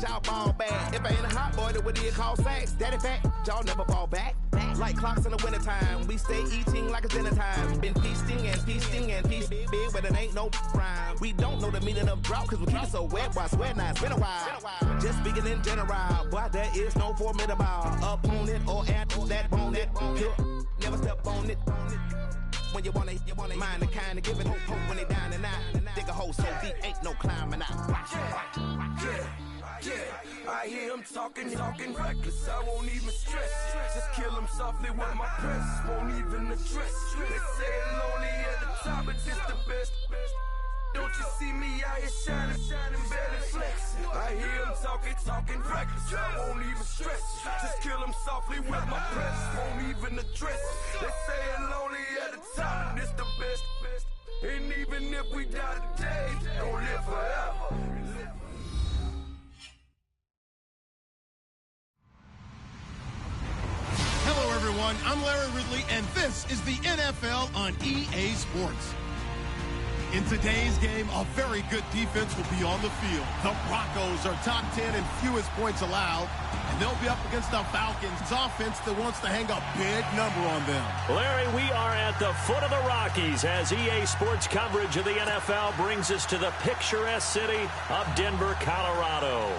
y'all ball back. If I ain't a hot boy, then what do you call sacks? Daddy fact, y'all never fall back. Like clocks in the wintertime, we stay eating like it's dinner time. Been feasting and feasting and feast big, but it ain't no rhyme. We don't know the meaning of drought, cause we keep it so wet. Why sweat now? It's been a while. Just speaking in general, boy, there is no formidable opponent or at that bone that never step on it. When you wanna mind the kind of giving hope when they down and out. Dig a hole so deep, ain't no climbing out. Yeah, I hear him talking reckless. I won't even stress. Just kill him softly with my press. Won't even address. They say it lonely at the top, but it's the best. Don't you see me out here shining, barely flexing? I hear him talking reckless. I won't even stress. Just kill him softly with my press. Won't even address. They say it lonely at the top, but it's the best. And even if we die today, don't live forever. Hello, everyone. I'm Larry Ridley, and this is the NFL on EA Sports. In today's game, a very good defense will be on the field. The Broncos are top 10 in fewest points allowed, and they'll be up against the Falcons' offense that wants to hang a big number on them. Larry, we are at the foot of the Rockies as EA Sports coverage of the NFL brings us to the picturesque city of Denver, Colorado.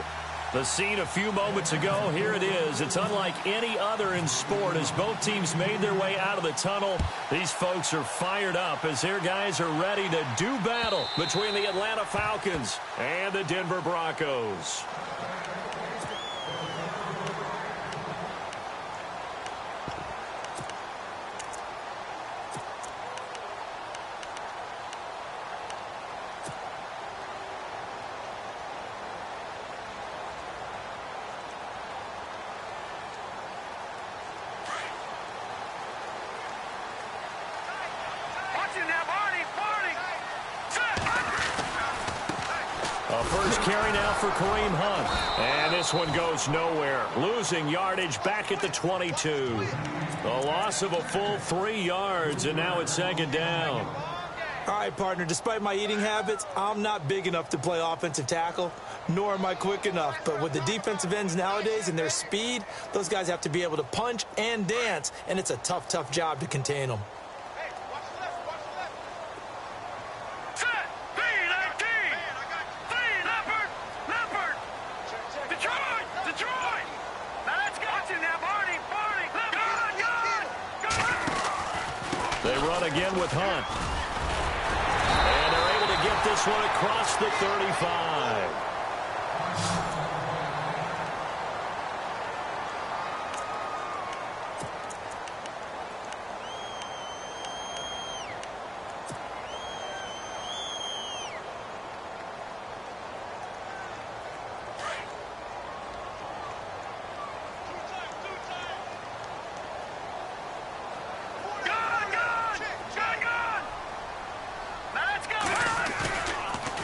The scene a few moments ago, here it is. It's unlike any other in sport as both teams made their way out of the tunnel. These folks are fired up as their guys are ready to do battle between the Atlanta Falcons and the Denver Broncos. First carry now for Kareem Hunt. And this one goes nowhere. Losing yardage back at the 22. A loss of a full 3 yards, and now it's second down. All right, partner, despite my eating habits, I'm not big enough to play offensive tackle, nor am I quick enough. But with the defensive ends nowadays and their speed, those guys have to be able to punch and dance, and it's a tough job to contain them. Again with Hunt. And they're able to get this one across the 35.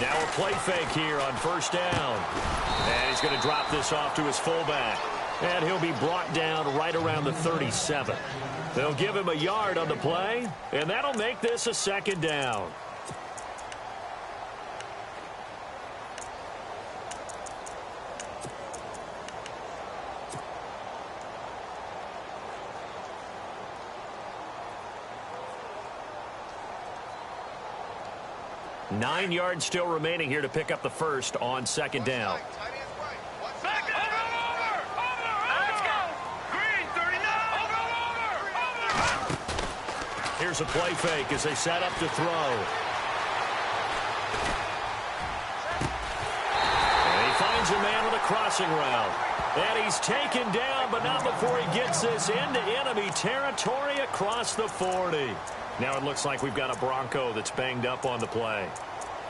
Now a play fake here on first down. And he's going to drop this off to his fullback. And he'll be brought down right around the 37. They'll give him a yard on the play, and that'll make this a second down. Nine yards still remaining here to pick up the first on second down. Here's a play fake as they set up to throw. And he finds a man on a crossing route. And he's taken down, but not before he gets this into enemy territory across the 40. Now it looks like we've got a Bronco that's banged up on the play.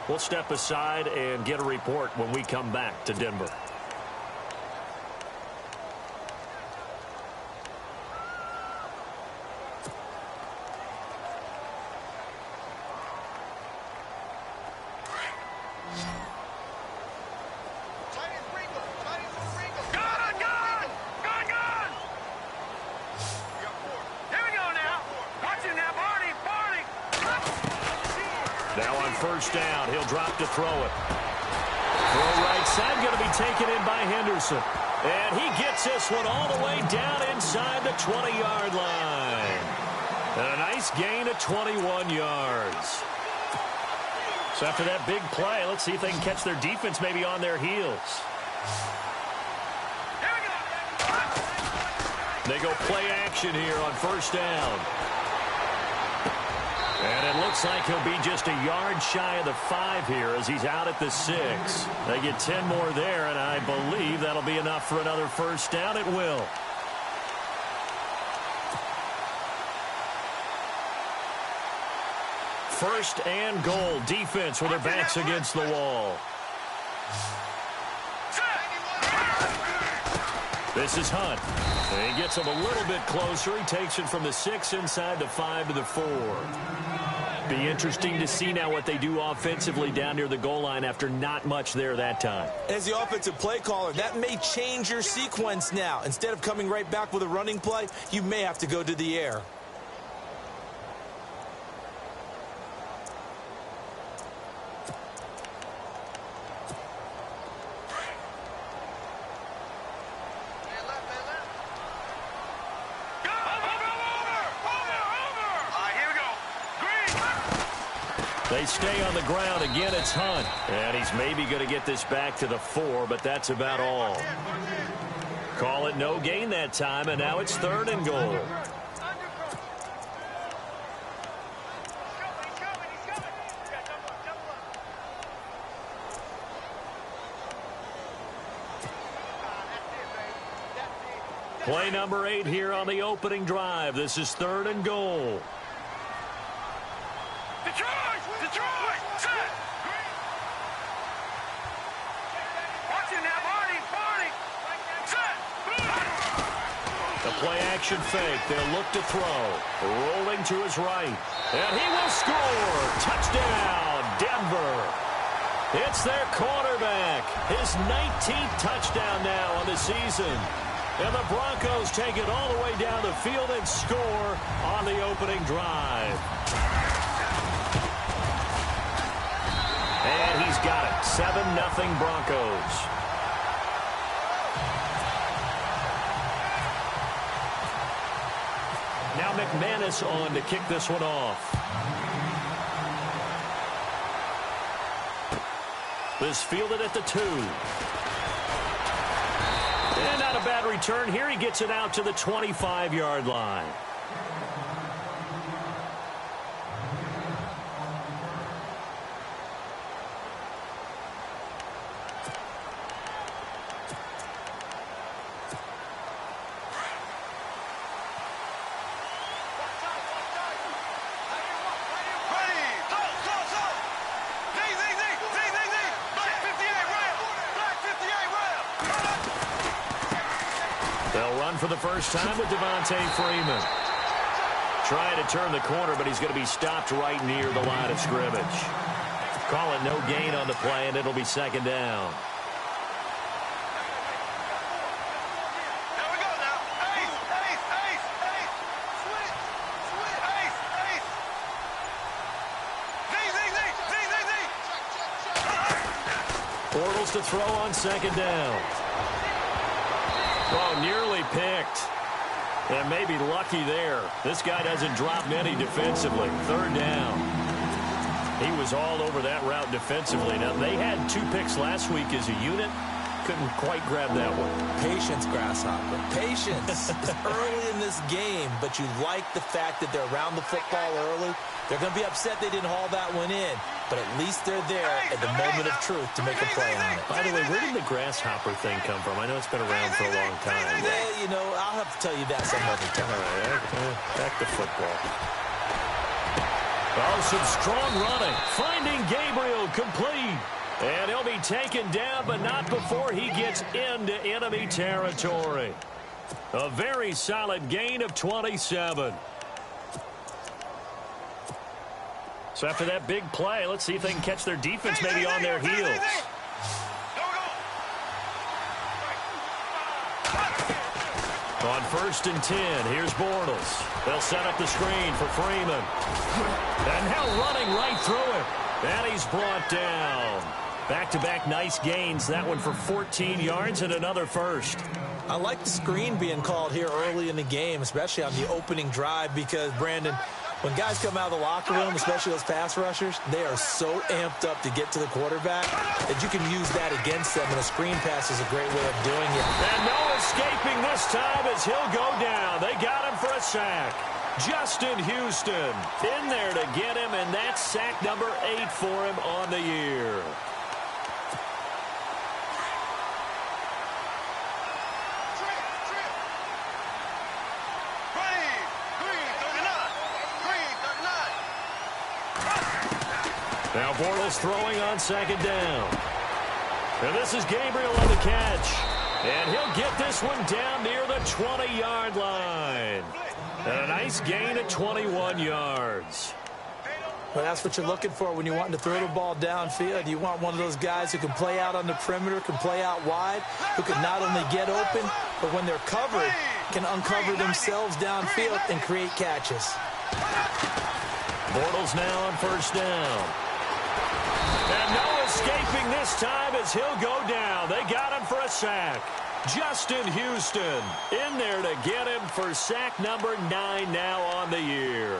We'll step aside and get a report when we come back to Denver. Now on first down, he'll drop to throw it. Throw right side going to be taken in by Henderson. And he gets this one all the way down inside the 20-yard line. And a nice gain of 21 yards. So after that big play, let's see if they can catch their defense maybe on their heels. They go play action here on first down. And it looks like he'll be just a yard shy of the 5 here as he's out at the 6. They get 10 more there, and I believe that'll be enough for another first down. It will. First and goal. Defense with their backs against the wall. This is Hunt. And he gets him a little bit closer. He takes it from the 6 inside the 5 to the 4. Be interesting to see now what they do offensively down near the goal line after not much there that time. As the offensive play caller, that may change your sequence now. Instead of coming right back with a running play, you may have to go to the air. They stay on the ground. Again, it's Hunt. And he's maybe going to get this back to the 4, but that's about all. Call it no gain that time, and now it's 3rd and goal. Play number 8 here on the opening drive. This is 3rd and goal. Play action fake. They'll look to throw. Rolling to his right. And he will score. Touchdown, Denver. It's their quarterback. His 19th touchdown now on the season. And the Broncos take it all the way down the field and score on the opening drive. And he's got it. 7-0 Broncos. Now McManus on to kick this one off. This fielded at the 2. And not a bad return here. He gets it out to the 25-yard line. They'll run for the first time with Devontae Freeman. Trying to turn the corner, but he's going to be stopped right near the line of scrimmage. Call it no gain on the play, and it'll be 2nd down. Bortles to throw on 2nd down. Oh, nearly picked. And maybe lucky there. This guy doesn't drop many defensively. 3rd down. He was all over that route defensively. Now, they had 2 picks last week as a unit. Couldn't quite grab that one. Patience, Grasshopper. Patience. It's early in this game, but you like the fact that they're around the football early. They're going to be upset they didn't haul that one in, but at least they're there at the moment of truth to make a play on it. By the way, where did the grasshopper thing come from? I know it's been around for a long time. Well, you know, I'll have to tell you that some other time. All right, back to football. Oh, some strong running. Finding Gabriel complete. And he'll be taken down, but not before he gets into enemy territory. A very solid gain of 27. So after that big play, let's see if they can catch their defense maybe on their heels. On 1st and 10, here's Bortles. They'll set up the screen for Freeman. And now running right through it. And he's brought down. Back-to-back nice gains. That one for 14 yards and another first. I like the screen being called here early in the game, especially on the opening drive, because, Brandon, when guys come out of the locker room, especially those pass rushers, they are so amped up to get to the quarterback that you can use that against them, and a screen pass is a great way of doing it. And no escaping this time as he'll go down. They got him for a sack. Justin Houston in there to get him, and that's sack number 8 for him on the year. Now Bortles throwing on second down. And this is Gabriel on the catch. And he'll get this one down near the 20-yard line. And a nice gain of 21 yards. Well, that's what you're looking for when you're wanting to throw the ball downfield. You want one of those guys who can play out on the perimeter, can play out wide, who can not only get open, but when they're covered, can uncover themselves downfield and create catches. Bortles now on first down. And no escaping this time as he'll go down. They got him for a sack. Justin Houston in there to get him for sack number 9 now on the year.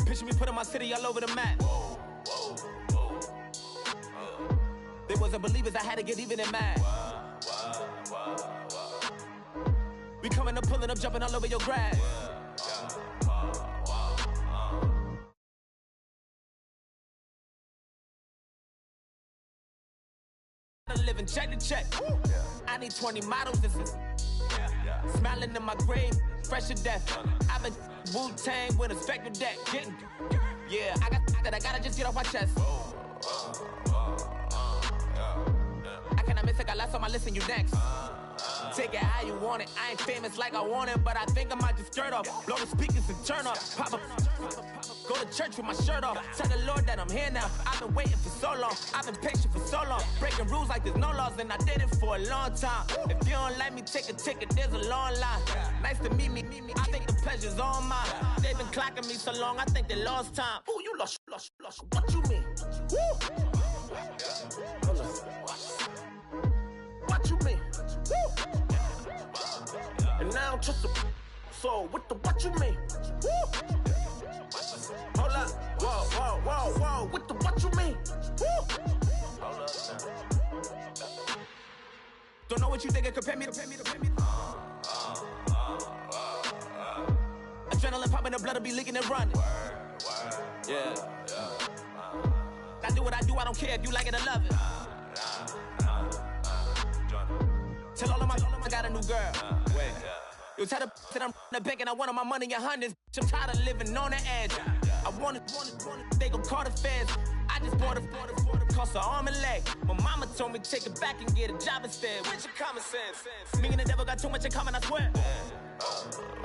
Picture me putting my city all over the map. They wasn't believers, I had to get even and mad. We coming up, pulling up, jumping all over your grass. Living check to check. I need 20 models. This is smiling in my grave, fresh to death. I've been Wu-Tang with a spectral deck. Yeah, I gotta just get off my chest. I cannot miss it, got last on my list and you next. Take it how you want it. I ain't famous like I want it, but I think I might just skirt off. Blow the speakers and turn up. Pop up. Go to church with my shirt off. Tell the Lord that I'm here now. I've been waiting for so long. I've been patient for so long. Breaking rules like there's no laws, and I did it for a long time. If you don't like me, take a ticket. There's a long line. Nice to meet me. I think the pleasure's all mine. They've been clocking me so long, I think they lost time. Ooh, you lost. What you mean? Woo! What you mean? Woo! And now just the so what you mean? Woo! Hold up, whoa, with the what you mean? Woo! Hold up now. Don't know what you think, compare me. Adrenaline popping, the blood will be leaking and running. Yeah. I do what I do, I don't care if you like it or love it. Tell all of my I got a new girl. Wait. You tell the that I'm in the bank and I want all my money in hundreds. I'm tired of living on the edge. I want it, they gon' call the feds. I just bought a cost an arm and leg. My mama told me take it back and get a job instead. Where's your common sense? Me and the devil got too much in common, I swear.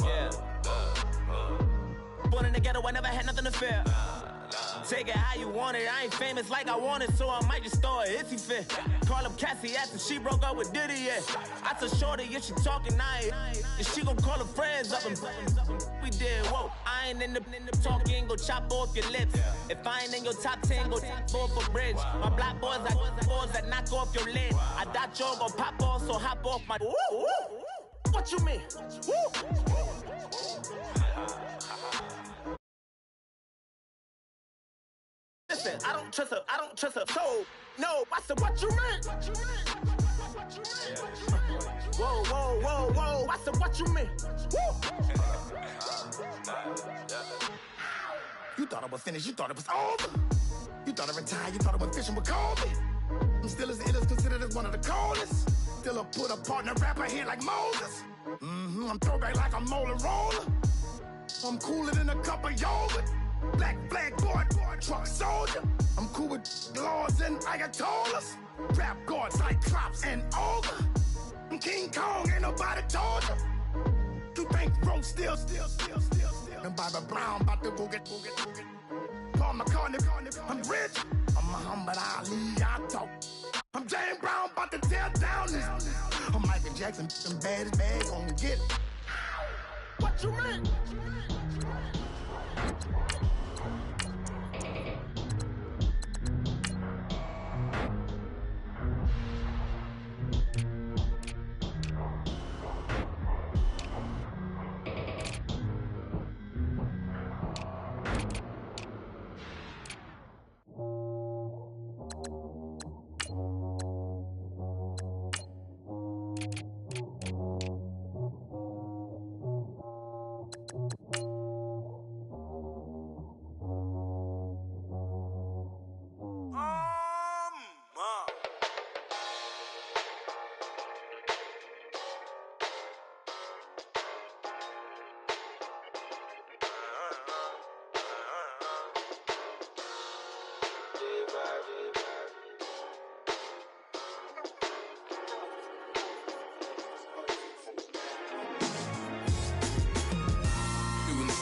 Yeah. Born in the ghetto, I never had nothing to fear. Take it how you want it. I ain't famous like I want it, so I might just throw it if he fit. Call up Cassie after she broke up with Diddy, yeah. I told Shorty if she talking, and she gon' call her friends up and we did, whoa. I ain't in the talking, go chop off your lips. If I ain't in your top 10, go top 4 for bridge. My black boys like boys that knock off your lid. I thought y'all gon' pop off, so hop off my. What you mean? Listen, I don't trust her. So, no, I said, what you mean? Whoa, I said, what you mean? You thought it was finished, you thought it was over. You thought it retired, you thought it was fishing with Kobe. I'm still as ill as considered as one of the coldest. Still a put a partner rapper here like Moses. I'm throwback like a molar roller. I'm cooler than a cup of yogurt. Black flag boy, truck soldier. I'm cool with laws and Ayatollahs. Rap gods like Cyclops and Ogre. I'm King Kong, ain't nobody told you. you think roll still. And Bobby Brown about to go get. Paul McCartney, I'm rich. I'm Muhammad Ali, I talk. I'm James Brown about to tear down this. I'm Michael Jackson, them baddest bags gonna get it. What you mean?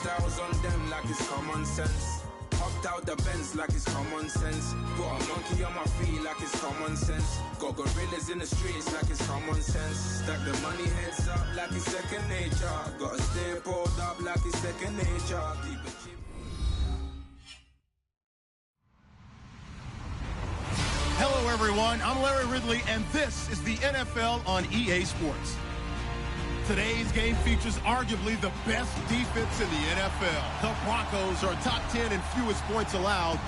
Styles on them like it's common sense. Hopped out the Benz like it's common sense. Got a monkey on my feet like it's common sense. Got gorillas in the streets like it's common sense. Stack the money heads up like it's second nature. Gotta stay pulled up like it's second nature. Keep it cheap. Hello, everyone. I'm Larry Ridley, and this is the NFL on EA Sports. Today's game features arguably the best defense in the NFL. The Broncos are top 10 in fewest points allowed.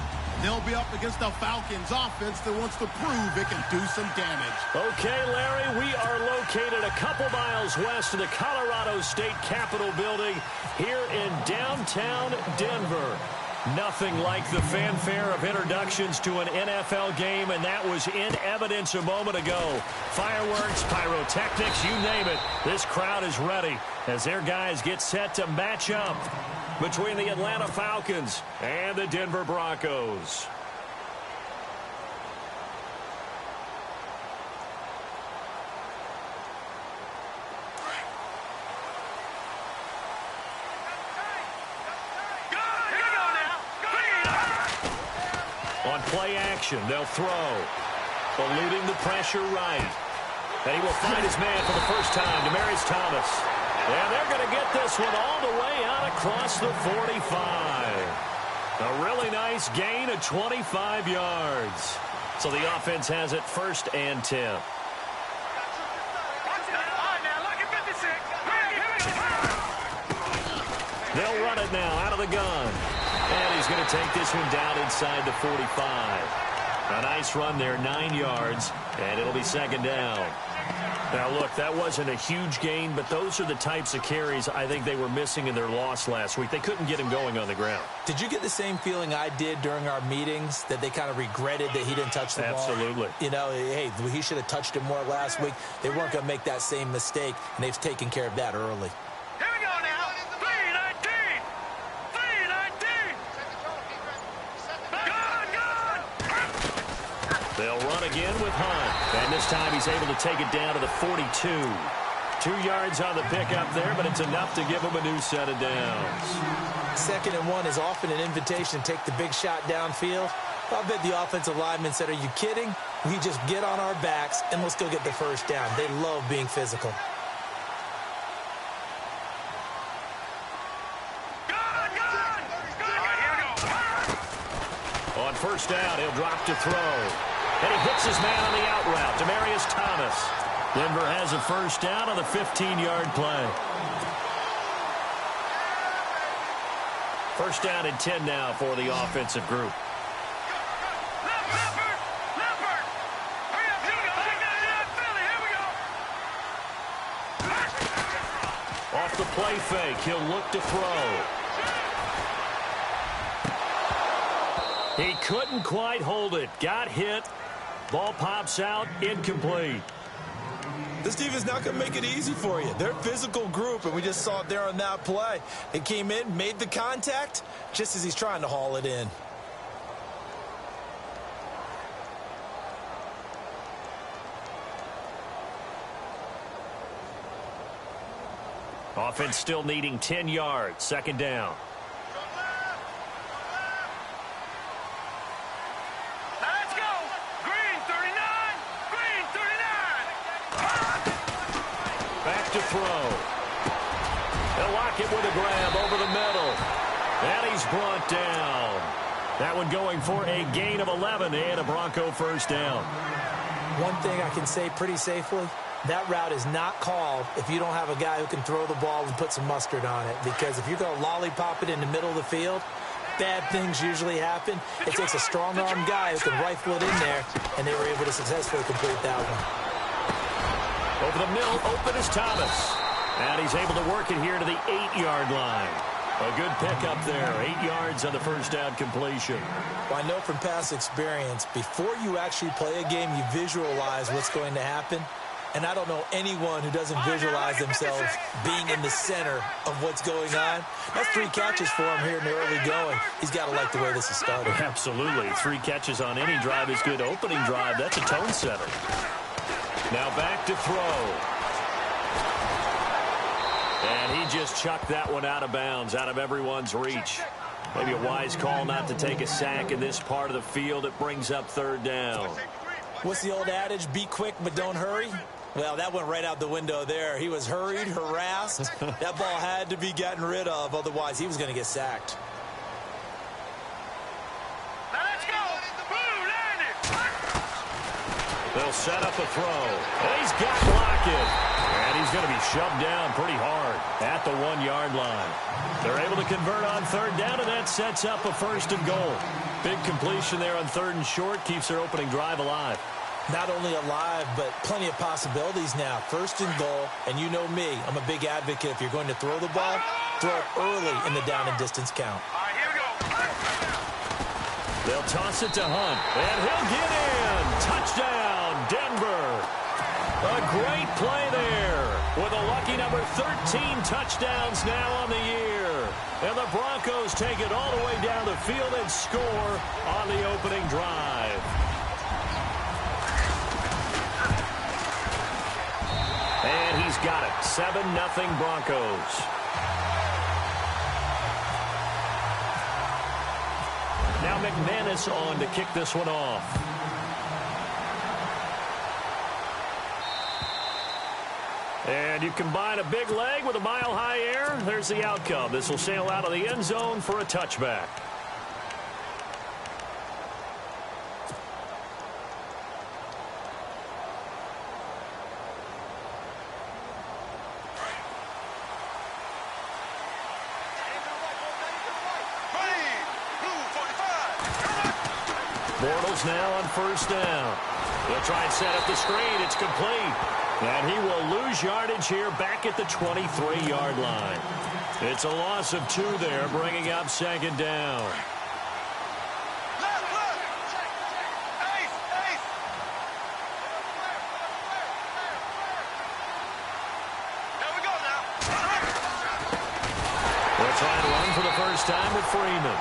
They'll be up against the Falcons offense that wants to prove it can do some damage. Okay, Larry, we are located a couple miles west of the Colorado State Capitol building here in downtown Denver. Nothing like the fanfare of introductions to an NFL game, and that was in evidence a moment ago. Fireworks, pyrotechnics, you name it. This crowd is ready as their guys get set to match up between the Atlanta Falcons and the Denver Broncos. On play action, they'll throw. Eluding the pressure right. And he will find his man for the first time, Demaryius Thomas. And they're going to get this one all the way out across the 45. A really nice gain of 25 yards. So the offense has it 1st and 10. They'll run it now out of the gun. And he's going to take this one down inside the 45. A nice run there, 9 yards, and it'll be 2nd down. Now, look, that wasn't a huge gain, but those are the types of carries I think they were missing in their loss last week. They couldn't get him going on the ground. Did you get the same feeling I did during our meetings, that they kind of regretted that he didn't touch the ball? Absolutely. You know, hey, he should have touched it more last week. They weren't going to make that same mistake, and they've taken care of that early. They'll run again with Hunt. And this time he's able to take it down to the 42. 2 yards on the pickup there, but it's enough to give him a new set of downs. 2nd and 1 is often an invitation to take the big shot downfield. I bet the offensive lineman said, are you kidding? We just get on our backs and let's go get the 1st down. They love being physical. On 1st down, he'll drop to throw. And he hits his man on the out route, Demaryius Thomas. Denver has a 1st down on the 15-yard play. 1st down and 10 now for the offensive group. Off the play fake, he'll look to throw. He couldn't quite hold it. Got hit. Ball pops out. Incomplete. This defense not going to make it easy for you. They're a physical group, and we just saw it there on that play. It came in, made the contact, just as he's trying to haul it in. Offense still needing 10 yards. Second down. Let's go. Green 39. Green 39. Back to throw. They'll lock it with a grab over the middle. And he's brought down. That one going for a gain of 11 and a Bronco first down. One thing I can say pretty safely, that route is not called if you don't have a guy who can throw the ball and put some mustard on it. Because if you're going to lollipop it in the middle of the field, bad things usually happen. It takes a strong-arm guy who can rifle it in there, and they were able to successfully complete that one. Over the middle, open is Thomas. And he's able to work it here to the 8-yard line. A good pickup there. 8 yards on the first down completion. Well, I know from past experience, before you actually play a game, you visualize what's going to happen. And I don't know anyone who doesn't visualize themselves being in the center of what's going on. That's 3 catches for him here in the early going. He's got to like the way this is started. Absolutely. 3 catches on any drive is good. Opening drive, that's a tone setter. Now back to throw. And he just chucked that one out of bounds, out of everyone's reach. Maybe a wise call not to take a sack in this part of the field. It brings up third down. What's the old adage? Be quick, but don't hurry. Well, that went right out the window there. He was hurried, harassed. That ball had to be gotten rid of. Otherwise, he was going to get sacked. Now let's go. Blue landed. They'll set up a throw. And he's got Lockett. And he's going to be shoved down pretty hard at the 1-yard line. They're able to convert on third down, and that sets up a first and goal. Big completion there on third and short keeps their opening drive alive. Not only alive, but plenty of possibilities now. First and goal, and you know me, I'm a big advocate. If you're going to throw the ball, throw it early in the down and distance count. All right, here we go. They'll toss it to Hunt, and he'll get in. Touchdown, Denver. A great play there with a lucky number 13 touchdowns now on the year. And the Broncos take it all the way down the field and score on the opening drive. And he's got it. 7-0 Broncos. Now McManus on to kick this one off. And you combine a big leg with a mile-high air, there's the outcome. This will sail out of the end zone for a touchback. Bortles now on first down. They'll try and set up the screen. It's complete. And he will lose yardage here back at the 23-yard line. It's a loss of 2 there, bringing up second down. They'll try and run for the first time with Freeman.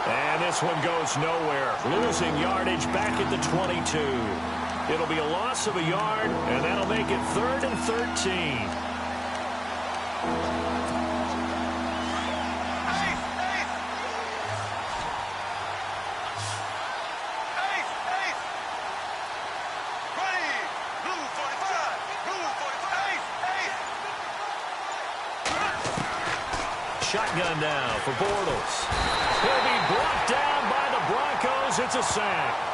And this one goes nowhere. Losing yardage back at the 22. It'll be a loss of a yard, and that'll make it 3rd and 13. Shotgun now for Bortles. He'll be brought down by the Broncos. It's a sack.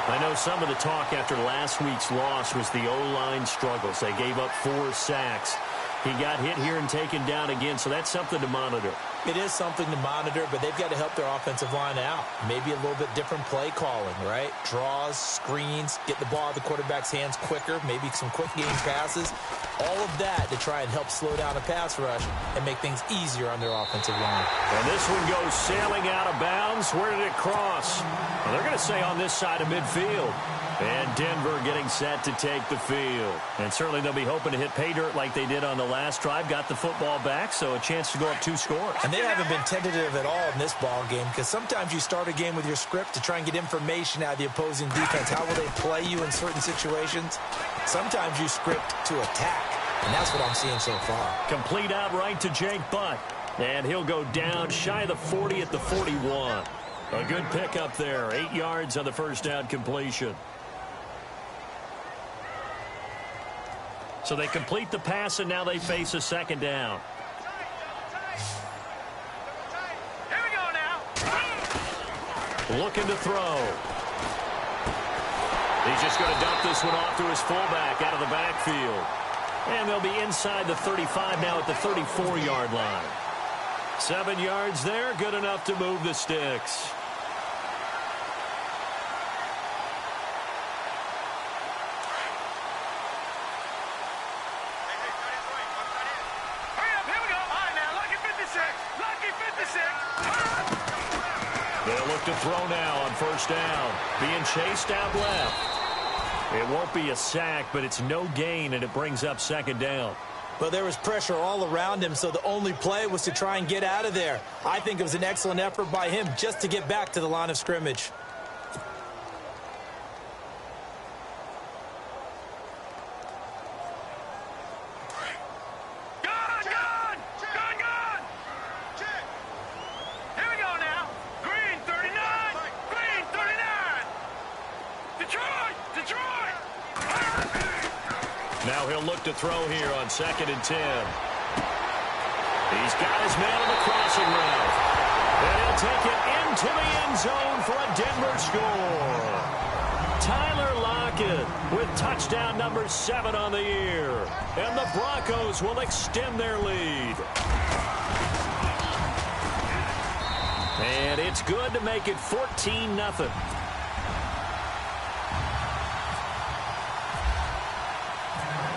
I know some of the talk after last week's loss was the O-line struggles. They gave up 4 sacks. He got hit here and taken down again, so that's something to monitor. It is something to monitor, but they've got to help their offensive line out. Maybe a little bit different play calling, right? Draws, screens, get the ball out of the quarterback's hands quicker, maybe some quick game passes. All of that to try and help slow down a pass rush and make things easier on their offensive line. And this one goes sailing out of bounds. Where did it cross? Well, they're going to say on this side of midfield. And Denver getting set to take the field. And certainly they'll be hoping to hit pay dirt like they did on the last drive. Got the football back, so a chance to go up 2 scores. And they haven't been tentative at all in this ball game, because sometimes you start a game with your script to try and get information out of the opposing defense. How will they play you in certain situations? Sometimes you script to attack. And that's what I'm seeing so far. Complete outright to Jake Butt. And he'll go down shy of the 40 at the 41. A good pickup there. 8 yards on the first down completion. So they complete the pass, and now they face a second down. Here we go now. Looking to throw. He's just going to dump this one off to his fullback out of the backfield. And they'll be inside the 35 now at the 34-yard line. 7 yards there, good enough to move the sticks. Hurry up, here we go. All right, now, lucky 56. Lucky 56. They'll look to throw now on first down. Being chased out left. It won't be a sack, but it's no gain, and it brings up second down. Well, there was pressure all around him, so the only play was to try and get out of there. I think it was an excellent effort by him just to get back to the line of scrimmage. Gone! Here we go now. Green 39. Green 39. Detroit! Now he'll look to throw here on 2nd and 10. He's got his man on the crossing route. And he'll take it into the end zone for a Denver score. Tyler Lockett with touchdown number 7 on the year. And the Broncos will extend their lead. And it's good to make it 14-0.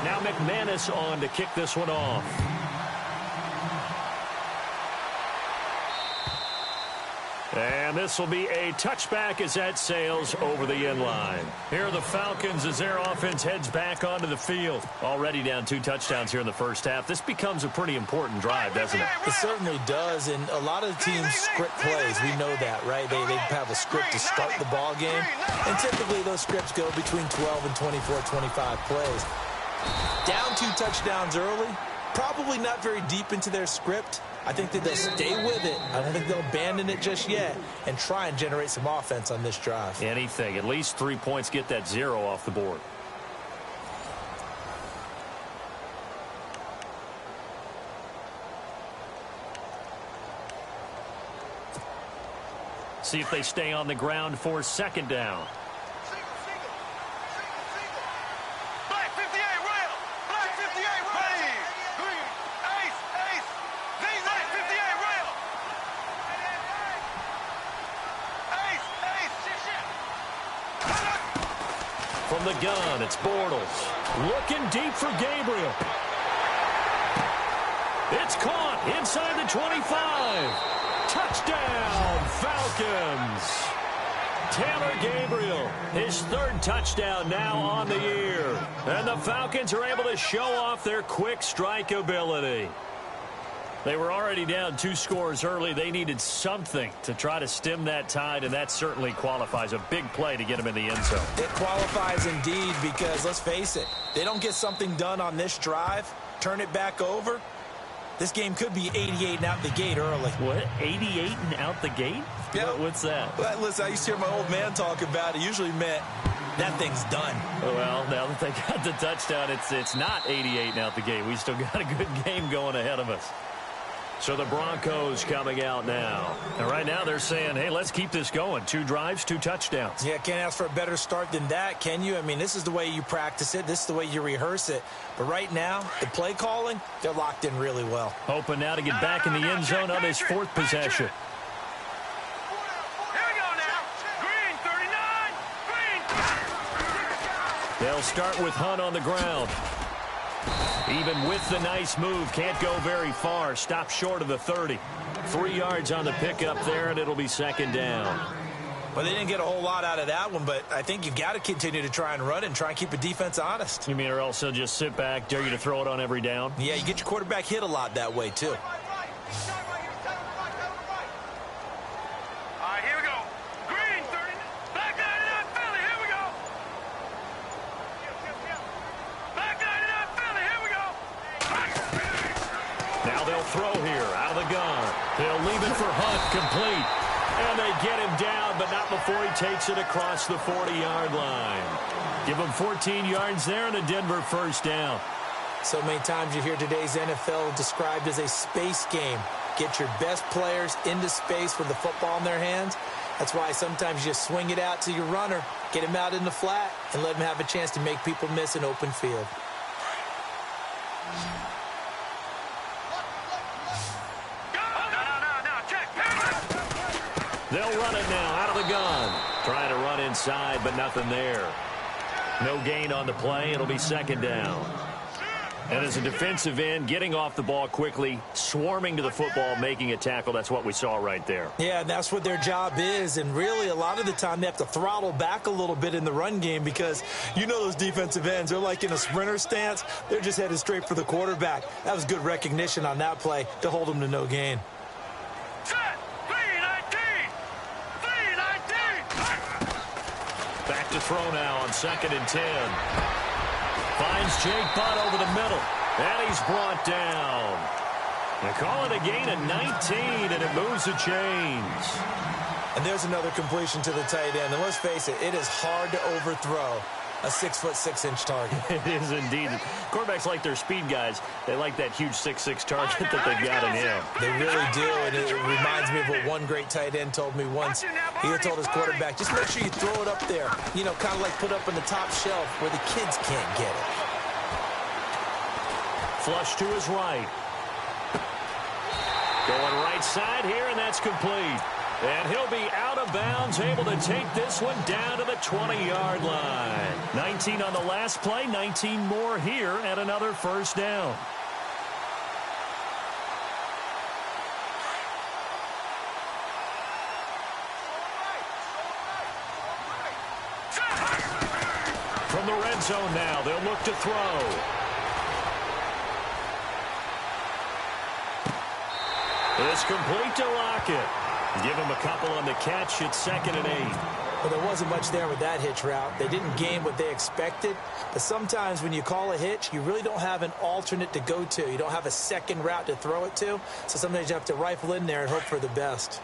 Now McManus on to kick this one off. And this will be a touchback as that sails over the end line. Here are the Falcons as their offense heads back onto the field. Already down 2 touchdowns here in the first half. This becomes a pretty important drive, doesn't it? It certainly does, and a lot of the teams script plays. We know that, right? They have a script to start the ball game, and typically those scripts go between 12 and 24, 25 plays. Down 2 touchdowns early, probably not very deep into their script. I think that they'll stay with it. I don't think they'll abandon it just yet and try and generate some offense on this drive. Anything. At least 3 points, get that 0 off the board. See if they stay on the ground for second down. From the gun, it's Bortles. Looking deep for Gabriel. It's caught inside the 25. Touchdown, Falcons. Taylor Gabriel, his 3rd touchdown now on the year. And the Falcons are able to show off their quick strike ability. They were already down 2 scores early. They needed something to try to stem that tide, and that certainly qualifies. A big play to get them in the end zone. It qualifies indeed because, let's face it, they don't get something done on this drive, turn it back over, this game could be 88 and out the gate early. What? 88 and out the gate? Yeah. What's that? Well, listen, I used to hear my old man talk about it. Usually meant that thing's done. Well, now that they got the touchdown, it's not 88 and out the gate. We still got a good game going ahead of us. So the Broncos coming out now. And right now they're saying, hey, let's keep this going. 2 drives, 2 touchdowns. Yeah, can't ask for a better start than that, can you? I mean, this is the way you practice it. This is the way you rehearse it. But right now, the play calling, they're locked in really well. Hoping now to get back in the end zone on his 4th possession. Here we go now. Green 39. Green. They'll start with Hunt on the ground. Even with the nice move, can't go very far. Stop short of the 30. 3 yards on the pickup there, and it'll be second down. Well, they didn't get a whole lot out of that one, but I think you've got to continue to try and run and try and keep a defense honest. You mean or else they'll just sit back, dare you to throw it on every down? Yeah, you get your quarterback hit a lot that way, too. All right, here we go. Green 30. Back 99 Philly. Here we go. Back 99 Philly. Here we go. throw here out of the gun. They'll leave it for Hunt, complete. And they get him down, but not before he takes it across the 40-yard line. Give him 14 yards there and a Denver first down. So many times you hear today's NFL described as a space game. Get your best players into space with the football in their hands. That's why sometimes you swing it out to your runner, get him out in the flat, and let him have a chance to make people miss an open field. They'll run it now out of the gun. Trying to run inside, but nothing there. No gain on the play. It'll be second down. And as a defensive end, getting off the ball quickly, swarming to the football, making a tackle, that's what we saw right there. Yeah, that's what their job is. And really, a lot of the time, they have to throttle back a little bit in the run game because you know those defensive ends, they're like in a sprinter stance. They're just headed straight for the quarterback. That was good recognition on that play to hold them to no gain. Back to throw now on 2nd and 10. Finds Jake Butt over the middle. And he's brought down. They call it a gain of 19, and it moves the chains. And there's another completion to the tight end. And let's face it, it is hard to overthrow a 6'6" target. It is indeed. Quarterbacks like their speed guys. They like that huge 6'6" target that they've got in him. They really do, and it reminds me of what one great tight end told me once. He had told his quarterback, just make sure you throw it up there. You know, kind of like put up on the top shelf where the kids can't get it. Flush to his right. Going right side here, and that's complete. And he'll be out of bounds, able to take this one down to the 20-yard line. 19 on the last play, 19 more here, and another first down. From the red zone now, they'll look to throw. It's complete to Lockett. Give him a couple on the catch. It's 2nd and 8. Well, there wasn't much there with that hitch route. They didn't gain what they expected. But sometimes when you call a hitch, you really don't have an alternate to go to. You don't have a second route to throw it to. So sometimes you have to rifle in there and hope for the best.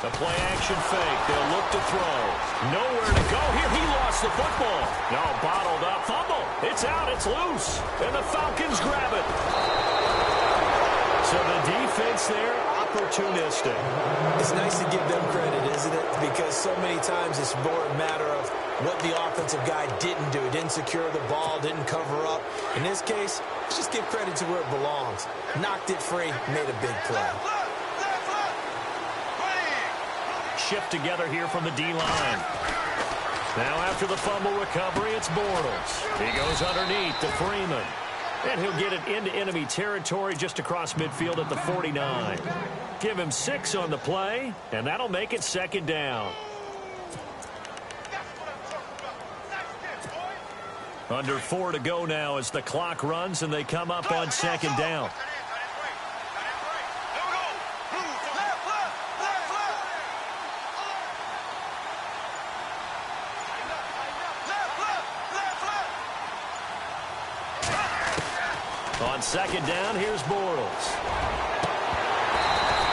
The play-action fake. They'll look to throw. Nowhere to go here. He lost the football. No, bottled up. Fumble. It's out. It's loose. And the Falcons grab it. So the defense there, opportunistic. It's nice to give them credit, isn't it? Because so many times it's more a matter of what the offensive guy didn't do. Didn't secure the ball, didn't cover up. In this case, let's just give credit to where it belongs. Knocked it free, made a big play. Shift together here from the D-line. Now after the fumble recovery, it's Bortles. He goes underneath to Freeman. And he'll get it into enemy territory just across midfield at the 49. Give him 6 on the play, and that'll make it 2nd down. Under 4 to go now as the clock runs, and they come up on 2nd down. On 2nd down, here's Bortles.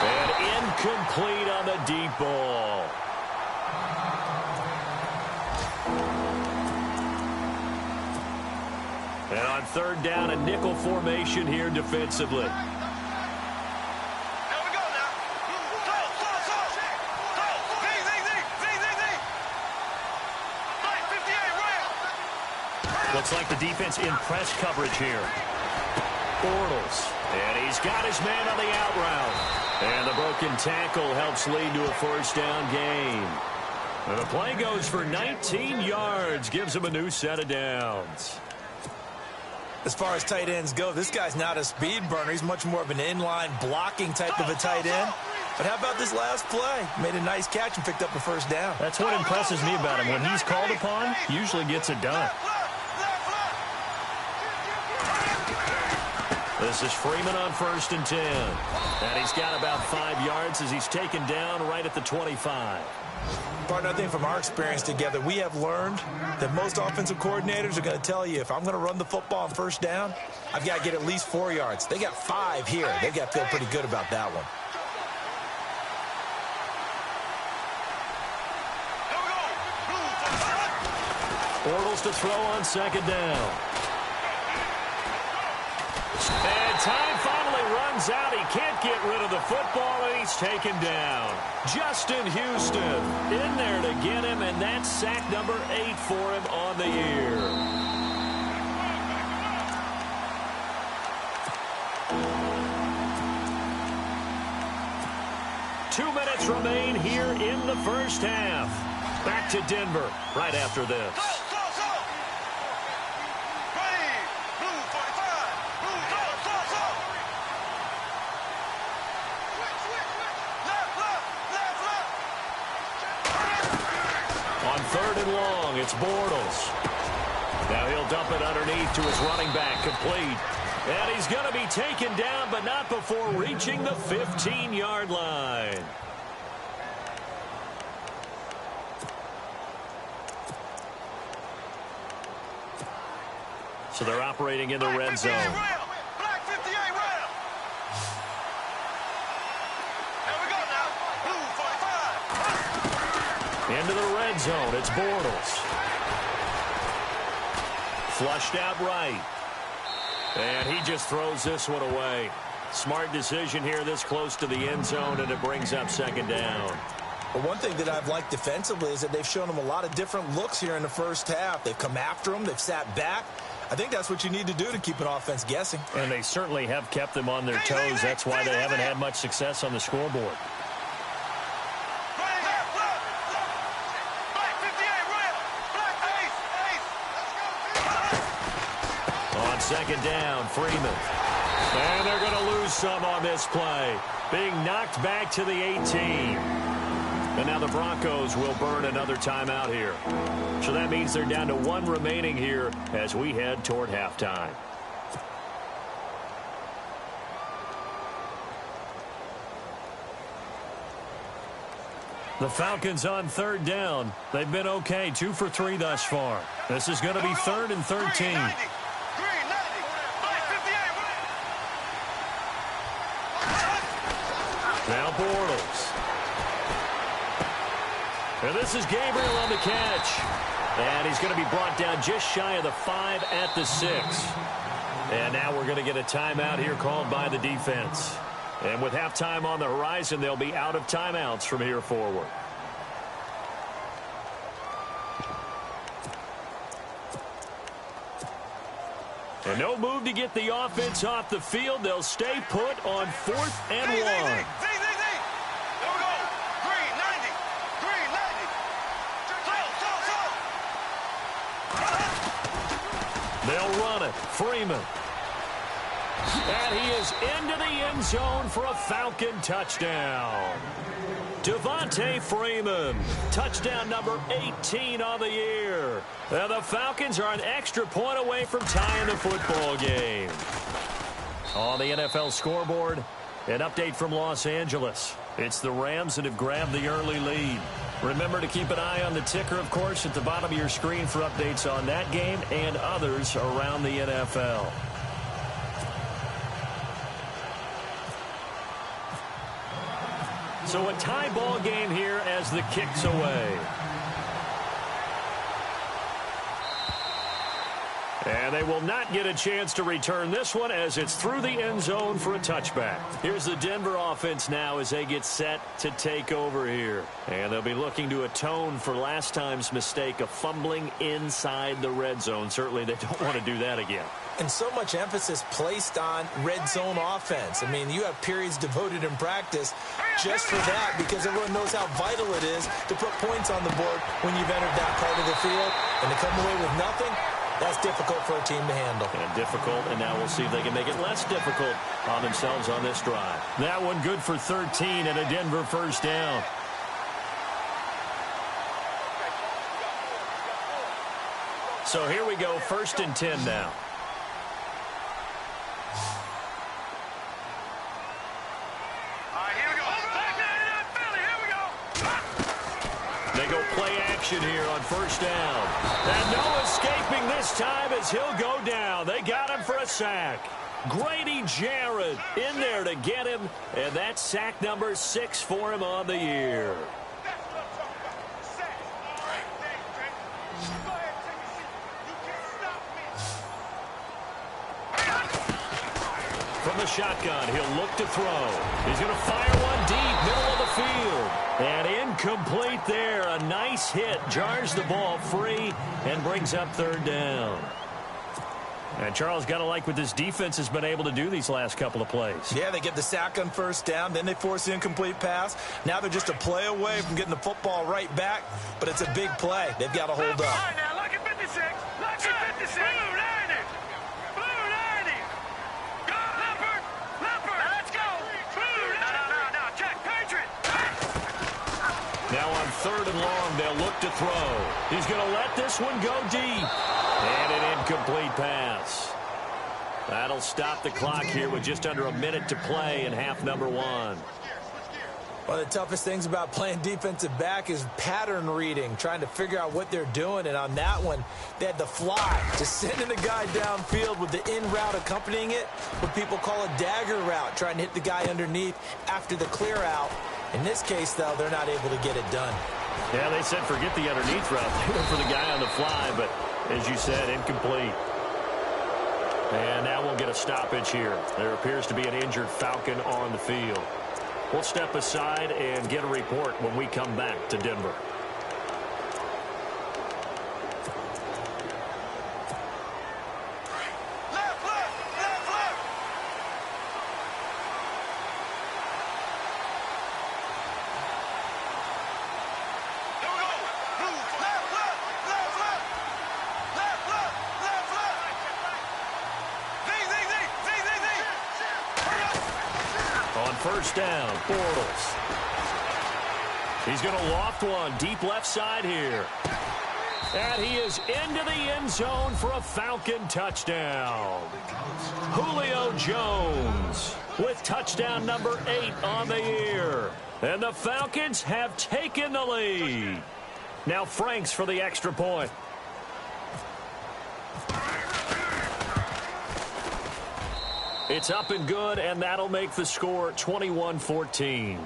And incomplete on the deep ball. And on 3rd down, a nickel formation here defensively. Looks like the defense in press coverage here. Bortles, and he's got his man on the out route. And the broken tackle helps lead to a first down gain. And the play goes for 19 yards, gives him a new set of downs. As far as tight ends go, this guy's not a speed burner. He's much more of an inline blocking type of a tight end. But how about this last play? Made a nice catch and picked up a first down. That's what impresses me about him. When he's called upon, he usually gets it done. This is Freeman on 1st and 10. And he's got about 5 yards as he's taken down right at the 25. Partner, I think from our experience together, we have learned that most offensive coordinators are going to tell you, if I'm going to run the football on 1st down, I've got to get at least 4 yards. They got 5 here. They've got to feel pretty good about that one. Bortles to throw on 2nd down. And time finally runs out. He can't get rid of the football, and he's taken down. Justin Houston in there to get him, and that's sack number 8 for him on the year. Two minutes remain here in the first half. Back to Denver right after this. On 3rd and long, it's Bortles. Now he'll dump it underneath to his running back, complete. And he's going to be taken down, but not before reaching the 15-yard line. So they're operating in the red zone. Black 58 round. Here we go now. Blue 45. Into the red zone. It's Bortles. Flushed out right. And he just throws this one away. Smart decision here this close to the end zone, and it brings up 2nd down. But one thing that I've liked defensively is that they've shown him a lot of different looks here in the first half. They've come after him. They've sat back. I think that's what you need to do to keep an offense guessing. And they certainly have kept them on their toes. That's why they haven't had much success on the scoreboard. On 2nd down, Freeman. And they're going to lose some on this play. Being knocked back to the 18. And now the Broncos will burn another timeout here. So that means they're down to 1 remaining here as we head toward halftime. The Falcons on 3rd down. They've been okay, 2 for 3 thus far. This is going to be 3rd and 13. Now Bortles. And this is Gabriel on the catch. And he's going to be brought down just shy of the 5 at the 6. And now we're going to get a timeout here called by the defense. And with halftime on the horizon, they'll be out of timeouts from here forward. And no move to get the offense off the field. They'll stay put on 4th and 1. They'll run it. Freeman. And he is into the end zone for a Falcon touchdown. Devontae Freeman, touchdown number 18 on the year. And the Falcons are an extra point away from tying the football game. On the NFL scoreboard, an update from Los Angeles. It's the Rams that have grabbed the early lead. Remember to keep an eye on the ticker, of course, at the bottom of your screen for updates on that game and others around the NFL. So a tie ball game here as the kick's away. And they will not get a chance to return this one as it's through the end zone for a touchback. Here's the Denver offense now as they get set to take over here. And they'll be looking to atone for last time's mistake of fumbling inside the red zone. Certainly they don't want to do that again. And so much emphasis placed on red zone offense. I mean, you have periods devoted in practice just for that because everyone knows how vital it is to put points on the board when you've entered that part of the field. And to come away with nothing, that's difficult for a team to handle. And difficult, and now we'll see if they can make it less difficult on themselves on this drive. That one good for 13 and a Denver first down. So here we go, 1st and 10 now. action here on first down. And no escaping this time as he'll go down. They got him for a sack. Grady Jarrett in there to get him, and that's sack number 6 for him on the year. From the shotgun, he'll look to throw. He's going to fire one deep, middle of the field. And incomplete there. A nice hit. Jars the ball free and brings up third down. And Charles, got to like what this defense has been able to do these last couple of plays. Yeah, they get the sack on first down, then they force the incomplete pass. Now they're just a play away from getting the football right back, but it's a big play. They've got to hold up. Now, look at 56. Look at 56. Blue 90. Blue 90. Go, Leopard. Leopard. Let's go. Blue. No. Check. Patriot. Now on third and long, they'll look to throw. He's going to let this one go deep. And an incomplete pass. That'll stop the clock here with just under a minute to play in half number 1. One of the toughest things about playing defensive back is pattern reading, trying to figure out what they're doing. And on that one, they had the fly, just sending the guy downfield with the in route accompanying it, what people call a dagger route, trying to hit the guy underneath after the clear out. In this case, though, they're not able to get it done. Yeah, they said forget the underneath route. They went for the guy on the fly, but as you said, incomplete. And now we'll get a stoppage here. There appears to be an injured Falcon on the field. We'll step aside and get a report when we come back to Denver. First down, Bortles. He's going to loft one deep left side here. And he is into the end zone for a Falcon touchdown. Julio Jones with touchdown number 8 on the year. And the Falcons have taken the lead. Now Franks for the extra point. It's up and good, and that'll make the score 21-14.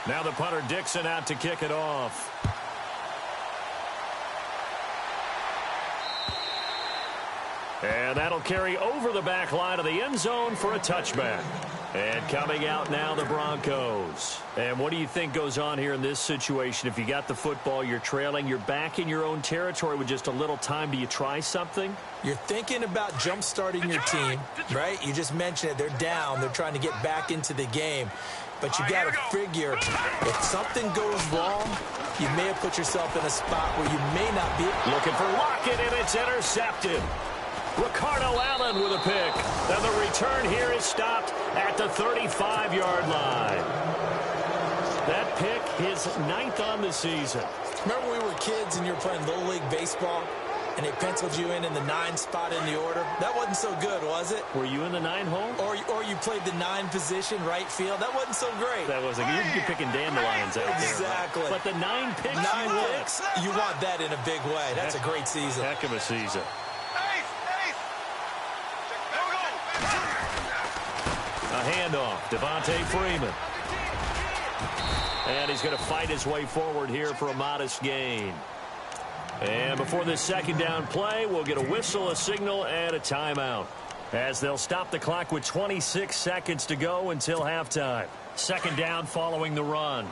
Now the punter Dixon out to kick it off. And that'll carry over the back line of the end zone for a touchback. And coming out now, the Broncos. And what do you think goes on here in this situation? If you got the football, you're trailing, you're back in your own territory with just a little time. Do you try something? You're thinking about jump-starting your team, right? You just mentioned it. They're down. They're trying to get back into the game. But you got to figure, if something goes wrong, you may have put yourself in a spot where you may not be. Looking for Lockett, and it's intercepted. Ricardo Allen with a pick. And the return here is stopped at the 35-yard line. That pick, his 9th on the season. Remember when we were kids and you were playing Little League Baseball and they penciled you in the 9 spot in the order? That wasn't so good, was it? Were you in the 9 hole? Or you played the 9 position, right field? That wasn't so great. That wasn't. You're picking dandelions out there. Exactly. But the 9 picks, 9 picks, you want that in a big way. That's a great season. Heck of a season. A handoff, Devontae Freeman. And he's going to fight his way forward here for a modest gain. And before this second down play, we'll get a whistle, a signal, and a timeout, as they'll stop the clock with 26 seconds to go until halftime. Second down following the run.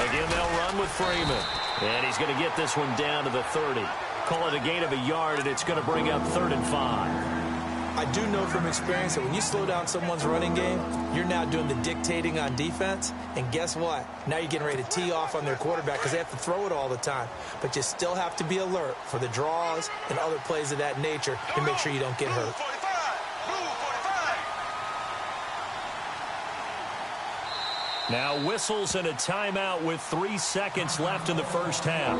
Again, they'll run with Freeman. And he's going to get this one down to the 30. Call it a gain of a yard, and it's going to bring up 3rd and 5. I do know from experience that when you slow down someone's running game, you're now doing the dictating on defense. And guess what? Now you're getting ready to tee off on their quarterback because they have to throw it all the time. But you still have to be alert for the draws and other plays of that nature to make sure you don't get hurt. Now whistles and a timeout with 3 seconds left in the first half.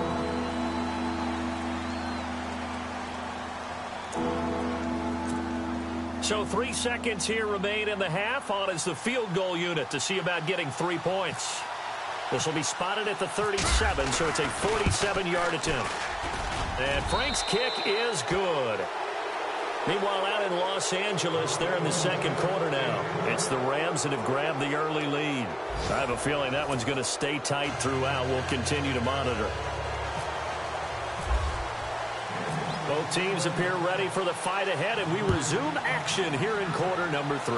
So 3 seconds here remain in the half. On is the field goal unit to see about getting 3 points. This will be spotted at the 37, so it's a 47-yard attempt. And Frank's kick is good. Meanwhile, out in Los Angeles, they're in the second quarter now. It's the Rams that have grabbed the early lead. I have a feeling that one's going to stay tight throughout. We'll continue to monitor. Both teams appear ready for the fight ahead, and we resume action here in quarter number 3.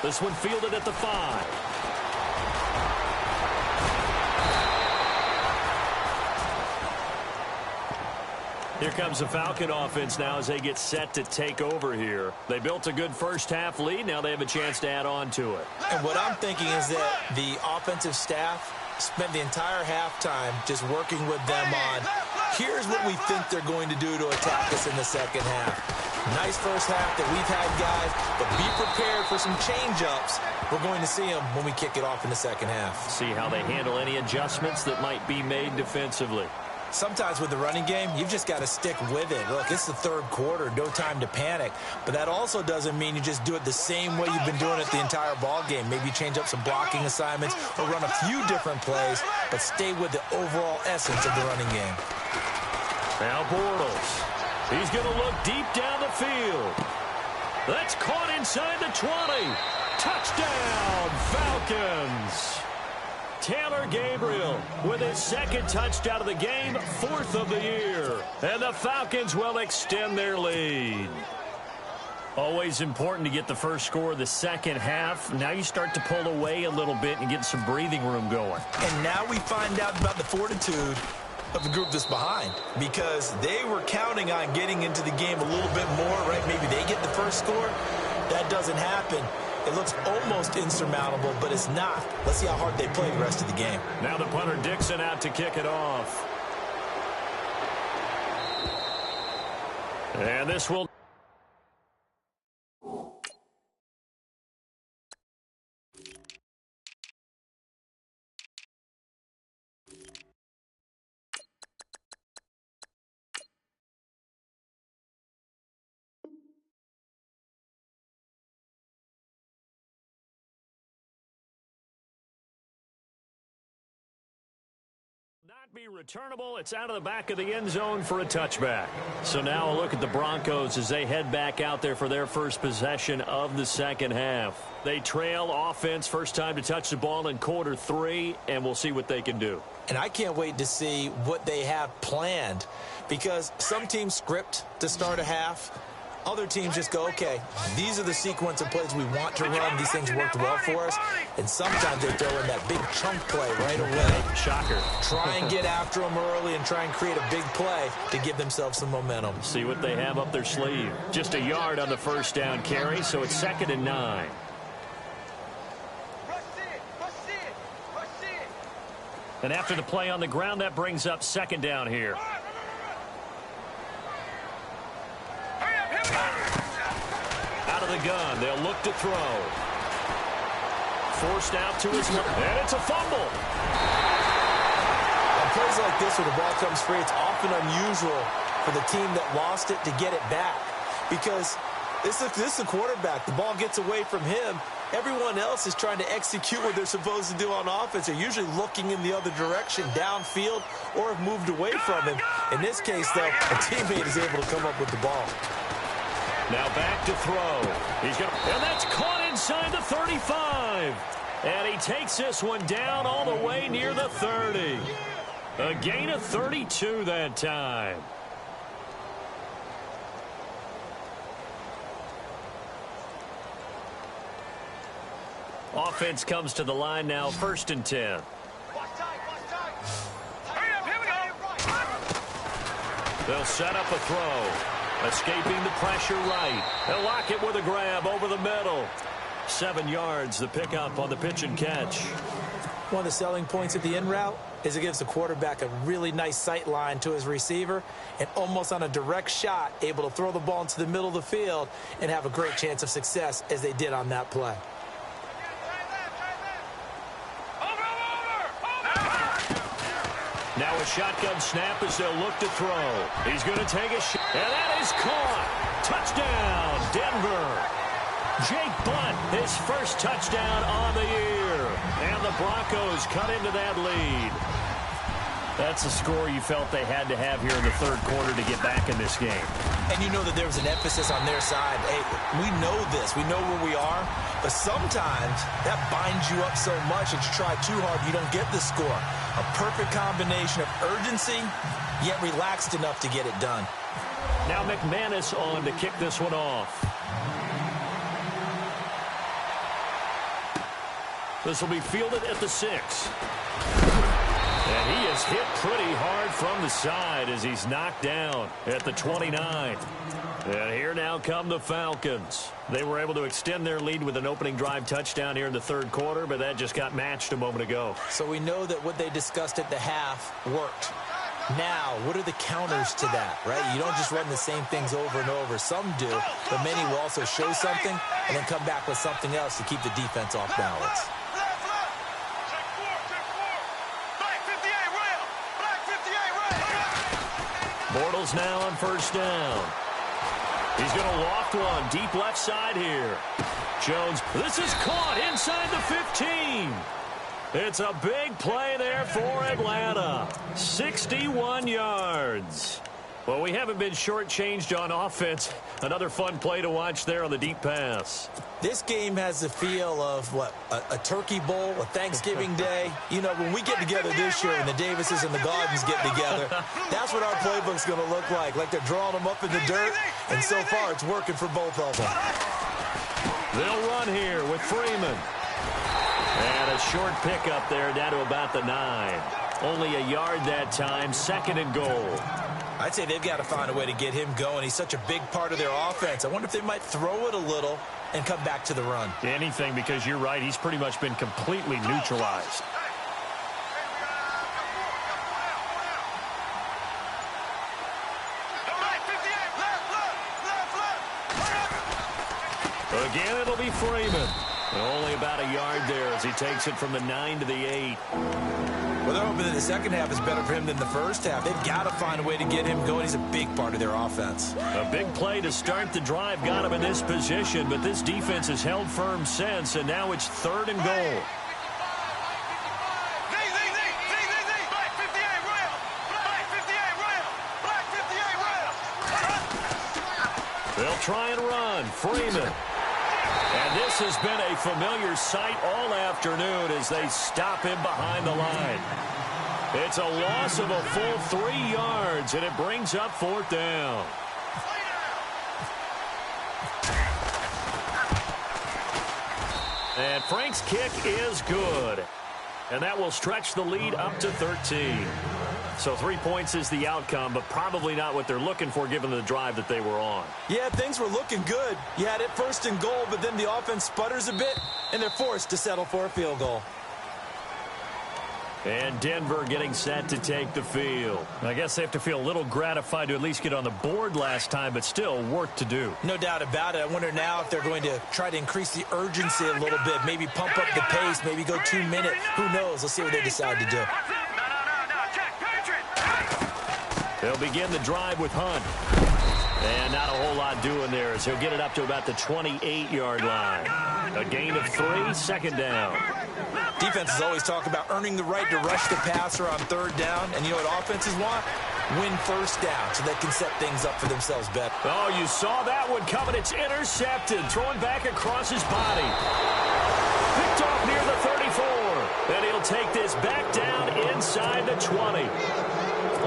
This one fielded at the 5. Here comes the Falcon offense now as they get set to take over here. They built a good first-half lead. Now they have a chance to add on to it. And what I'm thinking is that the offensive staff spent the entire halftime just working with them on, here's what we think they're going to do to attack us in the second half. Nice first half that we've had, guys, but be prepared for some change-ups. We're going to see them when we kick it off in the second half. See how they handle any adjustments that might be made defensively. Sometimes with the running game, you've just got to stick with it. Look, it's the third quarter, no time to panic. But that also doesn't mean you just do it the same way you've been doing it the entire ball game. Maybe change up some blocking assignments or run a few different plays, but stay with the overall essence of the running game. Now Bortles. He's going to look deep down the field. That's caught inside the 20. Touchdown, Falcons. Taylor Gabriel with his second touchdown of the game, 4th of the year. And the Falcons will extend their lead. Always important to get the first score of the second half. Now you start to pull away a little bit and get some breathing room going. And now we find out about the fortitude of the group that's behind, because they were counting on getting into the game a little bit more, right? Maybe they get the first score. That doesn't happen. It looks almost insurmountable, but it's not. Let's see how hard they play the rest of the game. Now the punter Dixon out to kick it off. And this will... not be returnable. It's out of the back of the end zone for a touchback. So now a look at the Broncos as they head back out there for their first possession of the second half. They trail offense, first time to touch the ball in quarter 3, and we'll see what they can do. And I can't wait to see what they have planned, because some teams script to start a half. Other teams just go, okay, these are the sequence of plays we want to run. These things worked well for us. And sometimes they throw in that big chunk play right away. Shocker. Try and get after them early and try and create a big play to give themselves some momentum. See what they have up their sleeve. Just a yard on the first down carry, so it's 2nd and 9. And after the play on the ground, that brings up 2nd down here. Out of the gun, they'll look to throw. Forced out to his left, and it's a fumble. On plays like this where the ball comes free, it's often unusual for the team that lost it to get it back, because this is the quarterback. The ball gets away from him. Everyone else is trying to execute what they're supposed to do on offense. They're usually looking in the other direction, downfield, or have moved away from him. In this case, though, a teammate is able to come up with the ball. Now back to throw. And that's caught inside the 35. And he takes this one down all the way near the 30. A gain of 32 that time. Offense comes to the line now, 1st and 10. They'll set up a throw. Escaping the pressure right. They'll lock it with a grab over the middle. 7 yards, the pickup on the pitch and catch. One of the selling points of the in route is it gives the quarterback a really nice sight line to his receiver and almost on a direct shot able to throw the ball into the middle of the field and have a great chance of success as they did on that play. Now a shotgun snap as they'll look to throw. He's going to take a shot, and that is caught. Touchdown, Denver. Jake Butt, his first touchdown on the year. And the Broncos cut into that lead. That's a score you felt they had to have here in the third quarter to get back in this game. And you know that there was an emphasis on their side. Hey, we know this. We know where we are. But sometimes that binds you up so much that you try too hard, you don't get the score. A perfect combination of urgency, yet relaxed enough to get it done. Now McManus on to kick this one off. This will be fielded at the 6. And he is hit pretty hard from the side as he's knocked down at the 29. And here now come the Falcons. They were able to extend their lead with an opening drive touchdown here in the third quarter, but that just got matched a moment ago. So we know that what they discussed at the half worked. Now, what are the counters to that, right? You don't just run the same things over and over. Some do, but many will also show something and then come back with something else to keep the defense off balance. Bortles now on first down. He's going to loft one deep left side here. Jones, this is caught inside the 15. It's a big play there for Atlanta. 61 yards. Well, we haven't been shortchanged on offense. Another fun play to watch there on the deep pass. This game has the feel of, what, a turkey bowl, a Thanksgiving day. You know, when we get together this year and the Davises and the Gardens get together, that's what our playbook's going to look like they're drawing them up in the dirt, and so far it's working for both of them. They'll run here with Freeman. And a short pickup there down to about the 9. Only a yard that time, 2nd and goal. I'd say they've got to find a way to get him going. He's such a big part of their offense. I wonder if they might throw it a little and come back to the run. Anything, because you're right. He's pretty much been completely neutralized. Again, it'll be Freeman. Only about a yard there as he takes it from the 9 to the 8. Well, they're hoping that the second half is better for him than the first half. They've got to find a way to get him going. He's a big part of their offense. A big play to start the drive got him in this position, but this defense has held firm since, and now it's 3rd and goal. They'll try and run. Freeman. And this has been a familiar sight all afternoon as they stop him behind the line. It's a loss of a full 3 yards, and it brings up 4th down. And Frank's kick is good. And that will stretch the lead up to 13. So 3 points is the outcome, but probably not what they're looking for given the drive that they were on. Yeah, things were looking good. You had it 1st and goal, but then the offense sputters a bit, and they're forced to settle for a field goal. And Denver getting set to take the field. I guess they have to feel a little gratified to at least get on the board last time, but still work to do. No doubt about it. I wonder now if they're going to try to increase the urgency a little bit, maybe pump up the pace, maybe go 2 minute. Who knows? Let's see what they decide to do. They'll begin the drive with Hunt. And not a whole lot doing there as he'll get it up to about the 28-yard line. A gain of 3, 2nd down. Defenses always talk about earning the right to rush the passer on 3rd down. And you know what offenses want? Win 1st down so they can set things up for themselves better. Oh, you saw that one coming. It's intercepted. Throwing back across his body. Picked off near the 34. And he'll take this back down inside the 20.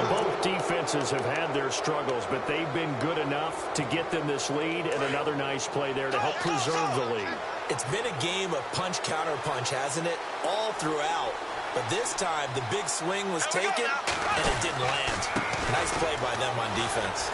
Both defenses have had their struggles, but they've been good enough to get them this lead, and another nice play there to help preserve the lead. It's been a game of punch-counter-punch, hasn't it? All throughout. But this time, the big swing was taken, and it didn't land. Nice play by them on defense.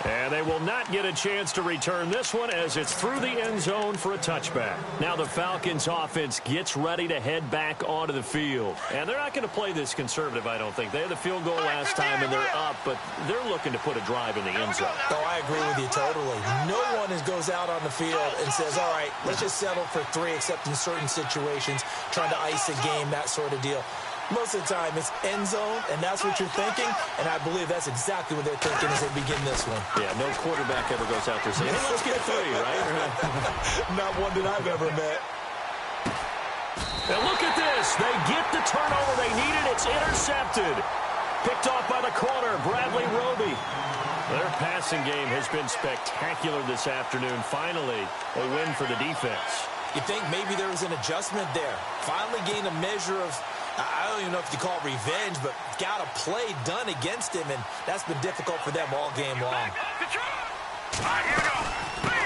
And they will not get a chance to return this one as it's through the end zone for a touchback. Now the Falcons offense gets ready to head back onto the field. And they're not going to play this conservative, I don't think. They had the field goal last time and they're up, but they're looking to put a drive in the end zone. Oh, I agree with you totally. No one goes out on the field and says, all right, let's just settle for 3, except in certain situations, trying to ice a game, that sort of deal. Most of the time, it's end zone, and that's what you're thinking, and I believe that's exactly what they're thinking as they begin this one. Yeah, no quarterback ever goes out there saying, hey, let's get 3, right? Not one that I've ever met. And look at this. They get the turnover they needed. It's intercepted. Picked off by the corner, Bradley Roby. Their passing game has been spectacular this afternoon. Finally, a win for the defense. You think maybe there was an adjustment there. Finally gained a measure of, I don't even know if you call it revenge, but got a play done against him, and that's been difficult for them all game long.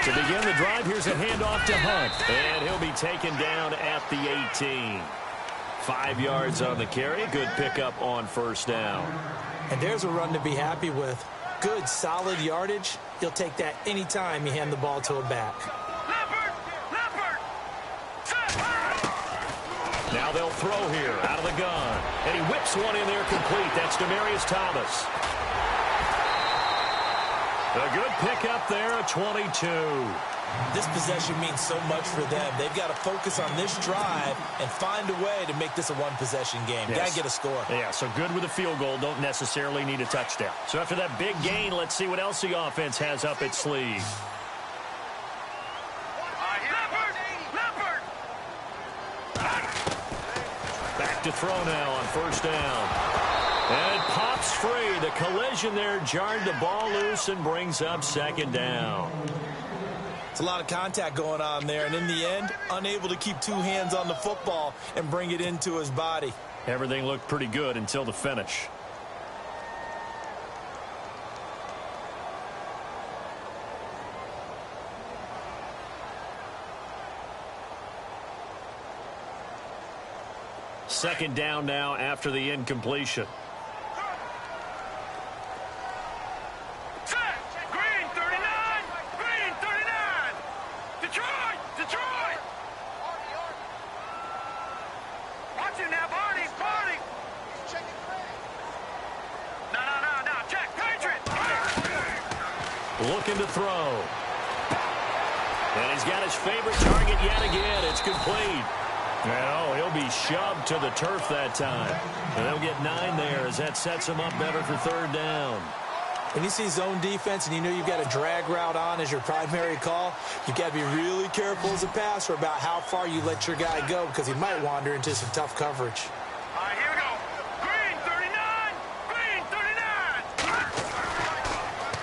To begin the drive, here's a handoff to Hunt, and he'll be taken down at the 18. 5 yards on the carry. Good pickup on first down. And there's a run to be happy with. Good, solid yardage. You'll take that anytime you hand the ball to a back. Now they'll throw here out of the gun. And he whips one in there complete. That's Demaryius Thomas. A good pickup there at 22. This possession means so much for them. They've got to focus on this drive and find a way to make this a one-possession game. Yes. Got to get a score. Yeah, so good with a field goal. Don't necessarily need a touchdown. So after that big gain, let's see what else the offense has up its sleeve. Back to throw now on first down. And it pops free. The collision there jarred the ball loose and brings up second down. It's a lot of contact going on there, and in the end, unable to keep 2 hands on the football and bring it into his body. Everything looked pretty good until the finish. Second down now after the incompletion. Green 39! Green 39! Detroit! Detroit! Watch him now, Barney! Barney! No, Jack, Patriot! Looking to throw. And he's got his favorite target yet again. It's complete. Oh, he'll be shoved to the turf that time. And they'll get 9 there as that sets him up better for third down. When you see zone defense and you know you've got a drag route on as your primary call, you've got to be really careful as a passer about how far you let your guy go because he might wander into some tough coverage. All right, here we go. Green 39! Green 39!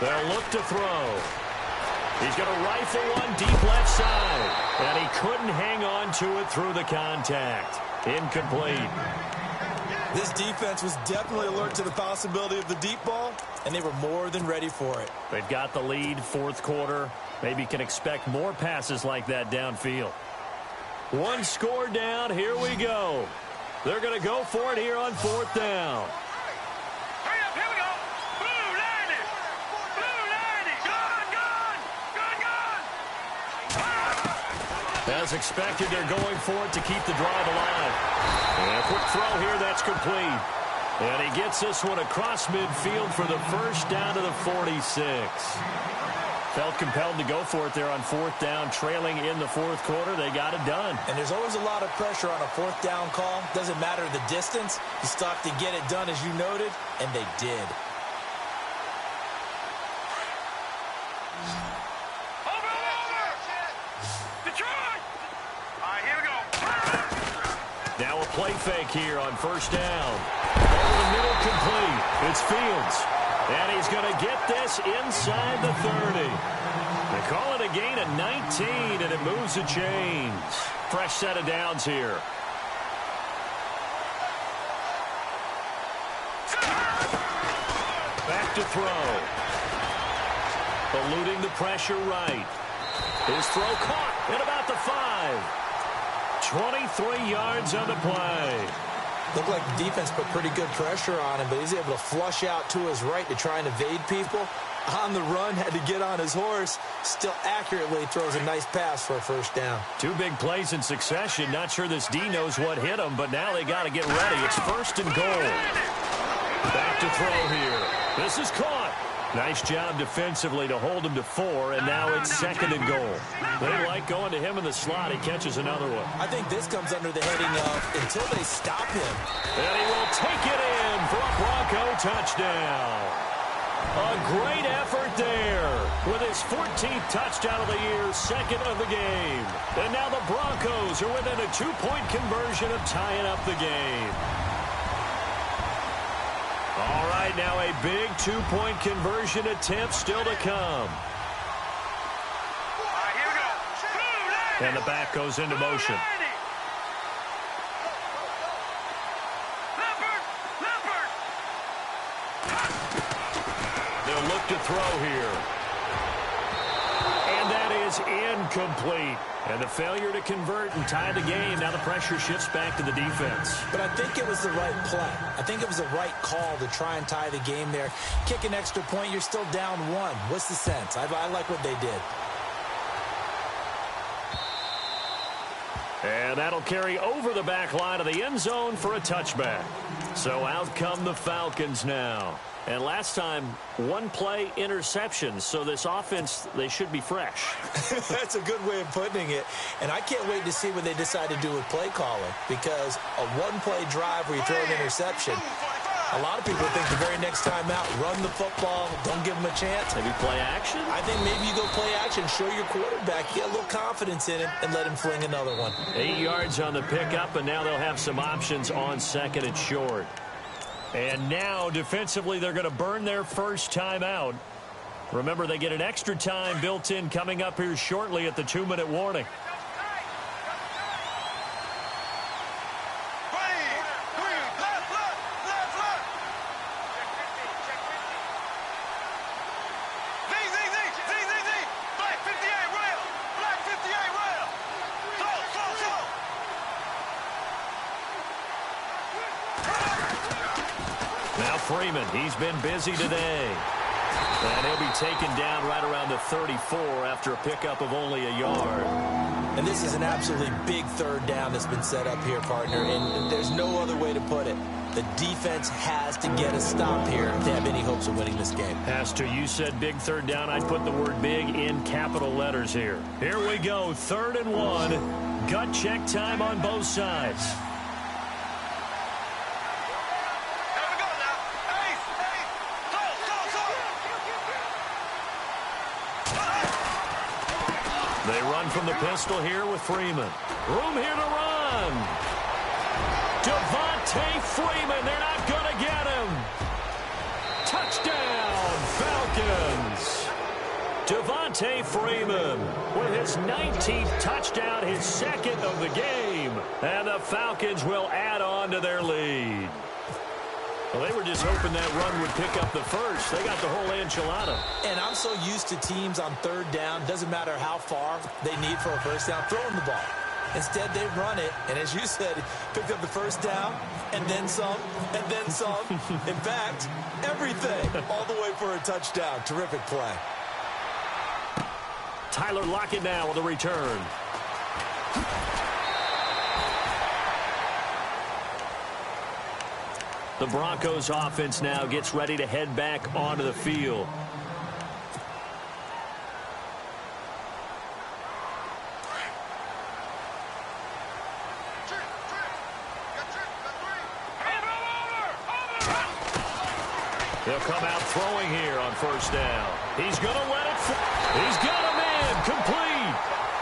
They'll look to throw. He's going to rifle one deep left side. And he couldn't hang on to it through the contact. Incomplete. This defense was definitely alert to the possibility of the deep ball, and they were more than ready for it. They've got the lead, fourth quarter. Maybe can expect more passes like that downfield. 1 score down. Here we go. They're going to go for it here on fourth down. Hurry up, here we go. Blue 90! Blue 90! Gun! As expected, they're going for it to keep the drive alive. And a quick throw here, that's complete. And he gets this one across midfield for the first down to the 46. Felt compelled to go for it there on fourth down, trailing in the fourth quarter. They got it done. And there's always a lot of pressure on a fourth down call. Doesn't matter the distance. You still have to get it done, as you noted, and they did. Now a play fake here on first down. Over the middle, complete. It's Fields. And he's going to get this inside the 30. They call it a gain of 19, and it moves the chains. Fresh set of downs here. Back to throw. Eluding the pressure right. His throw caught at about the 5. 23 yards on the play. Looked like the defense put pretty good pressure on him, but he's able to flush out to his right to try and evade people. On the run, had to get on his horse. Still accurately throws a nice pass for a first down. 2 big plays in succession. Not sure this D knows what hit him, but now they got to get ready. It's 1st and goal. Back to throw here. This is caught. Nice job defensively to hold him to 4, and now it's 2nd and goal. They like going to him in the slot. He catches another one. I think this comes under the heading of until they stop him. And he will take it in for a Bronco touchdown. A great effort there with his 14th touchdown of the year, 2nd of the game. And now the Broncos are within a 2-point conversion of tying up the game. All right, now a big 2-point conversion attempt still to come. Here we go. And the back goes into motion. They'll look to throw here. And that is incomplete. And the failure to convert and tie the game. Now the pressure shifts back to the defense. But I think it was the right play. I think it was the right call to try and tie the game there. Kick an extra point, you're still down 1. What's the sense? I like what they did. And that'll carry over the back line of the end zone for a touchback. So out come the Falcons now. And last time, 1-play interception. So this offense, they should be fresh. That's a good way of putting it. And I can't wait to see what they decide to do with play calling. Because a 1-play drive where you throw an interception, a lot of people think the very next time out, run the football, don't give them a chance. Maybe play action? I think maybe you go play action, show your quarterback, get a little confidence in him, and let him fling another one. 8 yards on the pickup, and now they'll have some options on 2nd and short. And now, defensively, they're going to burn their first time out. Remember, they get an extra time built in coming up here shortly at the 2-minute warning. Freeman, he's been busy today. And he'll be taken down right around the 34 after a pickup of only a yard. And this is an absolutely big 3rd down that's been set up here, partner, and there's no other way to put it. The defense has to get a stop here if they have any hopes of winning this game. Pastor, you said big 3rd down. I'd put the word big in capital letters here. Here we go, 3rd and 1. Gut check time on both sides. They run from the pistol here with Freeman. Room here to run. Devontae Freeman. They're not going to get him. Touchdown, Falcons. Devontae Freeman with his 19th touchdown, his 2nd of the game. And the Falcons will add on to their lead. Well, they were just hoping that run would pick up the first. They got the whole enchilada. And I'm so used to teams on 3rd down, doesn't matter how far they need for a first down, throwing the ball. Instead, they run it, and as you said, picked up the first down, and then some, and then some. In fact, everything, all the way for a touchdown. Terrific play. Tyler Lockett now with a return. The Broncos offense now gets ready to head back onto the field. They'll come out throwing here on 1st down. He's going to let it fly. He's got a man complete.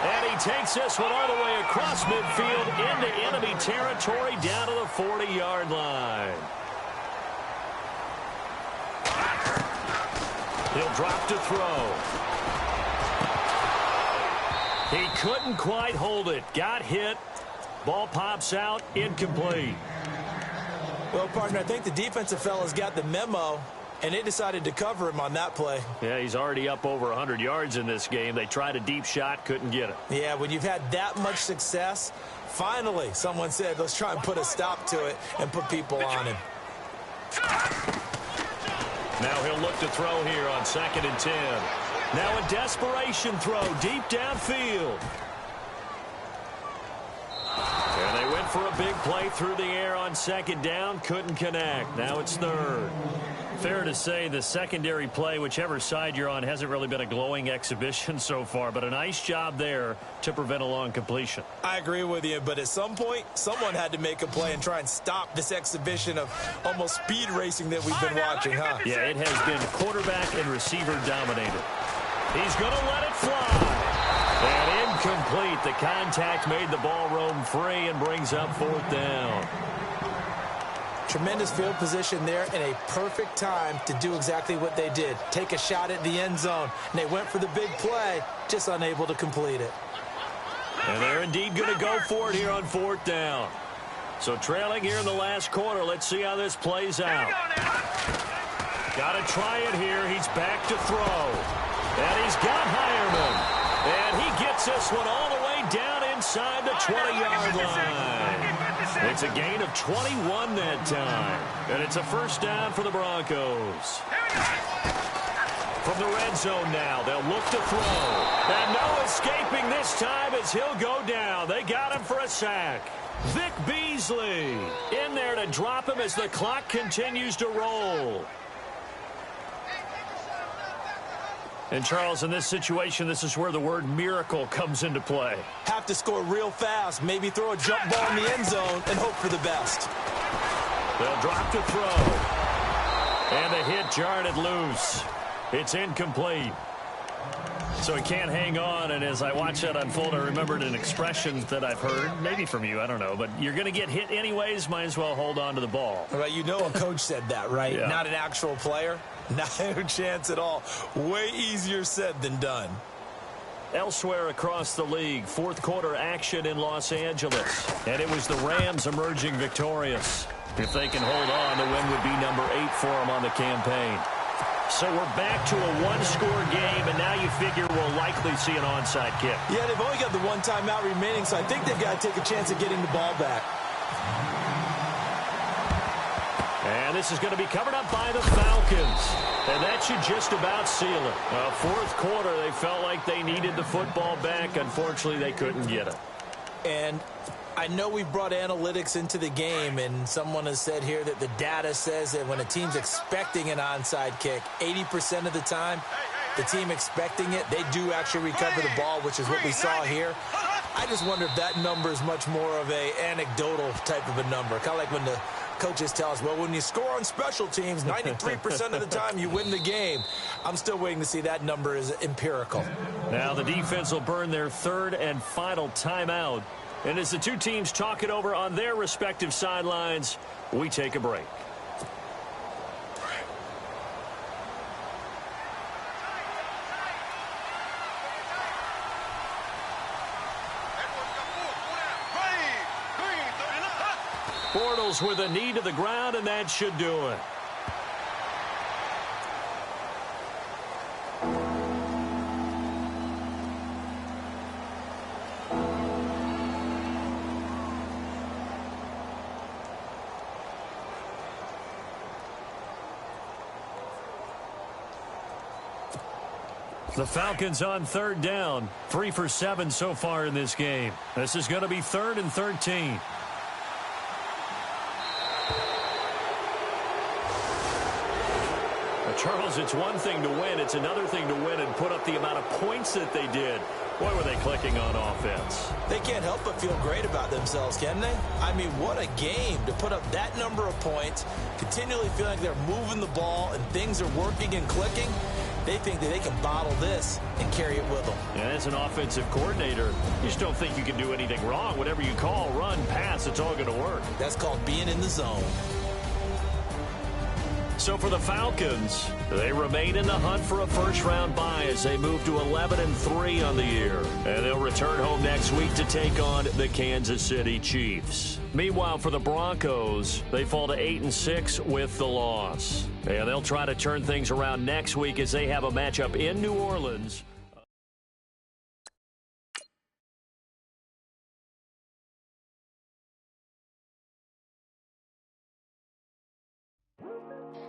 And he takes this one all the way across midfield into enemy territory down to the 40-yard line. He'll drop to throw. He couldn't quite hold it. Got hit. Ball pops out. Incomplete. Well, partner, I think the defensive fellas got the memo, and they decided to cover him on that play. Yeah, he's already up over 100 yards in this game. They tried a deep shot, couldn't get it. Yeah, when you've had that much success, finally someone said, let's try and put a stop to it and put people on him. Now he'll look to throw here on 2nd and 10. Now a desperation throw deep downfield. And they went for a big play through the air on 2nd down. Couldn't connect. Now it's 3rd. Fair to say the secondary play, whichever side you're on, hasn't really been a glowing exhibition so far, but a nice job there to prevent a long completion. I agree with you, but at some point, someone had to make a play and try and stop this exhibition of almost speed racing that we've been watching, huh? Yeah, it has been quarterback and receiver dominated. He's going to let it fly. And incomplete. The contact made the ball roam free and brings up 4th down. Tremendous field position there and a perfect time to do exactly what they did. Take a shot at the end zone. And they went for the big play, just unable to complete it. And they're indeed going to go for it here on 4th down. So trailing here in the last quarter. Let's see how this plays out. Got to try it here. He's back to throw. And he's got Hireman. And he gets this one all the way down inside the 20-yard line. It's a gain of 21 that time. And it's a 1st down for the Broncos. From the red zone now, they'll look to throw. And no escaping this time as he'll go down. They got him for a sack. Vic Beasley in there to drop him as the clock continues to roll. And, Charles, in this situation, this is where the word miracle comes into play. Have to score real fast, maybe throw a jump ball in the end zone and hope for the best. They'll drop to throw. And the hit jarred it loose. It's incomplete. So he can't hang on, and as I watch that unfold, I remembered an expression that I've heard, maybe from you, I don't know, but you're going to get hit anyways, might as well hold on to the ball. Right, you know a coach said that, right? Yeah. Not an actual player. No chance at all. Way easier said than done. Elsewhere across the league, 4th quarter action in Los Angeles, and it was the Rams emerging victorious. If they can hold on, the win would be number 8 for them on the campaign. So we're back to a one-score game, and now you figure we'll likely see an onside kick. Yeah, they've only got the one timeout remaining, so I think they've got to take a chance at getting the ball back. And this is going to be covered up by the Falcons. And that should just about seal it. 4th quarter, they felt like they needed the football back. Unfortunately, they couldn't get it. And I know we brought analytics into the game, and someone has said here that the data says that when a team's expecting an onside kick, 80% of the time, the team expecting it, they do actually recover the ball, which is what we saw here. I just wonder if that number is much more of a anecdotal type of a number, kind of like when the coaches tell us, well, when you score on special teams, 93% of the time you win the game. I'm still waiting to see that number is empirical. Now the defense will burn their 3rd and final timeout. And as the two teams talk it over on their respective sidelines, we take a break. Bortles with a knee to the ground, and that should do it. The Falcons on 3rd down. 3 for 7 so far in this game. This is going to be 3rd and 13. Charles, it's one thing to win. It's another thing to win and put up the amount of points that they did. Boy, were they clicking on offense. They can't help but feel great about themselves, can they? I mean, what a game to put up that number of points, continually feeling like they're moving the ball and things are working and clicking. They think that they can bottle this and carry it with them. And as an offensive coordinator, you just don't think you can do anything wrong. Whatever you call, run, pass, it's all going to work. That's called being in the zone. So for the Falcons, they remain in the hunt for a first-round bye as they move to 11-3 on the year. And they'll return home next week to take on the Kansas City Chiefs. Meanwhile, for the Broncos, they fall to 8-6 with the loss. And they'll try to turn things around next week as they have a matchup in New Orleans.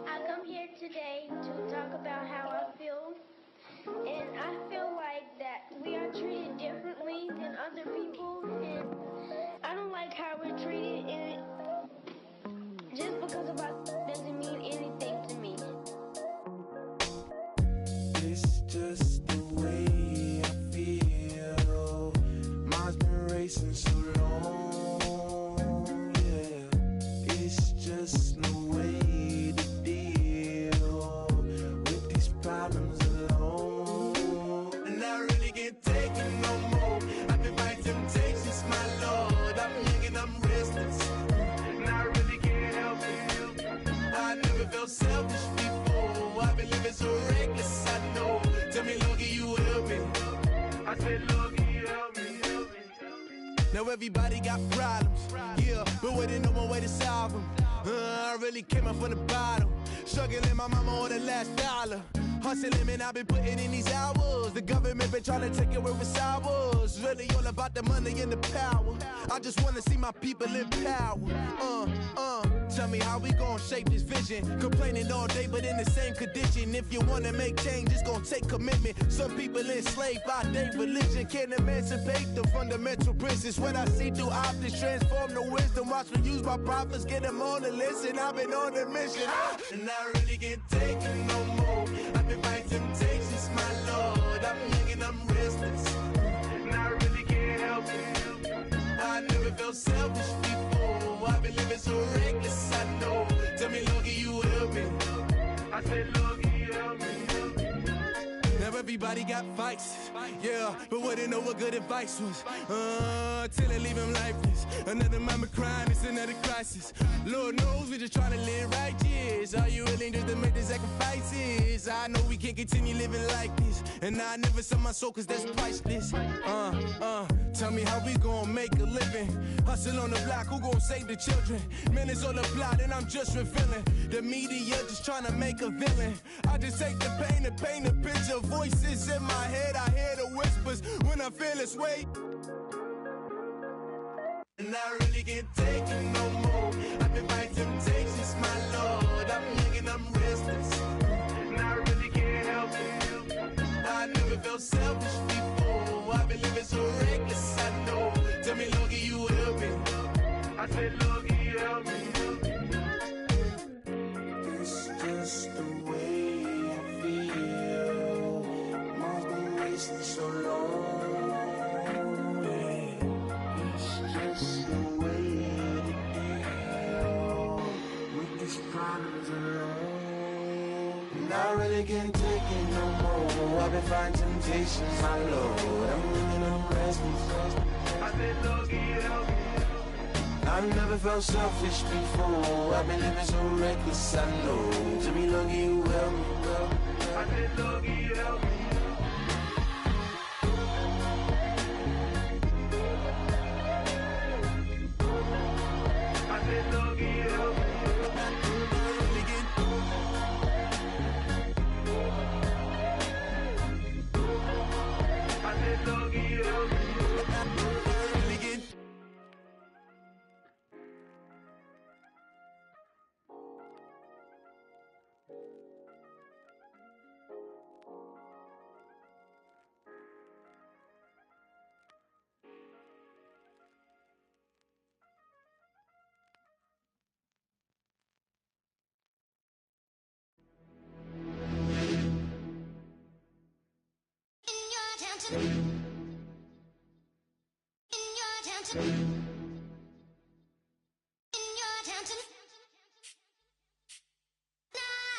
I come here today to talk about how I feel, and I feel like that we are treated differently than other people, and I don't like how we're treated, and just because of our doesn't mean anything to me. It's just the way I feel. Mine's been racing so long, yeah. It's just no way to deal with these problems alone. And I really can't take it no more. I've been fighting temptations, my Lord. I'm young and I'm restless, and I really can't help it. I never felt selfish before. I've been living so reckless, I know. Tell me, Lord, can you help me? I said, Lord, can you help me? Now everybody got problems, yeah, but we didn't know one way to solve them. I really came up from the bottom, struggling my mama on the last dollar. Hustling, man, I've been putting in these hours. The government been trying to take away with ours. Really all about the money and the power. I just wanna see my people in power. Tell me how we gon' shape this vision. Complaining all day, but in the same condition. If you wanna make change, it's gon' take commitment. Some people enslaved by their religion. Can't emancipate the fundamental principles. What I see through optics transform the wisdom. Watch me use my prophets, get them on the listen. I've been on a mission, and I really can't take it no more. I've been fighting temptations, my Lord. I'm young and I'm restless, and I really can't help it. I never felt selfish before. I've been living so reckless, I know. Tell me, Lord, can you help me? I said, Lord, can you help me? Now everybody got fights, yeah, but wouldn't know what good advice was. Till they leave him lifeless. Another mama crying, it's another crisis. Lord knows we just trying to live righteous. Are you willing just to make the sacrifices? I know we can't continue living like this, and I never sell my soul cause that's priceless. Tell me how we gon' make a living. Hustle on the block, who gon' save the children? Minutes on the plot and I'm just revealing. The media just trying to make a villain. I just take the pain and paint a picture. Voices in my head, I hear the whispers when I feel this way. And I really can't take it no more. I've been fighting temptations, my Lord. I'm young and I'm restless, and I really can't help it. I never felt selfish before. I've been living so reckless, I know. Tell me, Lord, can you help me? I said, Lord, can you help me? It's just the way I feel. Mine's been racing so long. It's the way to deal with these problems alone. And I really can't take it no more. I've been fighting temptations, my Lord. I'm living on restless. I said, Lord, can you help me? I've never felt selfish before. I've been living so reckless, I know. To me, Lord, can you help me? I said, Lord, can you help me? I said, Lord, can you help me? I said, Lord, can you help me?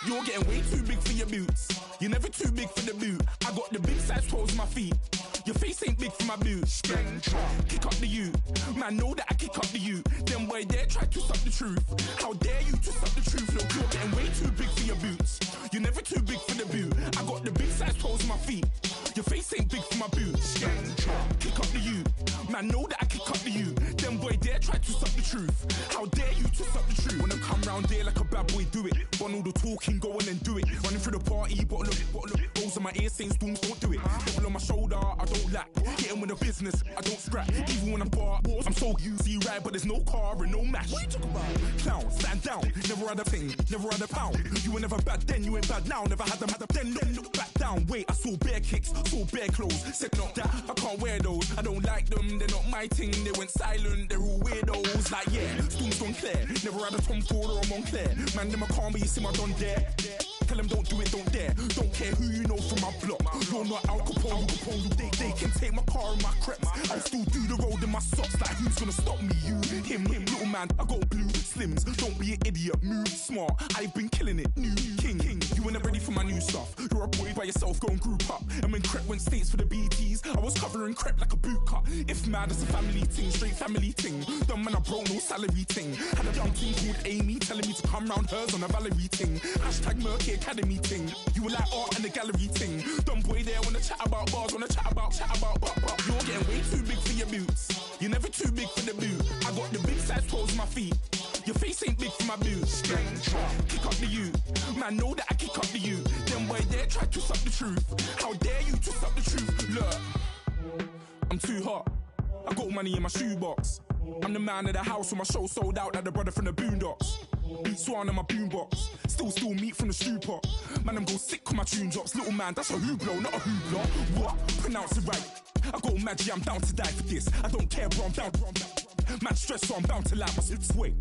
You're getting way too big for your boots. You're never too big for the boot. I got the big size toes on my feet. Your face ain't big for my boots. Kick up the you. Man, know that I kick up the you. Then boy dare try to stop the truth. How dare you to stop the truth? Look, you're getting way too big for your boots. You're never too big for the boot. I got the big size toes on my feet. Your face ain't big for my boots. Kick up the you. Man, know that I kick up the you. Them boy dare try to suck the truth. How dare you to suck the truth? When I come round there like a bad boy, do it. Want all the talking, go on and do it. Running through the party, bottle of rolls on my ear saying storms, don't do it. Double on my shoulder, I don't lack. Getting with the business, I don't scrap. Even when I'm bar wars, I'm so easy right, but there's no car and no match. What you talking about? Clown, stand down. Never had a thing, never had a pound. You were never bad then, you ain't bad now. Never had them, then look back down. Wait, I saw bare kicks, saw bare clothes. Said not that, I can't wear those. I don't like them, they're not my thing. They went silent, they're all weirdos. Like yeah, Storm's gone clear. Never had a Tom Ford or a Montclair. Man, them a calm, but you see my don dare. Tell them don't do it, don't dare. Don't care who you know from my block. You're not Al Capone. They can take my car and my creps. I'll still do the road in my socks. Like who's gonna stop me? You, him, little man. I got blue slims. Don't be an idiot. Move smart. I've been killing it. New king. You ain't ready for my new stuff. You're a boy by yourself. Go and group up. And when Crep went states for the BTs, I was covering Crep like a boot cut. If mad, it's a family thing. Straight family thing. Dumb man, I broke no salary thing. Had a young thing called Amy telling me to come round hers on a Valerie thing. Hashtag Murky Academy thing. You were like art and the gallery thing. Dumb boy there wanna chat about bars, wanna chat about. You're getting way too big for your boots. You're never too big for the boot. I got the big size toes on my feet. Your face ain't big for my boots. Kick up the you. Man, know that I kick up the you. Them boy there try to suck the truth. How dare you to suck the truth? Look, I'm too hot. I got money in my shoebox. I'm the man of the house when my show sold out like the brother from the Boondocks. Beat Swan in my boombox. Still meat from the stew pot. Man, I'm go sick when my tune drops. Little man, that's a hooplo, not a hoopla. What? Pronounce it right. I got magic, I'm down to die for this. I don't care, bro, I'm down. Man stressed, so I'm bound to lie my slips. Wait,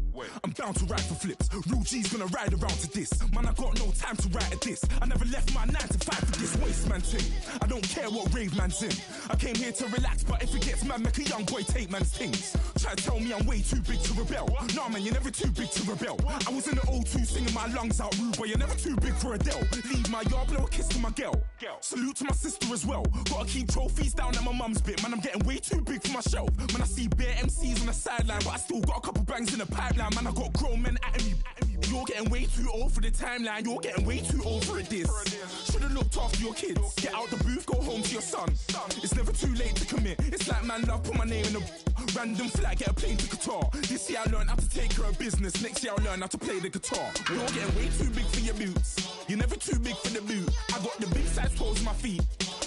I'm bound to ride for flips. Real G's gonna ride around to this. Man, I got no time to write at this. I never left my 9 to 5 for this waste man thing. I don't care what rave man's in. I came here to relax, but if it gets mad, make a young boy take man's things. Try to tell me I'm way too big to rebel. Nah, man, you're never too big to rebel. I was in the O2 singing my lungs out rude, but you're never too big for Adele. Leave my yard, blow a kiss to my girl. Salute to my sister as well. Gotta keep trophies down at my mum's bit. Man, I'm getting way too big for my shelf. Man, I see bare MCs on the sideline, but I still got a couple bangs in the pipeline. Man, I got grown men at me. You're getting way too old for the timeline. You're getting way too old for a diss. Should've looked after your kids. Get out the booth, go home to your son. It's never too late to commit. It's like man love, put my name in a random flat, get a plane to Qatar. This year I learned how to take care of business. Next year I'll learn how to play the guitar. You're getting way too big for your boots. You're never too big for the boot. I got the big size toes on my feet.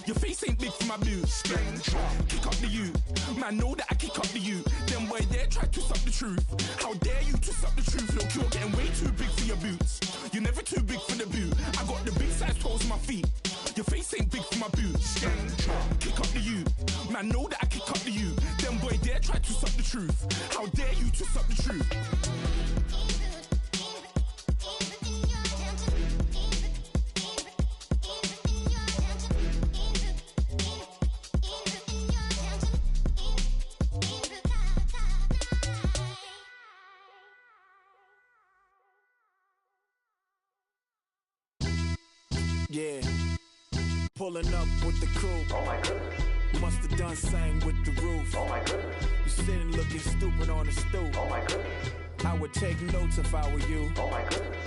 Your face ain't big for my boots. Kick up the you. Man, know that I kick up the you. Them boy there try to suck the truth. How dare you to suck the truth? Look, you're getting way too big for your boots. You're never too big for the boot. I got the big size toes on my feet. Your face ain't big for my boots. Kick up the you. Man, know that I kick up the you. Them boy there try to suck the truth. How dare you to suck the truth? Yeah, pulling up with the crew. Oh my goodness. Must have done same with the roof. Oh my goodness. You sitting looking stupid on the stoop. Oh my goodness. I would take notes if I were you. Oh my goodness.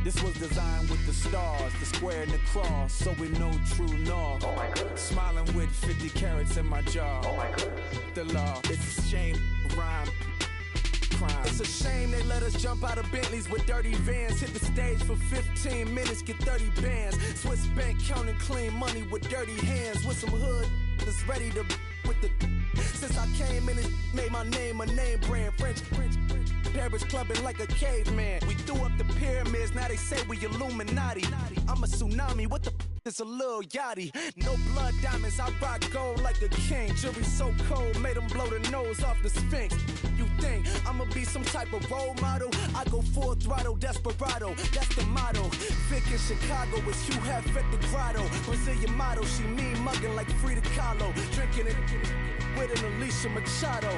This was designed with the stars, the square and the cross, so we know true north. Oh my goodness. Smiling with 50 carats in my jaw. Oh my goodness. The law, it's a shame, rhyme. Crime. It's a shame they let us jump out of Bentleys with dirty vans. Hit the stage for 15 minutes, get 30 bands. Swiss bank counting clean money with dirty hands. With some hood that's ready to with the. Since I came in, it made my name a name brand. French. Paris clubbing like a caveman. We threw up the pyramids, now they say we Illuminati. I'm a tsunami, what the is a little yachty. No blood diamonds, I rock gold like a king. Jury so cold, made them blow the nose off the Sphinx. You think I'ma be some type of role model? I go full throttle, desperado, that's the motto. Vic in Chicago, it's you have at the grotto. Brazilian model, she mean mugging like Frida Kahlo. Drinking it with an Alicia Machado.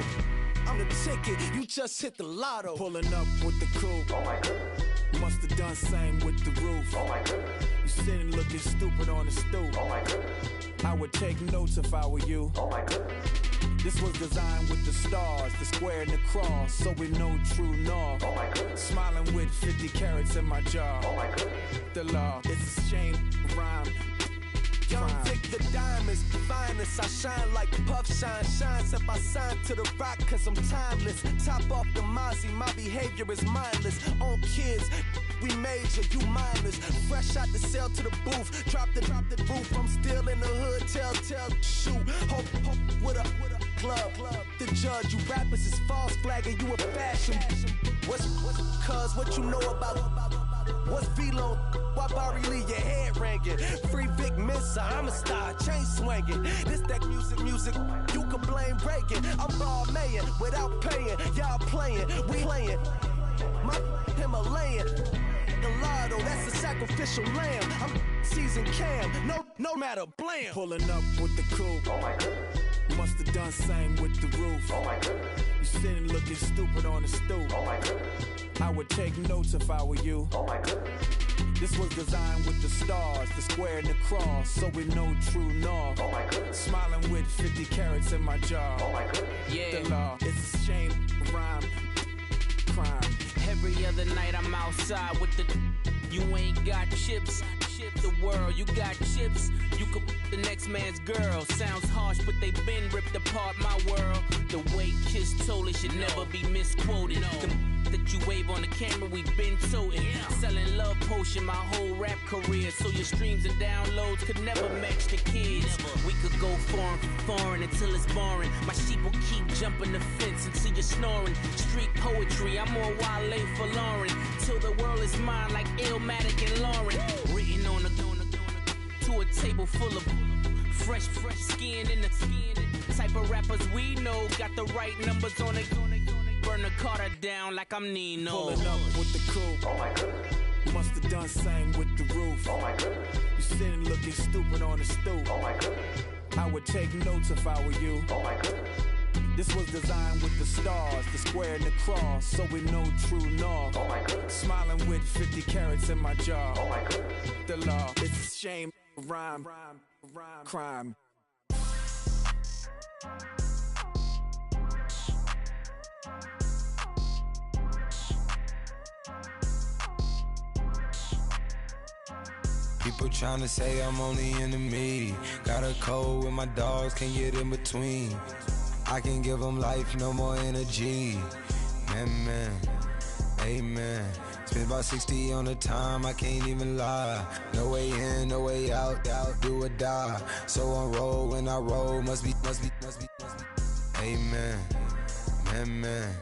I'm the ticket, you just hit the lotto. Pulling up with the crew. Oh my goodness. Must have done same with the roof. Oh my goodness. You sitting looking stupid on the stoop. Oh my goodness. I would take notes if I were you. Oh my goodness. This was designed with the stars, the square and the cross, so we know true north. Oh my goodness. Smiling with 50 carats in my jaw. Oh my goodness. The law, it's a shame, rhyme. Young Vic, the diamonds, finest. I shine like Puff Shine. Shines if I sign to the rock, cause I'm timeless. Top off the Mozzie, my behavior is mindless. On kids, we major, you minors. Fresh out the cell to the booth. Drop the roof, I'm still in the hood. Tell, shoot. Hope with a club. The judge, you rappers is false flagging, you a fashion. What's cuz, what you know about? What's V-Lo? Why Barry Lee, your head ringing? Free Vic Mensa, I'm a star, chain swinging. This that music, you can blame Reagan. I'm Balmain without paying, y'all playing, we playing. My Himalayan, Gallardo, that's a sacrificial lamb. I'm seasoned Cam, no matter, blam. Pulling up with the coupe. Oh my goodness. Must have done same with the roof. Oh my goodness. You sitting looking stupid on the stoop. Oh my goodness. I would take notes if I were you. Oh my goodness. This was designed with the stars, the square and the cross, so we know true north. Oh my goodness. Smiling with 50 carats in my jaw. Oh my goodness. Yeah. The law, it's a shame, rhyme, crime. Every other night I'm outside with the. You ain't got chips. The world, you got chips. You could the next man's girl. Sounds harsh, but they been ripped apart my world. The way Kiss told it should never be misquoted. The that you wave on the camera, we been toting. Selling love potion my whole rap career, so your streams and downloads could never match the kids. We could go foreign until it's boring. My sheep will keep jumping the fence until you're snoring. Street poetry, I'm more Wale for Lauren. Till the world is mine like Illmatic and Lauren. Written on a to a table full of fresh skin in the type of rappers we know. Got the right numbers on it. Burn the Carter down like I'm Nino. Pulling up with the coupe. Oh my goodness. Must have done same with the roof. Oh my goodness. You sitting looking stupid on the stoop. Oh my goodness. I would take notes if I were you. Oh my goodness. This was designed with the stars, the square and the cross, so we know true north. Oh my goodness. Smiling with 50 carats in my jaw. Oh my goodness. The law, it's a shame, rhyme, crime. People tryna say I'm only enemy. Got a code with my dogs, can't get in between. I can give them life, no more energy. Man, amen. Spent about 60 on the time, I can't even lie. No way in, no way out, do or die. So on roll, when I roll, must be. Amen, man.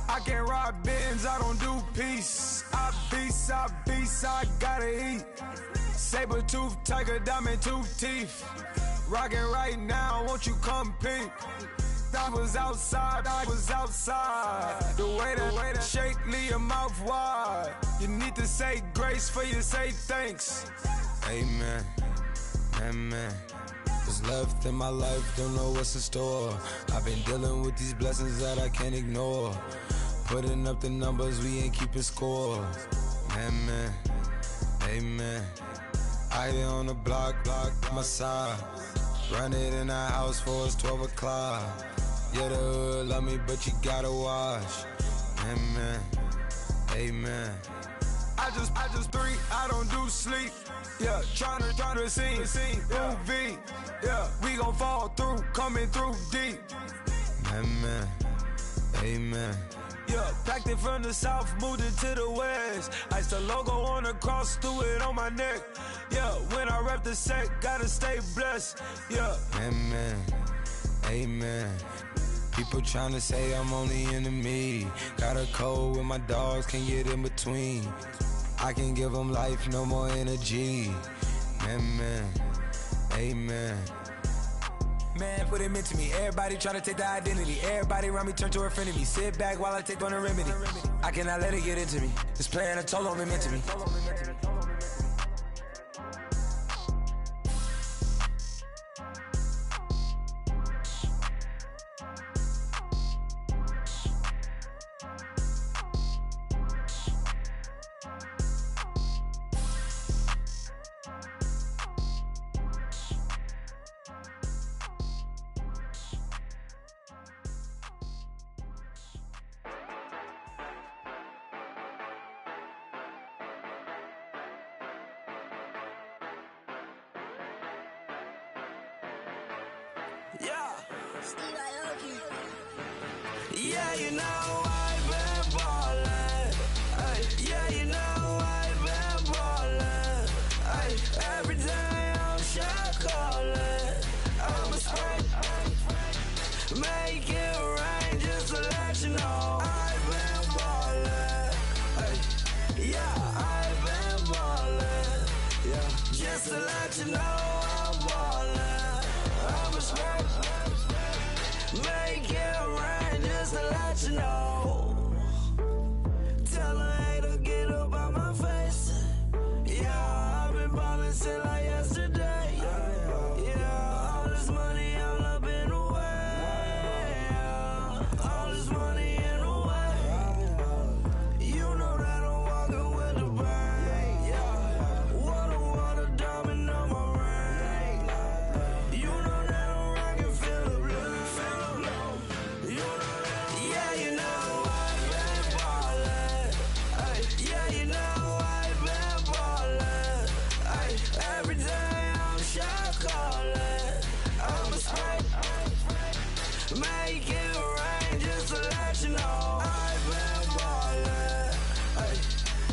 I can't ride Benz, I don't do peace. I beast, I gotta eat. Saber tooth, tiger, diamond tooth teeth. Rockin' right now, won't you come peep? I was outside. The way that shake, leave your mouth wide. You need to say grace for you say thanks. Amen, what's left in my life, don't know what's in store. I've been dealing with these blessings that I can't ignore. Putting up the numbers, we ain't keeping score. Amen. I here on the block, my side. Run it in the house for us 12 o'clock. Yeah, the hood love me, but you gotta watch. Amen. I just three, I don't do sleep. Yeah, tryna see movie. Yeah, we gon' fall through, coming through deep. Amen. Yeah, packed it from the south, moved it to the west. Iced the logo on the cross, threw it on my neck. Yeah, when I rep the set, gotta stay blessed. Yeah. Amen. People tryna say I'm only enemy. Got a code with my dogs, can't get in between. I can give them life, no more energy. Amen. Man, what it meant to me. Everybody tryna take the identity. Everybody around me turn to a friend of me. Sit back while I take on a remedy. I cannot let it get into me. This playing a toll on me, meant to me. Yeah, you know I've been ballin'. Ay, yeah, you know I've been ballin'. Ay, every day I'm shot callin'. I'm a spray, make it rain just to let you know I've been ballin'. Ay, yeah, I've been ballin'. Yeah, just to let you know I'm ballin'. I'm a spray, make it rain just to let you know. Tell a hater get up on my face. Yeah, I've been ballin' since like yesterday. Yeah, all this money all up in the way. All this money in the way. You know that I'm walking with the bang. Yeah, water, diamond on my ring. You know that I'm rockin', feel the blue. You know that, yeah, you know I've been ballin'. Ay, yeah, you know I've been ballin'. Ay, every day I'm shot callin'. I'm a spray, make it rain just to let you know I've been ballin'. Ay,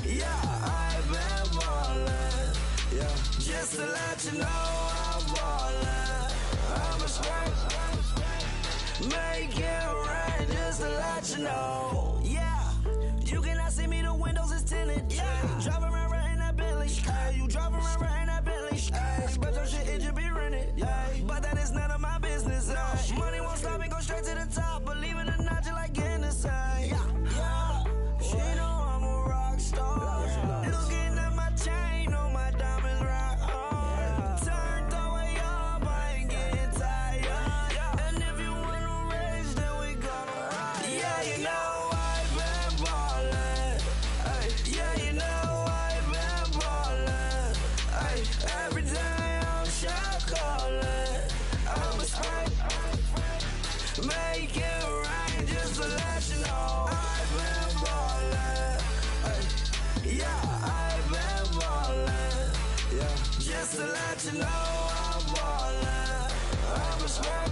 yeah, I've been ballin'. Yeah, just to let you know I'm ballin'. I'm a spray, make it rain just to let you know. Yeah, you cannot see me, the windows is tinted. Yeah, driving around right in that Bentley. Ay, you driving around right in that Bentley. Ay, but your shit, it should be rented. Yeah, but that is none of my business. Ay, money won't stop me, go straight to the top. Believe it or not, you like getting the same. Yeah, yeah, she know I'm a rock star. Looking at my chain, on my diamonds right hard. Turned the way up, I ain't getting tired. And if you wanna race, then we gonna ride. Yeah, you know I've been ballin'. Ay, yeah, you know I've been ballin'. Ay, every day I'm shot callin'. I'm a spray, make it rain just to let you know I've been ballin'. Ay, yeah, I've been ballin'. Yeah, just to let you know I'm ballin'. I'm a spray,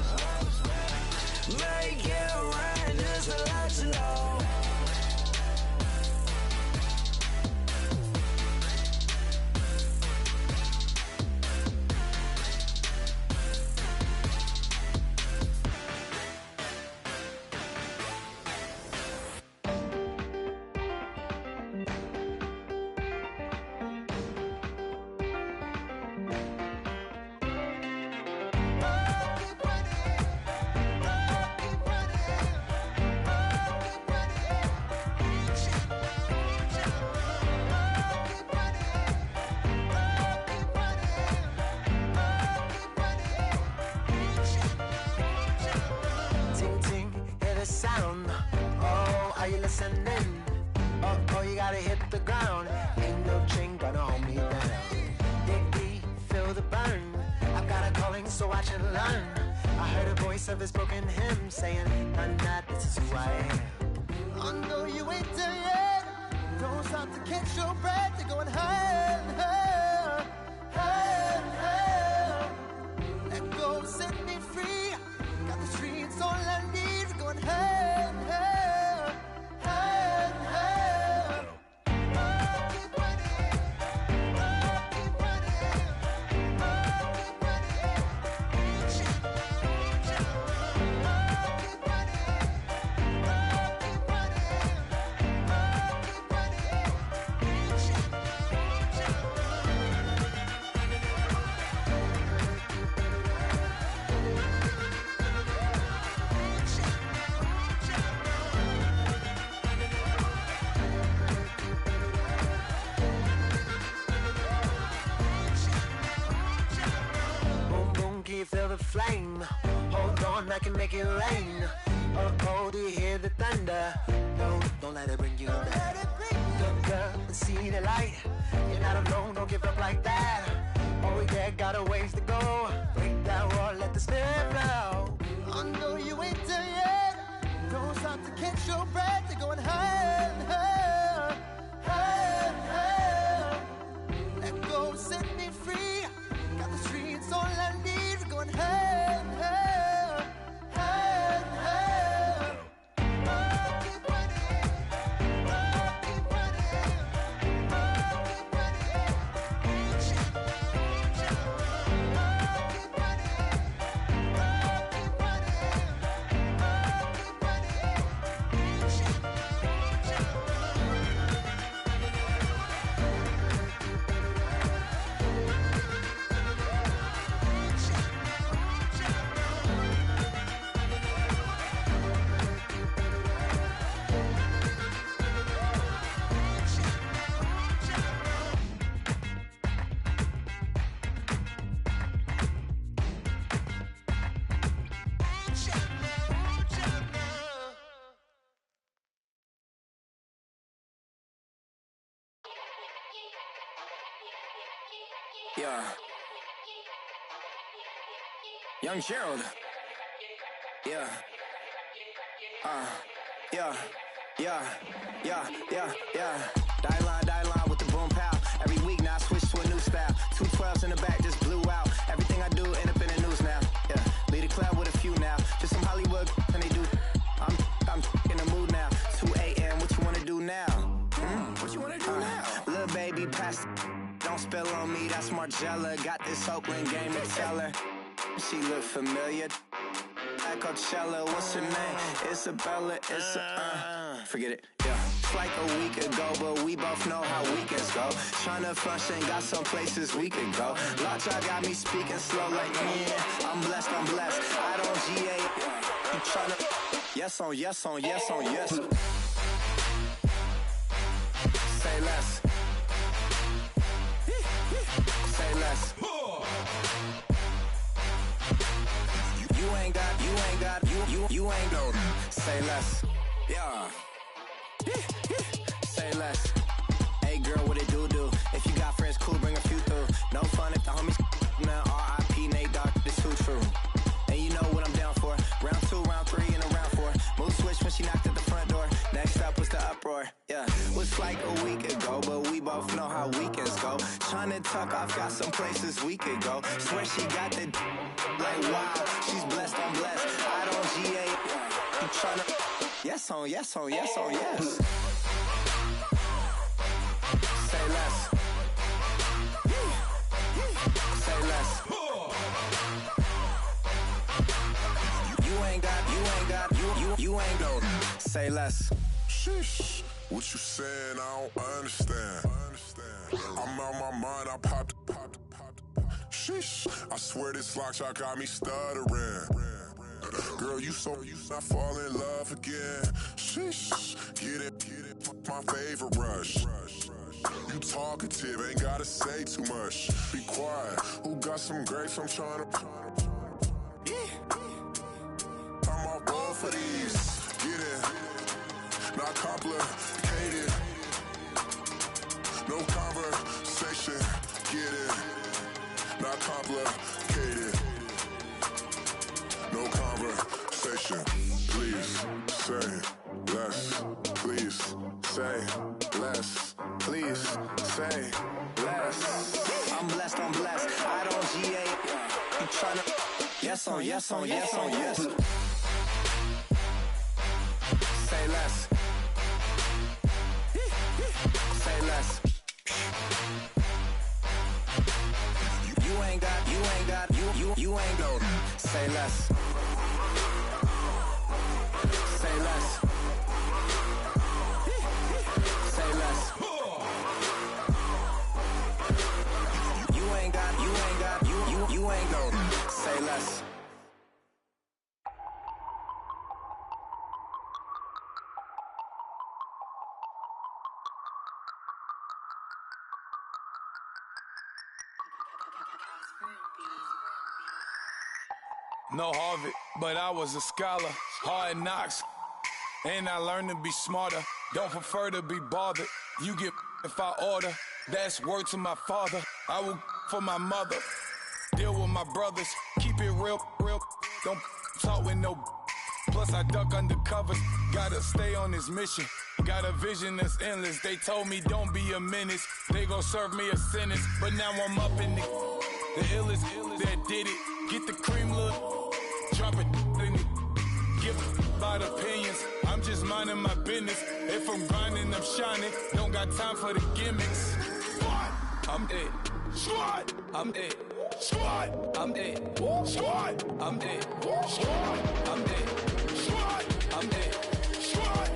make it rain just to let you know. Ting ting, hear the sound. Oh, are you listening? Oh, you gotta hit the ground. Ain't no chain gonna hold me down. Dig deep, feel the burn. I've got a calling, so I should learn. I heard a voice of this broken hymn saying, "None that this is who I am." I know you ain't there yet. Don't stop to catch your breath. You're going higher and higher, higher and higher. Let go, set me free. Got the streets all I need. Going higher and higher, higher and higher. Keep running, keep running, keep running. Reach out, reach out. Keep running, keep running, keep running. Reach out, reach out. Boom, boom, can you feel the flame? Hold on, I can make it rain. Oh, oh, do you hear the thunder? No, don't let it bring you down. Look up and see the light. You're not alone, don't give up like that. Oh, yeah, got a ways to go. Break that wall, let the spirit flow. I know you ain't there yet. Don't stop to catch your breath. You're going higher and higher, higher and higher. Let go, set me free. Got the streets all I need. Going higher and higher, higher. Yeah. Young Gerald. Yeah. Yeah. Die line with the boom pow. Every week now I switch to a new style. 212s in the back just blew out. Everything I do end up in the news now. Yeah. Lead a club with a few now. Just some Hollywood and they do. I'm in the mood now. 2 a.m. What you wanna do now? What you wanna do now? Little baby pass. Don't spill on me. That's Margella. Got this Oakland game to tell her. She look familiar. At Coachella, what's her name? Isabella, forget it, yeah. It's like a week ago, but we both know how weekends go. Tryna function, got some places we could go. Lockjaw got me speaking slow like, yeah, I'm blessed. I don't GA, you tryna, yes on yes. Say less. Say less. You ain't no. Say less. Yeah. Say less. Hey girl, what it do? If you got friends, cool, bring a few through. No fun if the homies now. R.I.P. Nate Dogg, this too true. And you know what I'm down for. Round 2, round 3, and a round 4. Mood switch when she knocked at the front door. Next up was the uproar. Yeah, was like a week ago, but we both know how weekends go. Tryna tuck off, got some places we could go. Swear she got the like wow, she's blessed, I'm blessed. I don't GA. You tryna yes on yes. Say less. Say less. You ain't no. Say less. Sheesh, what you saying? I don't understand. I'm out my mind. I popped. Sheesh, I swear this lockjaw got me stuttering. Girl, you I fall in love again. Sheesh, get it, my favorite rush. You talkative, ain't gotta say too much. Be quiet, who got some grapes? I'm tryna. I'm off both of these. Get it, not complicated. No conversation, get it. Not complicated. No conversation. Please say less. Please say less. Please say less. I'm blessed. I don't GA. You tryna yes on yes. Say less. Say less. You ain't no. Say less. Say less. Say less. You ain't no. Say less. No Harvard, but I was a scholar. Hard knocks, and I learned to be smarter. Don't prefer to be bothered. You get if I order. That's word to my father. I will for my mother. Deal with my brothers. Keep it real. Don't talk with no. Plus I duck under covers. Gotta stay on this mission. Got a vision that's endless. They told me don't be a menace. They gon' serve me a sentence. But now I'm up in the illest that did it. Get the cream, look. Drop it in it. Give about opinions. I'm just minding my business. If I'm grinding, I'm shining. Don't got time for the gimmicks. Squad, I'm it. Squad, I'm it. Squad, I'm it. Squad, I'm it. Squad, I'm it. Squad, I'm it. Squad.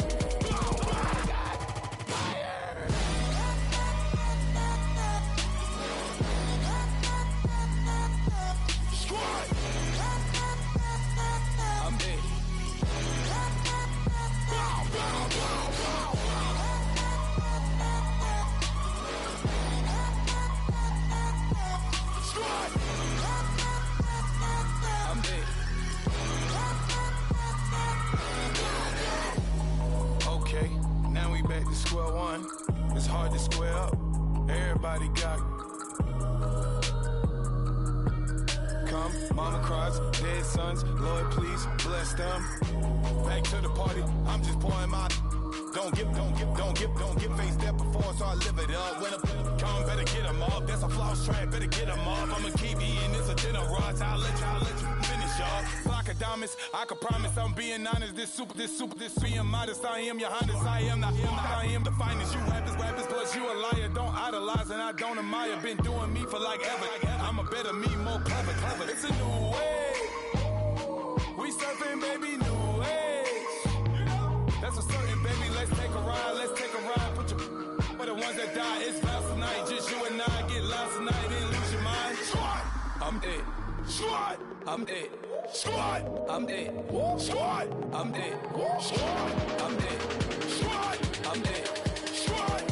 Back to square one. It's hard to square up. Everybody got come. Mama cries, dead sons, Lord please bless them. Back to the party, I'm just pouring my. Don't get face that before, so I live it up. When I come, better get them up. That's a floss track, better get them up. I'ma keep eating, it's a dinner rush. I'll let you finish up. Flock of diamonds, I can promise I'm being honest. This being modest. I am your highness, I am the finest. You rappers, plus you a liar. Don't idolize and I don't admire. Been doing me for like ever. I'm a better me, more clever. It's a new way. We surfing, baby, new age. That's a certain, baby. Let's take a ride. Put your for the ones that die. It's vows tonight. Just you and I get lost tonight and lose your mind. Squad, I'm it. Squad, I'm it. Squad, I'm it. Squad, I'm it. Squad, I'm it. Squad, I'm it. Squad.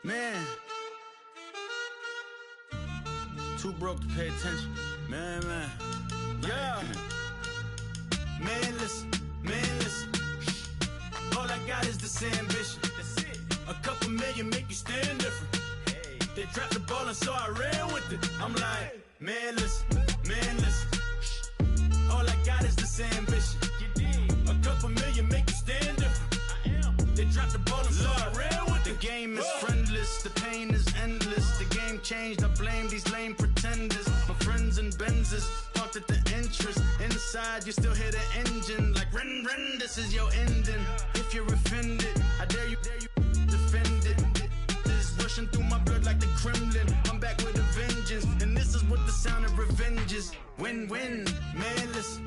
Man, too broke to pay attention. Man. Yeah. Man, listen. All I got is this ambition. That's it. A couple million make you stand different. Hey. They dropped the ball and so I ran with it. I'm like, man, listen. All I got is this ambition. You dig? A couple million make you stand different. I am. They dropped the ball and so I ran with it. The game is friendless, the pain is endless. The game changed, I blame these lame pretenders. My friends and Benzes talked at the entrance. Inside, you still hear the engine. Like, ren, this is your ending. If you're offended, I dare you defend it. This rushing through my blood like the Kremlin. I'm back with a vengeance. And this is what the sound of revenge is. Win-win. Man, listen.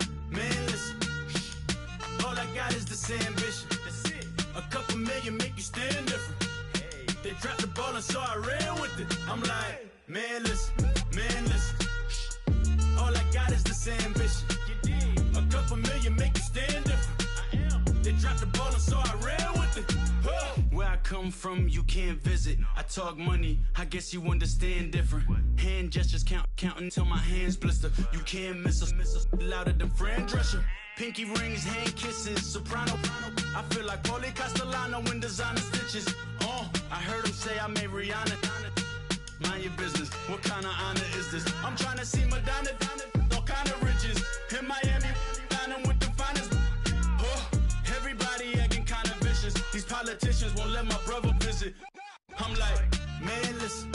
All I got is this ambition. That's it. A couple million make you stand different. Hey. They dropped the ball and so I ran with it. I'm like, man, listen. All I got is this ambition. You dig? A couple million make you stand different. I am. They dropped the ball and so I ran with it. Where I come from, you can't visit. I talk money, I guess you understand different. Hand gestures count until my hands blister. You can't miss us louder than Fran Drescher. Pinky rings, hand kisses, soprano. I feel like Paulie Castellano in designer stitches. I heard him say I made Rihanna. Mind your business, what kind of honor is this? I'm trying to see Madonna, all kind of riches. In Miami, dining with the finest. Everybody acting kind of vicious. These politicians won't let my brother visit. I'm like, man, listen.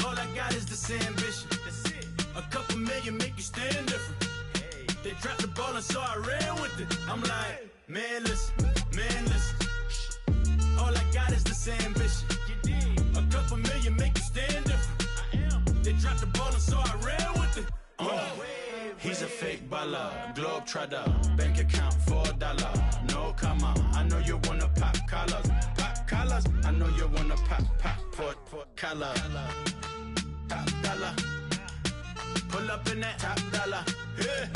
All I got is this ambition. That's it. A couple million make you stand different. Hey. They dropped the ball and so I ran with it. I'm like, man, listen. All I got is this ambition. You dig? A couple million make you stand different. I am. They dropped the ball and so I ran with it. He's a fake baller, globe trotter, bank account $4. No, come on, I know you wanna pop collars. I know you wanna pop collar. Top dollar, pull up in that top dollar. Yeah.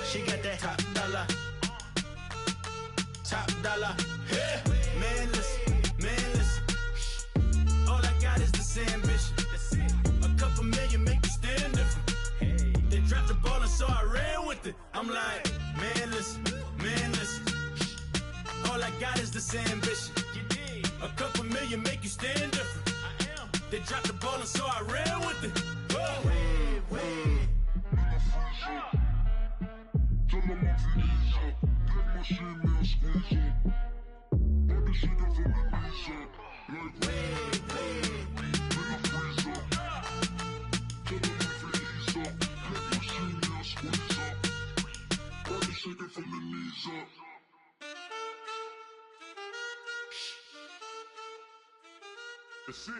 She got that top dollar. Yeah. Man, listen. All I got is this ambition. That's it. A couple million make you stand different. Hey. They dropped the ball and so I ran with it. I'm like, man, listen. All I got is this ambition. You dig? A couple million make you stand different. I am. They dropped the ball and so I ran with it. That's it.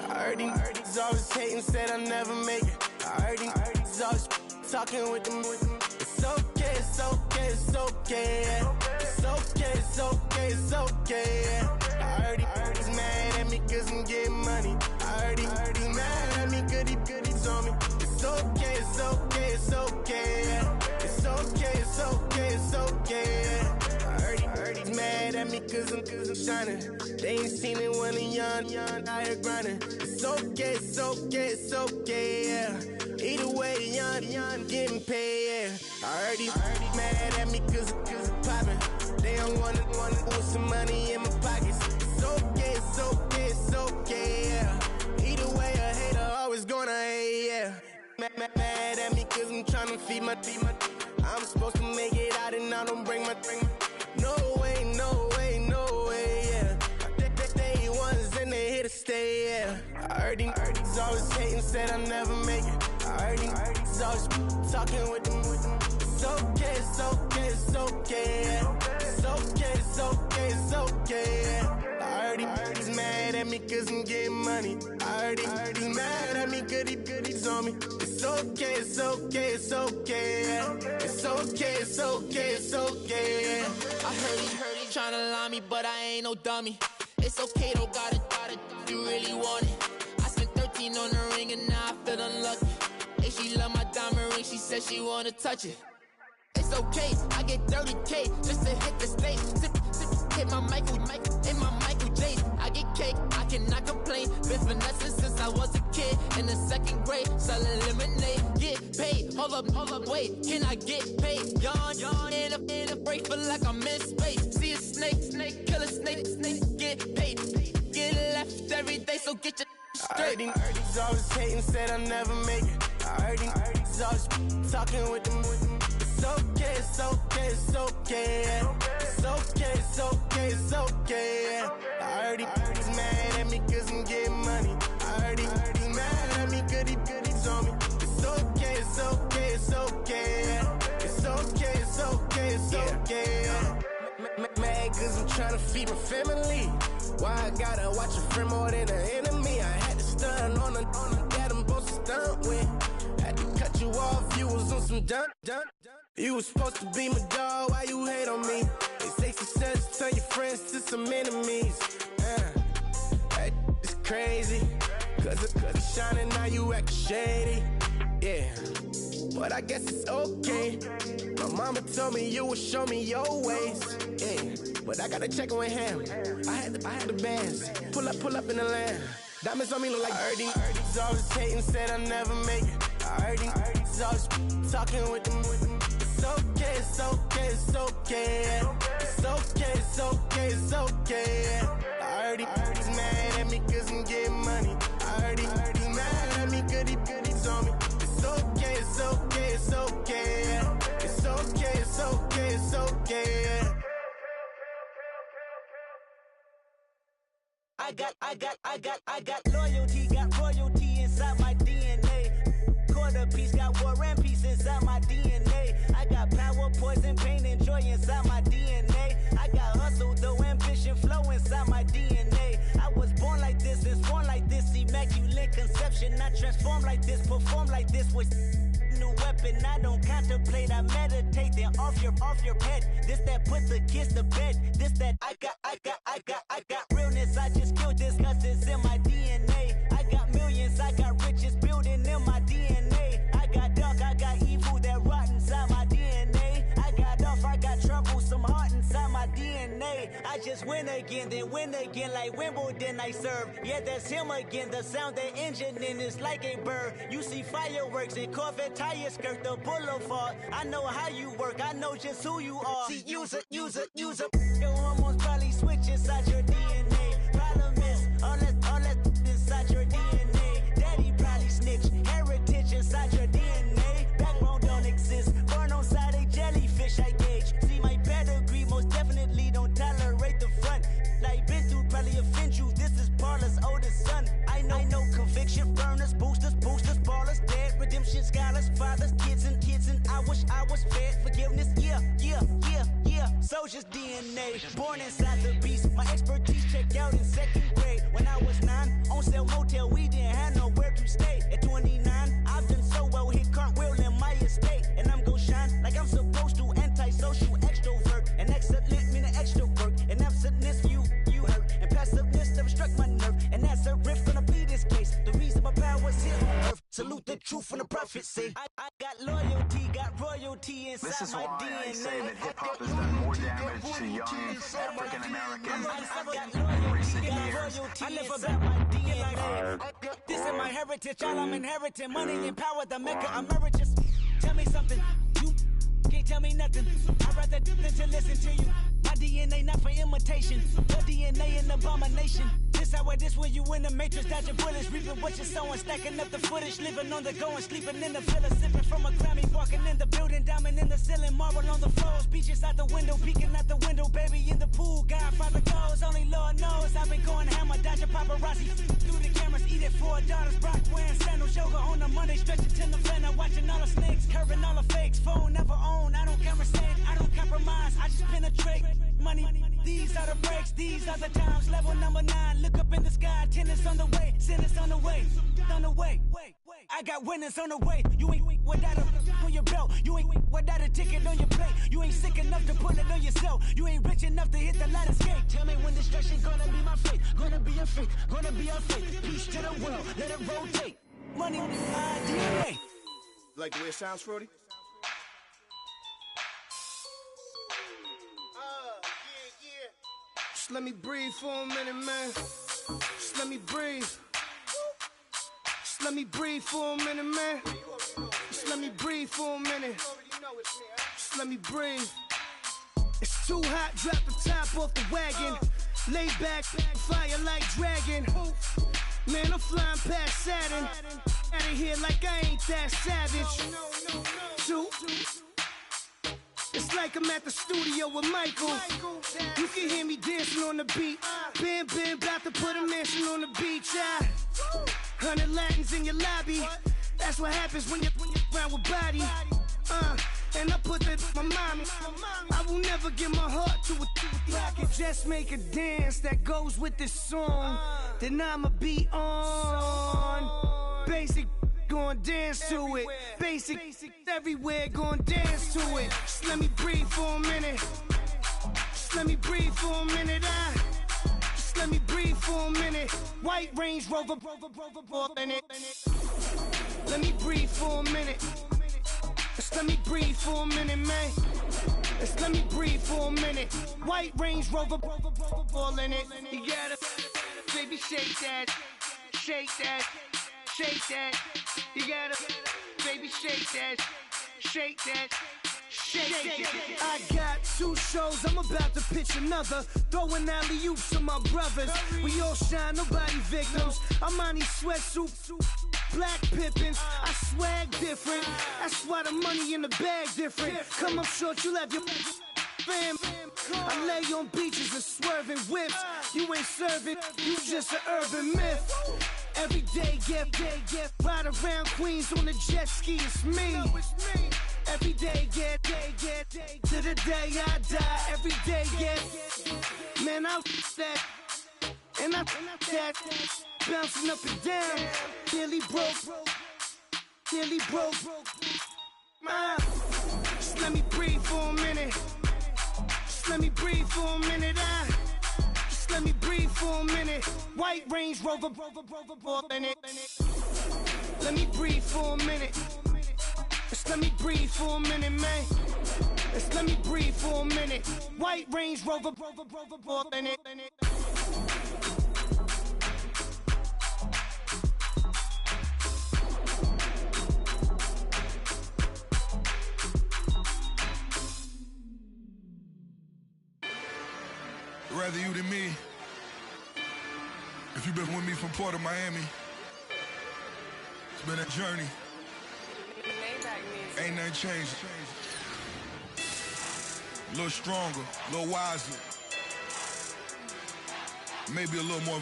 I heard he's always hating, said I'll never make it. I heard he's always talking with them. It's okay, it's okay, it's okay, yeah. It's okay, it's okay, it's okay, yeah. I heard he's mad at me cause I'm getting money. I heard he's mad at me cause he's on me. It's okay, it's okay, it's okay, yeah. It's okay, it's okay, it's okay, yeah. I heard he's mad at me cause I'm shining. They ain't seen it when I'm young, out here grinding. It's okay, it's okay, it's okay, yeah. Either way, young, getting paid, yeah. I heard he's mad at me cause I'm poppin'. They don't wanna put some money in my pockets. It's okay, it's okay, it's okay, yeah. Either way, a hater always gonna hate, yeah. Mad at me cause I'm tryna feed my I'm supposed to make it out and I don't bring my no way, no way, no way, yeah. They ones and they here to stay, yeah. I heard he's always hating, said I'll never make it. I heard he's always talking with them. It's okay, it's okay, it's okay, yeah. It's okay, it's okay, it's okay, yeah. I heard he's mad at me cause I'm getting money. I heard he's mad at me cause he's on me. It's okay, it's okay, it's okay, yeah. It's okay, it's okay, it's okay, yeah. I heard he tryna lie me, but I ain't no dummy. It's okay though, got it, you really want it. I spent 13 on the ring and now I feel unlucky. Hey, she love my diamond ring, she said she wanna touch it. It's okay, I get 30K just to hit the stage. Sip, hit my Michael, in my Michael J's. I get cake, I cannot complain. Been finessing since I was a kid. In the second grade, selling lemonade. Get paid, hold up, wait, can I get paid? Yawn, in a break, feel like I'm in space. See a snake, kill a snake, get paid. Get left every day, so get your straight. I heard he's always hating, said I'll never make it. I heard he's always talking with them. It's okay, it's okay, it's okay, yeah. It's okay, it's okay, it's okay, yeah. I heard he's mad at me cause I'm getting money. I heard he's mad at me cause he's on me. It's okay, it's okay, it's okay, yeah. It's okay, it's okay, it's okay, yeah. Mad cause I'm tryna feed my family. Why I gotta watch a friend more than an enemy? I had to stun on the that I'm supposed to stunt with. Had to cut you off, you was on some dun. You was supposed to be my dog, why you hate on me? They say success, turn your friends to some enemies. That is crazy. Cause it's shining, now you act shady. Yeah, but I guess it's okay. My mama told me you would show me your ways. Yeah, but I gotta check with him. I had the bands. Pull up in the land. Diamonds on me look like I heard he's always hating, said I'll never make it. I heard he's always talking with them. It's okay, it's okay, it's okay, yeah. It's okay, it's okay, it's okay, yeah. I heard he's mad at me cause I'm getting money. I heard he's mad at me cause he's on me. It's okay, it's okay, it's okay, yeah. It's okay, it's okay, it's okay, yeah. I got loyalty, got royalty inside my DNA. Quarter piece, got war and peace inside my DNA. I got power, poison, pain, and joy inside my DNA. I got hustle, though, ambition, flow inside my DNA. I was born like this, and born like this, immaculate conception. I transform like this, perform like this with new weapon. I don't contemplate, I meditate, then off your head. This that put the kids to bed. This that I got realness. I just killed this cause it's in my DNA. I got millions, I got riches building in my DNA. I got dark, I got evil that rot inside my DNA. I got off, I got trouble, some heart inside my DNA. I just win again, then win again like Wimbledon I serve. Yeah, that's him again, the sound the engine in is like a bird. You see fireworks and Corvette tires skirt the boulevard. I know how you work, I know just who you are. See, use it. Your hormones probably switch inside your DNA. Problem is, all that inside your DNA. Daddy probably snitch, heritage inside your DNA. Backbone don't exist, born on side a jellyfish I gauge. See my pedigree most definitely don't tolerate the front. Like been through probably offended. DNA. Born inside the beast, my expertise checked out in 2nd grade. When I was 9, on sale motel, we didn't have nowhere to stay. At 29, I've done so well, hit cartwheel in my estate. And I'm gon' shine like I'm supposed to, antisocial extrovert. And excellent meaning extra work. And absentness, you hurt. And passiveness never struck my nerve. And that's a riff gonna be this case. The reason my power's here on earth. Salute the truth from the prophecy. I got loyalty, got royalty inside This is my why DNA. I say that hip-hop has done more damage to young African Americans in recent years. I live about my DNA. This is my heritage, all I'm inheriting. Money and power, the maker emeritus. Tell me something, you can't tell me nothing. I'd rather do than to listen to you. My DNA not for imitation. Your DNA an abomination. This how it is when you in the matrix, dodging bullets, reaping what you're sowing, stacking up the footage, living on the go and sleeping in the villa, sipping from a Grammy, walking in the building, diamond in the ceiling, marble on the floors, beaches out the window, peeking out the window, baby in the pool, Godfather goes, only Lord knows, I've been going hammer, dodging paparazzi, through the cameras, eat it for daughters, Brock wearing sandals, yoga on a Monday, stretching to November, watching all the snakes, curving all the fakes, phone never own, I don't conversate, I don't compromise, I just penetrate, money, these are the breaks, these are the times, level number 9, look up in the sky, tennis on the way, sinners on the way, on the way. I got winners on the way. You ain't without a on your belt. You ain't without a ticket on your plate. You ain't sick enough to pull it on yourself. You ain't rich enough to hit the ladder skate. Tell me when destruction gonna be my fate. Gonna be a fate. Gonna be our fate. Peace to the world. Let it rotate. Money, DNA. Like the way it sounds, Frody? Just let me breathe for a minute, man. Just let me breathe. Just let me breathe for a minute, man. Just let me breathe for a minute. Just let me breathe. It's too hot, drop the top off the wagon. Lay back, fire like dragon. Man, I'm flying past Saturn. Out of here like I ain't that savage. It's like I'm at the studio with Michael. You can hear me dancing on the beat. Bam, bam, about to put a mansion on the beach. 100 Latins in your lobby. That's what happens when you're around with body. And I put that in my mommy. I will never give my heart to a I can just make a dance that goes with this song. Then I'ma be on. Basic, gon' dance to it. Basic, everywhere, gon' dance to it. Just let me breathe for a minute. Just let me breathe for a minute. Just let me breathe for a minute. White Range Rover, in it. Let me breathe for a minute. Just let me breathe for a minute, man. Just let me breathe for a minute. White Range Rover, ball in it. You gotta, baby, shake that, shake that, shake that. You gotta, baby, shake that, shake that. Shake. I got 2 shows, I'm about to pitch another. Throwing alley-oops to my brothers. We all shine, nobody victims. I'm on these sweatsuits, black Pippins. I swag different. That's why the money in the bag different. Come up short, you'll have your fam. I lay on beaches and swerving whips. You ain't serving, you just an urban myth. Every day, get ride around Queens on a jet ski, it's me. Every day, get to the day I die. Every day, get man, I that and I that bouncing up and down. Nearly broke. Just let me breathe for a minute. Just let me breathe for a minute. Just let me breathe for a minute. White Range Rover, in it. Let me breathe for a minute. Just let me breathe for a minute, man. Just let me breathe for a minute. White Range Rover, in it. Rather you than me. If you've been with me from Port of Miami, it's been a journey. Ain't nothing changed. A little stronger, a little wiser. Maybe a little more.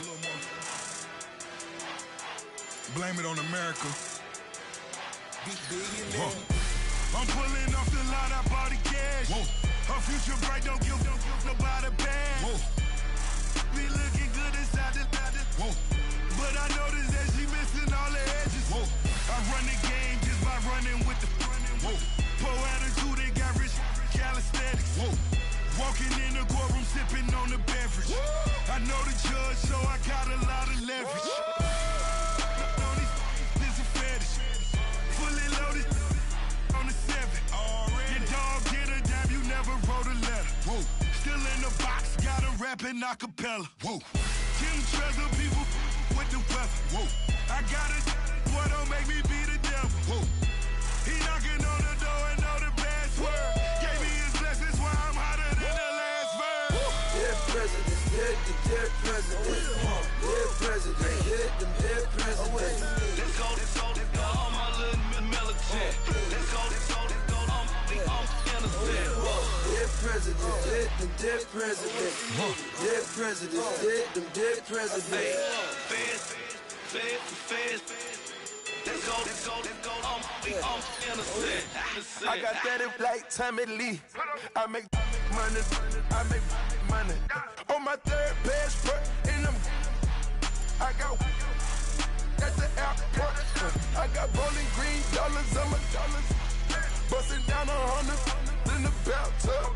Blame it on America. I'm pulling off the lot, I bought the cash. Her future bright, don't give nobody bad. Whoa. Be looking good inside the whoa. But I noticed that she missing all the edges. Whoa. I run the game just by running with the whoa. Poor attitude, they got rich calisthenics. Whoa. Walking in the courtroom, sipping on the beverage. Whoa. I know the judge, so I got a lot of leverage. On these, this a fetish. Fully loaded on the 7. Your dog get a dime, you never wrote a letter. Whoa. Still in the box, got a rapping acapella. Whoa. Kim Treasure, people with the weather. Whoa. I got it, boy, don't make me be the devil. Whoa. He knocking on the door and know the password. Gave me his blessings, why I'm hotter than the last verse. Dead presidents, dead presidents. Dead presidents, dead presidents. Let's go, all my little militant. Let's go, I'm innocent. Dead presidents, dead presidents. Dead presidents, dead presidents. Feds. Let's go, I'm innocent. I got that in like Tommy Lee. I make money. On my third passport, and I got at the airport. I got bowling green dollars on my dollars. Busting down 100 in the bathtub.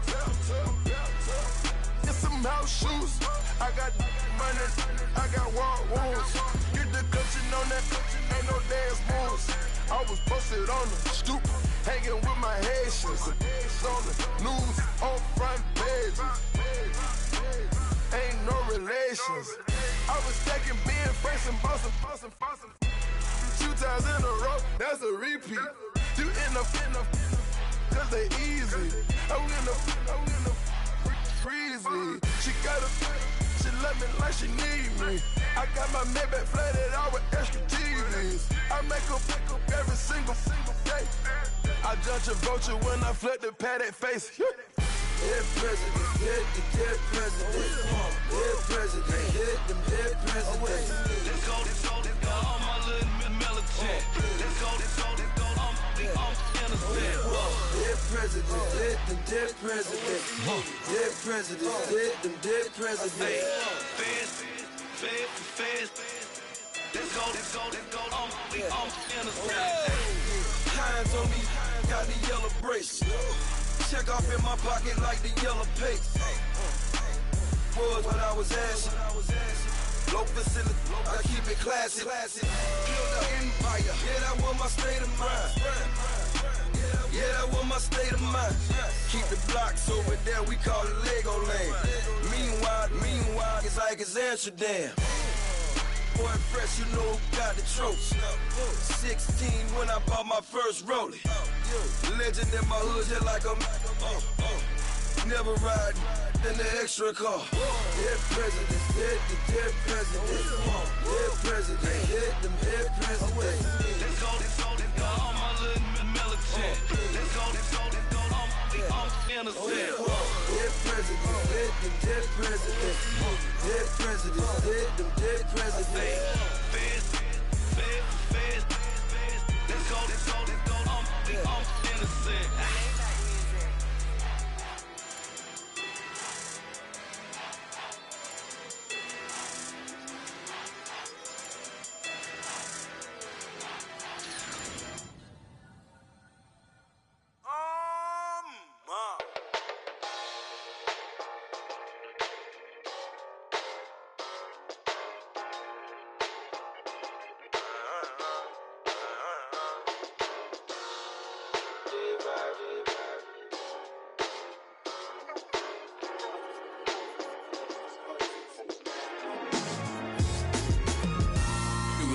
Get some house shoes. I got money. I got war wounds. Get the clutching on that. Ain't no dance moves. I was posted on the stoop, hanging with my Haitians. On the news, on front pages. Ain't no relations. I was stacking being fresh and bustin'. 2 times in a row, that's a repeat. You end up, cause they easy. I'm in the freezy. She love me like she need me. I got my Maybach flooded out with extra TVs. I make up every single day. I judge a vulture when I flip the paddock face. Dead presidents, dead presidents. Dead presidents, dead presidents. Let's go, all my little militant. Let's go, I'm innocent. Dead presidents, dead presidents. Dead presidents, dead presidents. Feds. Let's go, I'm innocent. Hands on me, got the yellow brace. Check off in my pocket like the yellow paste. Was what I was asking. Low facility, I keep it classy. Build an empire, yeah, that was my state of mind. Yeah, that was my state of mind. Keep the blocks over there, we call it Lego land. Meanwhile, it's like it's Amsterdam. Boy fresh, you know who got the tropes. 16 when I bought my first rollie. Legend in my hood, just like a never ride in the extra car. Dead presidents, dead presidents. Dead presidents, dead presidents. Let's go, all my little militant. Let's go, I'm innocent. Dead presidents, dead presidents. Dead presidents, dead presidents. Feds. Let's go, I'm innocent.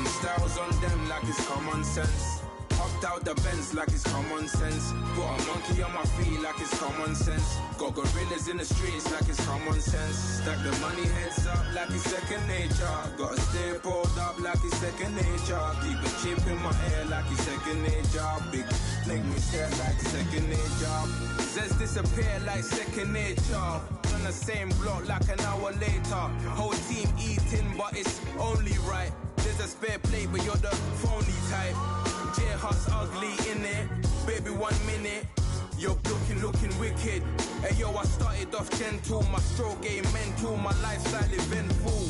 Styles on them like it's common sense. Hopped out the Benz like it's common sense. Put a monkey on my feet like it's common sense. Got gorillas in the streets like it's common sense. Stack the money heads up like it's second nature. Gotta stay pulled up like it's second nature. Keep a chip in my ear like it's second nature. Big make me stare like second nature. Says disappear like second nature. On the same block like an hour later. Whole team eating but it's only right. There's a spare plate but you're the phony type. J-Hus ugly in it. Baby 1 minute. You're looking wicked. Hey yo, I started off gentle, my stroke game mental, my lifestyle eventful.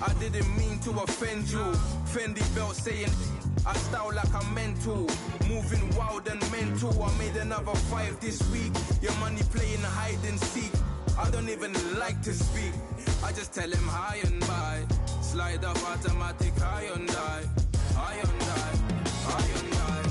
I didn't mean to offend you. Fendi belt saying I style like I'm mental. Moving wild and mental. I made another 5 this week. Your money playing hide and seek. I don't even like to speak. I just tell him hi and bye. Slide up automatic Hyundai. Hyundai, Hyundai.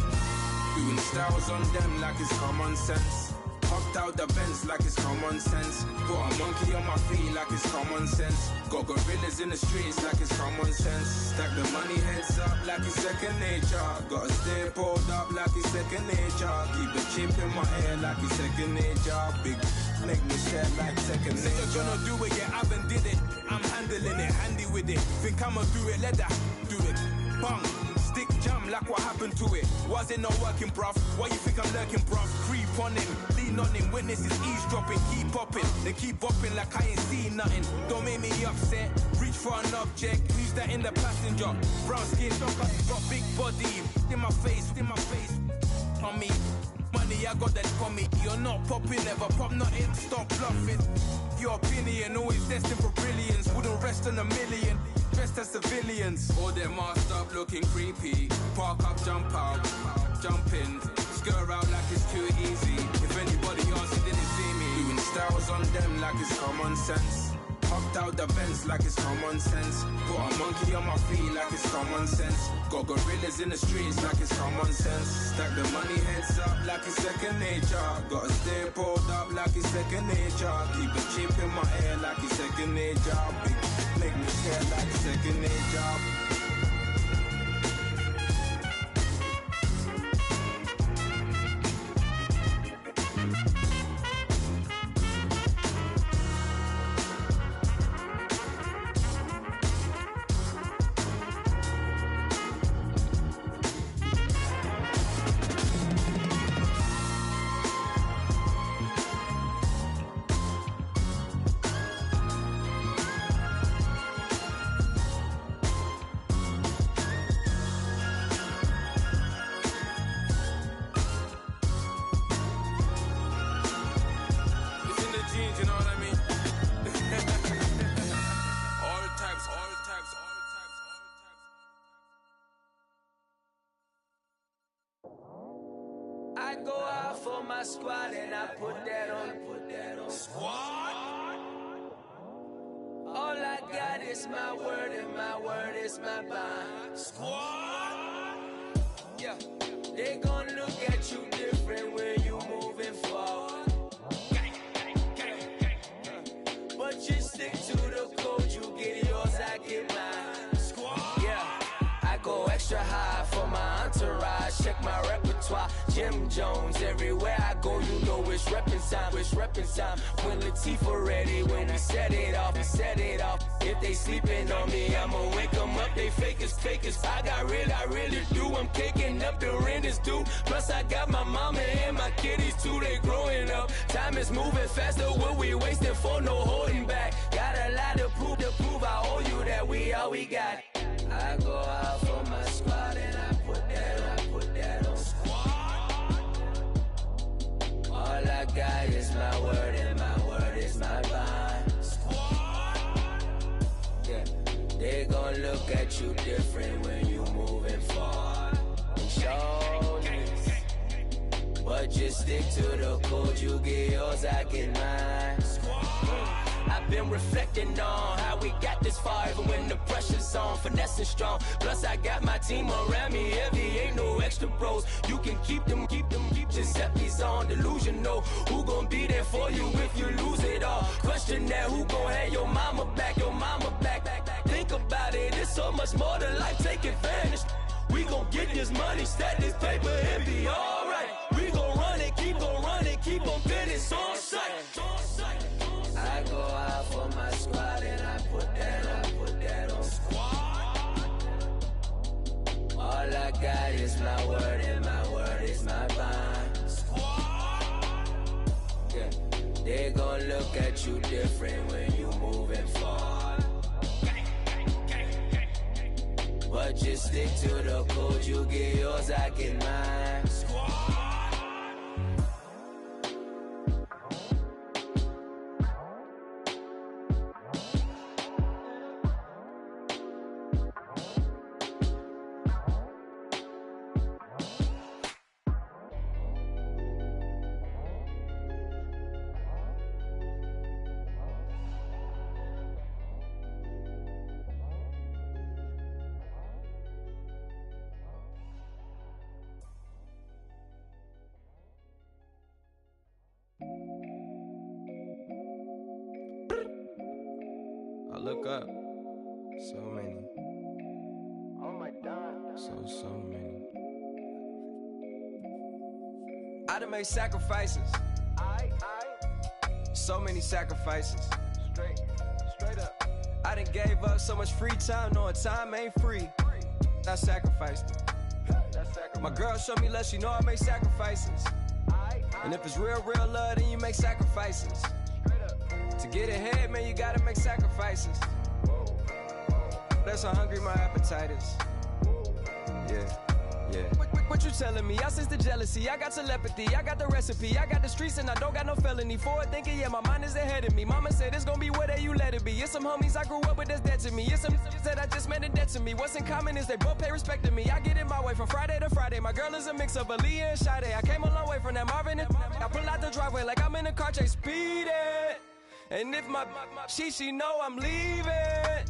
Doing styles on them like it's common sense. Hopped out the Benz like it's common sense. Put a monkey on my feet like it's common sense. Got gorillas in the streets like it's common sense. Stack the money heads up like it's second nature. Gotta stay pulled up like it's second nature. Keep a chip in my ear like it's second nature. Big make me sad like second nature. You're gonna do it, yeah, I haven't did it. I'm handling it, handy with it. Think I'ma do it, let that do it. Bang. Stick jam like what happened to it. Was it not working, bruv? Why you think I'm lurking, bruv? Creep on him, lean on him. Witnesses eavesdropping, keep popping. They keep bopping like I ain't seen nothing. Don't make me upset. Reach for an object. Who's that in the passenger? Brown skin, got big body. In my face, on me. Money, I got that for me. You're not popping, never pop nothing. Stop bluffing. Your opinion, always destined for brilliance. Wouldn't rest on a million. Dressed as civilians. All them masked up looking creepy. Park up, jump out, jump in. Skirt out like it's too easy. If anybody else didn't see me. Doing styles on them like it's common sense. Hopped out the Benz like it's common sense. Put a monkey on my feet like it's common sense. Got gorillas in the streets like it's common sense. Stack the money heads up like it's second nature. Gotta stay pulled up like it's second nature. Keep a chip in my ear like it's second nature. Big make me scared like second nature. I go out for my squad and I put that on squad. All I got is my word and my word is my bond. Squad. Yeah, they gon' look at you different when you moving forward. But you stick to the code, you get yours, I get mine. Squad. Yeah, I go extra high for my entourage. Check my repertoire. Jim Jones, everywhere I go, you know it's reppin' time, it's reppin' time. When Latifah ready, when we set it off, we set it off. If they sleeping on me, I'ma wake them up, they fakers. I really do, I'm kicking up the rent is due. Plus I got my mama and my kiddies too, they growing up. Time is moving faster, what we wasting for, no holding back. Got a lot to prove, I owe you that we all we got. I go out for my squad and I put that on squad. All I got is my word and my word is my bond. Squad. Yeah, they gon' look at you different when you moving forward. Show this, but just stick to the code. You get yours, I get mine. I've been reflecting on how we got this far, even when the pressure's on, finessing strong. Plus I got my team around me heavy, ain't no extra bros. You can keep them. Giuseppe's on delusional. Who gon' be there for you if you lose it all? Question that, who gon' have your mama back? Think about it, it's so much more to life, take advantage. We gon' get this money, stack this paper, and be alright. We gon' run it, keep on finish on sight. I go out for my squad and I put that on squad. All I got is my word and my word is my bond. Squad. Yeah, they gon' look at you different when you moving forward. But just stick to the code, you get yours, I get mine. Squad. look up. So many. Oh my God. So many. I done made sacrifices. So many sacrifices. Straight up. I done gave up so much free time, knowing time ain't free. I sacrificed it. My girl showed me love, she know I make sacrifices. And if it's real love, then you make sacrifices. To get ahead, man, you gotta make sacrifices. That's how hungry my appetite is. Yeah. What you telling me? I sense the jealousy, I got telepathy, I got the recipe, I got the streets and I don't got no felony. Forward thinking, yeah, my mind is ahead of me. Mama said it's gonna be whatever you let it be. It's some homies I grew up with that's dead to me. It's some that I just met in debt to me. What's in common is they both pay respect to me. I get in my way from Friday to Friday. My girl is a mix of Aaliyah and Sade. I came a long way from that Marvin and I pull out the driveway like I'm in a car chase speeding. And if my she know I'm leaving.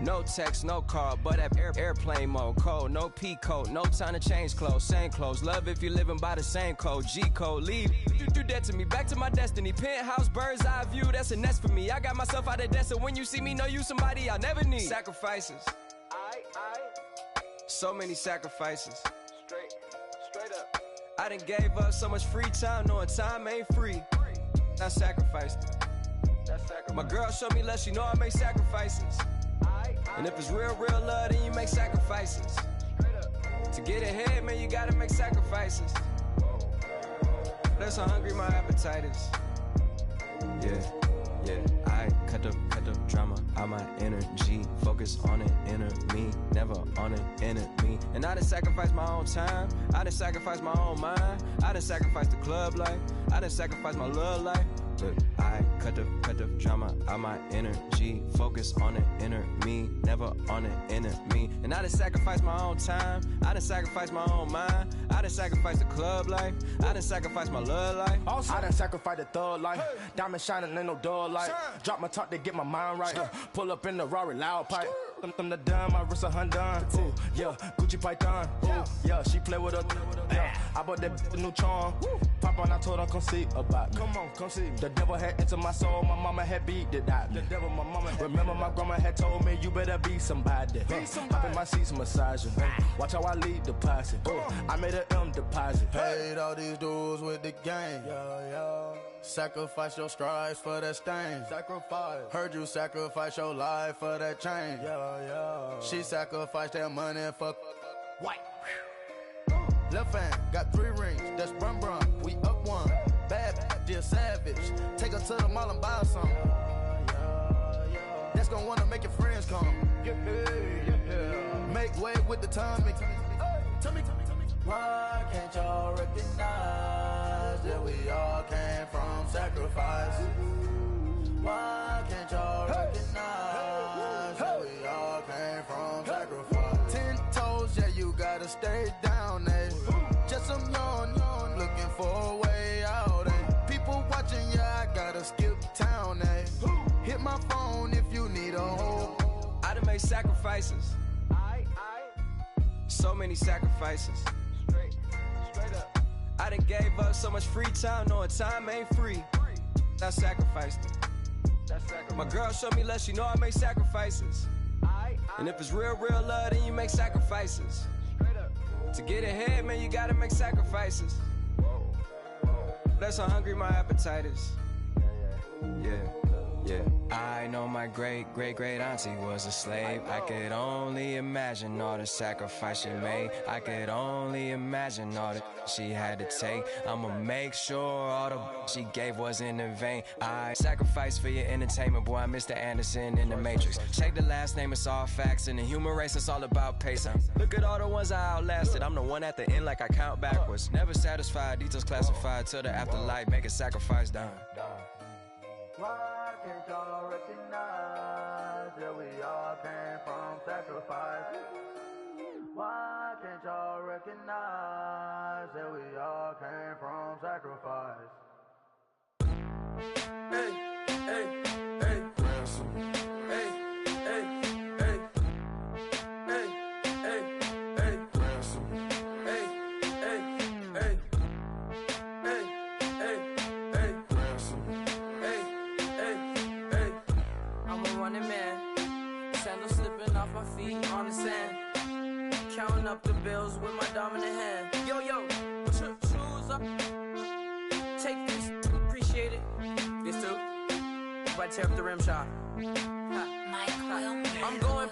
No text, no call, but at airplane mode. Code, no P code, no time to change clothes. Same clothes, love if you're living by the same code. G code, leave, you do that to me. Back to my destiny, penthouse, bird's eye view, that's a nest for me. I got myself out of debt, so when you see me, know you somebody I'll never need. Sacrifices. So many sacrifices. Straight up. I done gave up so much free time, knowing time ain't free. I sacrificed it. My girl showed me love, she know I make sacrifices. And if it's real love, then you make sacrifices. To get ahead, man, you gotta make sacrifices. That's how hungry my appetite is. Yeah. I cut the drama out my energy. Focus on an inner me, never on an enemy. And I done sacrificed my own time. I done sacrificed my own mind. I done sacrificed the club life. I done sacrificed my love life. But I cut the drama out my energy. Focus on an inner me, never on an enemy. And I done sacrificed my own time. I done sacrificed my own mind. I done sacrificed the club life. I done sacrificed my love life. I done sacrificed the thug life. Diamond shining, ain't no dull light. Drop my top to get my mind right. Pull up in the Rari loud pipe. Them the dime, my wrist a Hyundai. Ooh, yeah, Gucci Python. Ooh, yeah, she play with her. Yeah, I bought that new charm. Pop on, I told her come see about me. Come on, come see. The devil had entered my soul, my mama had beat it out. The devil, my mama. Remember my grandma had told me you better be somebody. Hop in my seats, massaging. Watch how I lead the posse. I made an M deposit. Paid all these dudes with the game. Sacrifice your strides for that stain. Sacrifice. Heard you sacrifice your life for that change. She sacrificed that money for white. Left hand got 3 rings. That's brum brum. We up one. Bad, dear savage. Take her to the mall and buy some. That's gonna wanna make your friends come. Make way with the timing. Tell me. Why can't y'all recognize that we all came from sacrifice? Why can't y'all recognize that we all came from sacrifice? 10 toes, yeah, you gotta stay down, eh? Just some yawn, looking for a way out, eh? People watching, yeah, I gotta skip town, eh? Hit my phone if you need a hold. I done made sacrifices. So many sacrifices. Straight up. I done gave up so much free time, knowing time ain't free. I sacrificed it. My girl showed me love, she know I make sacrifices. And if it's real love, then you make sacrifices. To get ahead, man, you gotta make sacrifices. That's how hungry my appetite is. Yeah. I know my great auntie was a slave. I could only imagine all the sacrifice she made. I could only imagine all that she had to take. I'ma make sure all the she gave wasn't in vain. I sacrificed for your entertainment, boy. I'm Mr. Anderson in the Matrix. Check the last name, it's all facts. In the human race, it's all about pacing. Look at all the ones I outlasted. I'm the one at the end like I count backwards. Never satisfied, details classified till the afterlife. Make a sacrifice done. Why can't y'all recognize that we all came from sacrifice? Why can't y'all recognize that we all came from sacrifice? Hey, ransom. Hey, ransom. wanted man. Sandals slipping off my feet on the sand. Counting up the bills with my dominant hand. Yo, choose up. Take this, appreciate it. This too. If I tear up the rim shot. I'm going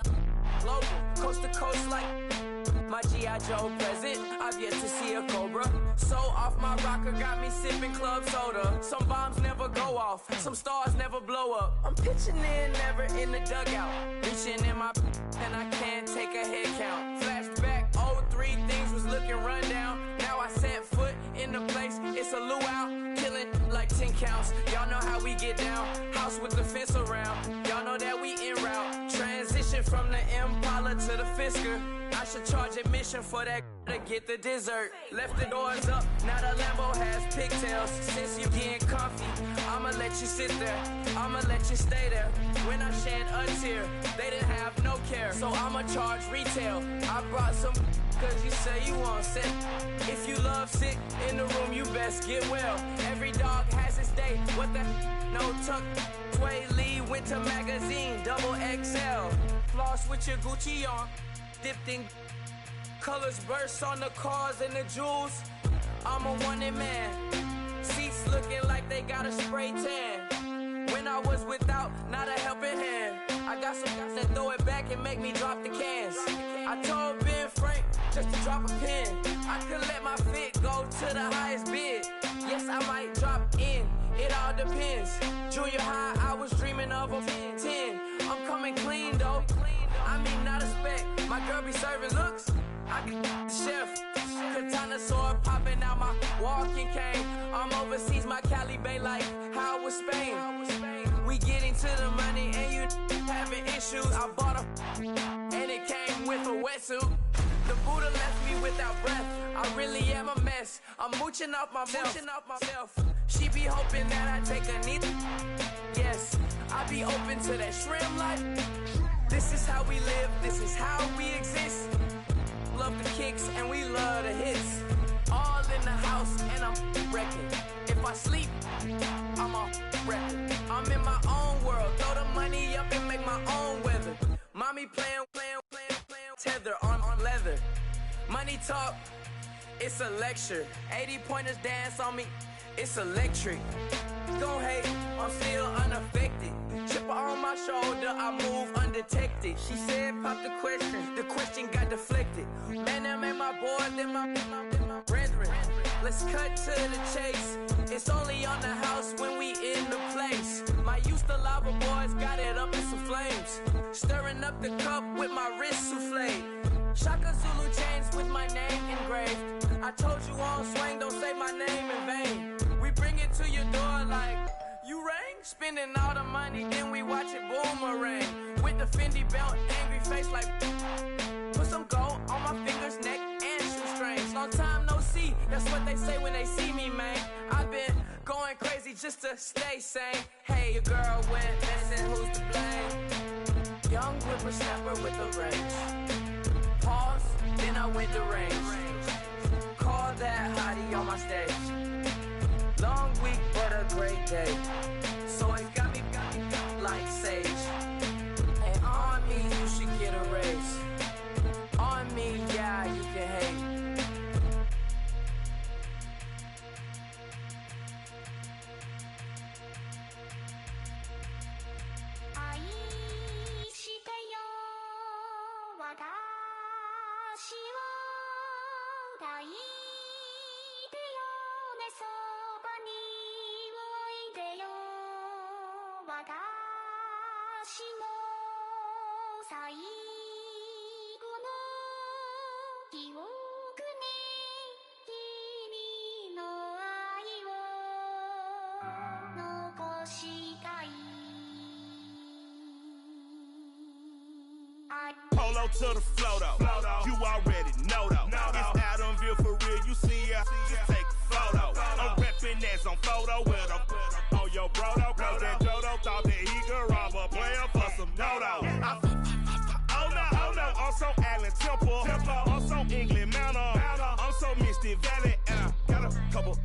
global, coast to coast like my G.I. Joe present. I've yet to see a Cobra. So off my rocker got me sipping club soda. Some bombs never go off, some stars never blow up. I'm pitching in, never in the dugout. Reaching in my and I can't take a head count. Flashback, 03, things was looking run down. Now I set foot in the place, it's a luau. Killing like 10 counts, y'all know how we get down. House with the fence around, y'all know that we en route. Transition from the Impala to the Fisker. I should charge admission for that to get the dessert. Left the doors up, now the Lambo has pigtails. Since you getting comfy, I'ma let you sit there, I'ma let you stay there. When I shed a tear, they didn't have no care. So I'ma charge retail. I brought some cause you say you want sick. If you love sick in the room, you best get well. Every dog has its day, what the no tuck. Tway Lee Winter Magazine, double XL. Floss with your Gucci on, dipped in colors burst on the cars and the jewels. I'm a wanted man. Seats looking like they got a spray tan. When I was without, not a helping hand. I got some guys that throw it back and make me drop the cans. I told Ben Frank just to drop a pin. I could let my fit go to the highest bid. Yes, I might drop in, it all depends. Junior high, I was dreaming of a 10. I'm coming clean though, I mean not a spec. My girl be serving looks, I be the chef. Katana sword popping out my walking cane. I'm overseas, my Cali Bay like how was Spain. We getting to the money and you having issues. I bought a and it came with a wetsuit. The Buddha left me without breath. I really am a mess. I'm mooching off myself. She be hoping that I take a knee. Yes, I be open to that shrimp life. This is how we live, this is how we exist. Love the kicks and we love the hits. All in the house and I'm wrecking. If I sleep, I'm a wrecking. I'm in my own world, throw the money up and make my own weather. Mommy playing, tether on leather. Money talk, it's a lecture. 80 pointers dance on me, it's electric. Don't hate, I'm still unaffected. Chipper on my shoulder, I move undetected. She said pop the question got deflected. Man, them ain't my boy, them my brethren. Let's cut to the chase. It's only on the house when we in the place. My used to lava boys got it up in some flames. Stirring up the cup with my wrist souffle. Shaka Zulu chains with my name engraved. I told you on swing, don't say my name in vain. We bring it to your door like, you rang? Spending all the money, then we watch it boomerang. With the Fendi belt, angry face like, put some gold on my fingers, neck, and shoestrings. Long time no see, that's what they say when they see me, man. I've been going crazy just to stay sane. Hey, your girl went missing, who's to blame? Young whippersnapper with the range. Pause, then I went to range. Call that hottie on my stage. Long week, but a great day. So it got me like sage. And on me, you should get a raise. On me, yeah, you can hate. Polo to the flow though, you already know though. It's Adamville for real, you see ya, just take a photo. I'm reppin' as on photo with a on your brodo, cause that Jodo thought that he could rob a player for some dodo. Oh no, I'm so Allen Temple, I'm so England Mountain, I'm so Misty Valley, and I got a couple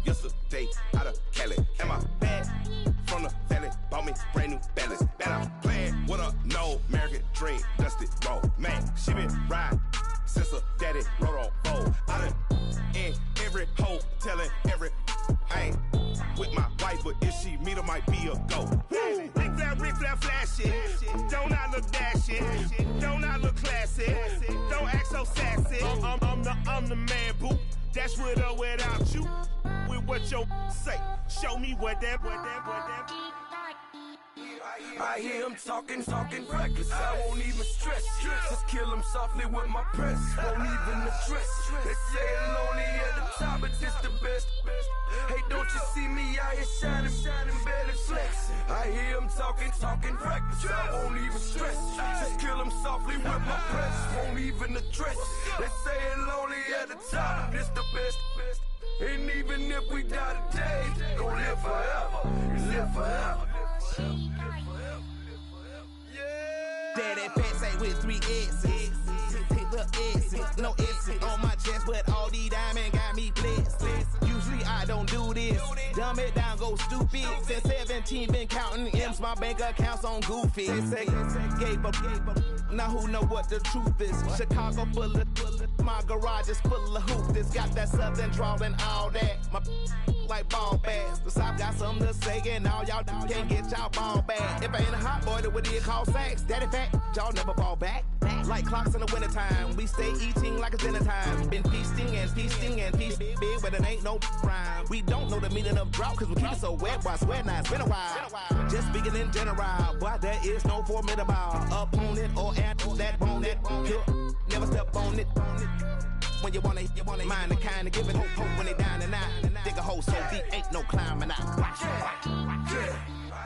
yesterday out of Cali. And my bag from the valley bought me brand new balance. Bet I'm playing dream, dusted roll. Man, she been riding since her daddy rode on fold. I done in every hole, telling every I ain't with my wife, but if she meet her, might be a go. Rick Flair flashing. Don't I look dashing? Don't I look classy? Don't act so sassy. I'm the man, boo. That's with or without you. With what your say. Show me what that. I hear him talking reckless. I won't even stress. Just kill him softly with my press. Won't even address. They say I'm lonely at the top, but this the best. Hey, don't you see me out here shining, better flex. I hear him talking reckless. I won't even stress. Just kill him softly with my press. Won't even address. They say I'm lonely at the top, but this the best. And even if we die today, gon' live forever. Live forever. Daddy pet say with 3 S's. The S's, no S's on my chest, but all these diamonds got me blessed. Usually I don't do this. Dumb it down, go stupid. Since 17 been counting M's, my bank accounts on Goofy. Say, gave up. Now who know what the truth is? Chicago full of my garage is full of hoopers. Got that southern drawl and all that. My like ball bags. The South got something to say, and all y'all can't get y'all ball back. If I ain't a hot boy, then what do you call sacks? Daddy fat, y'all never fall back. Like clocks in the wintertime, we stay eating like it's dinner time. Been feasting and feasting big, but it ain't no rhyme. We don't know the meaning of drought, cause we keep it so wet, boy, I swear now it's been a while. Just speaking in general, boy, there is no formidable opponent or at that bone that never step on it. When you wanna mind the kind of giving hope when they down and out. Dig a hole so deep, ain't no climbing out.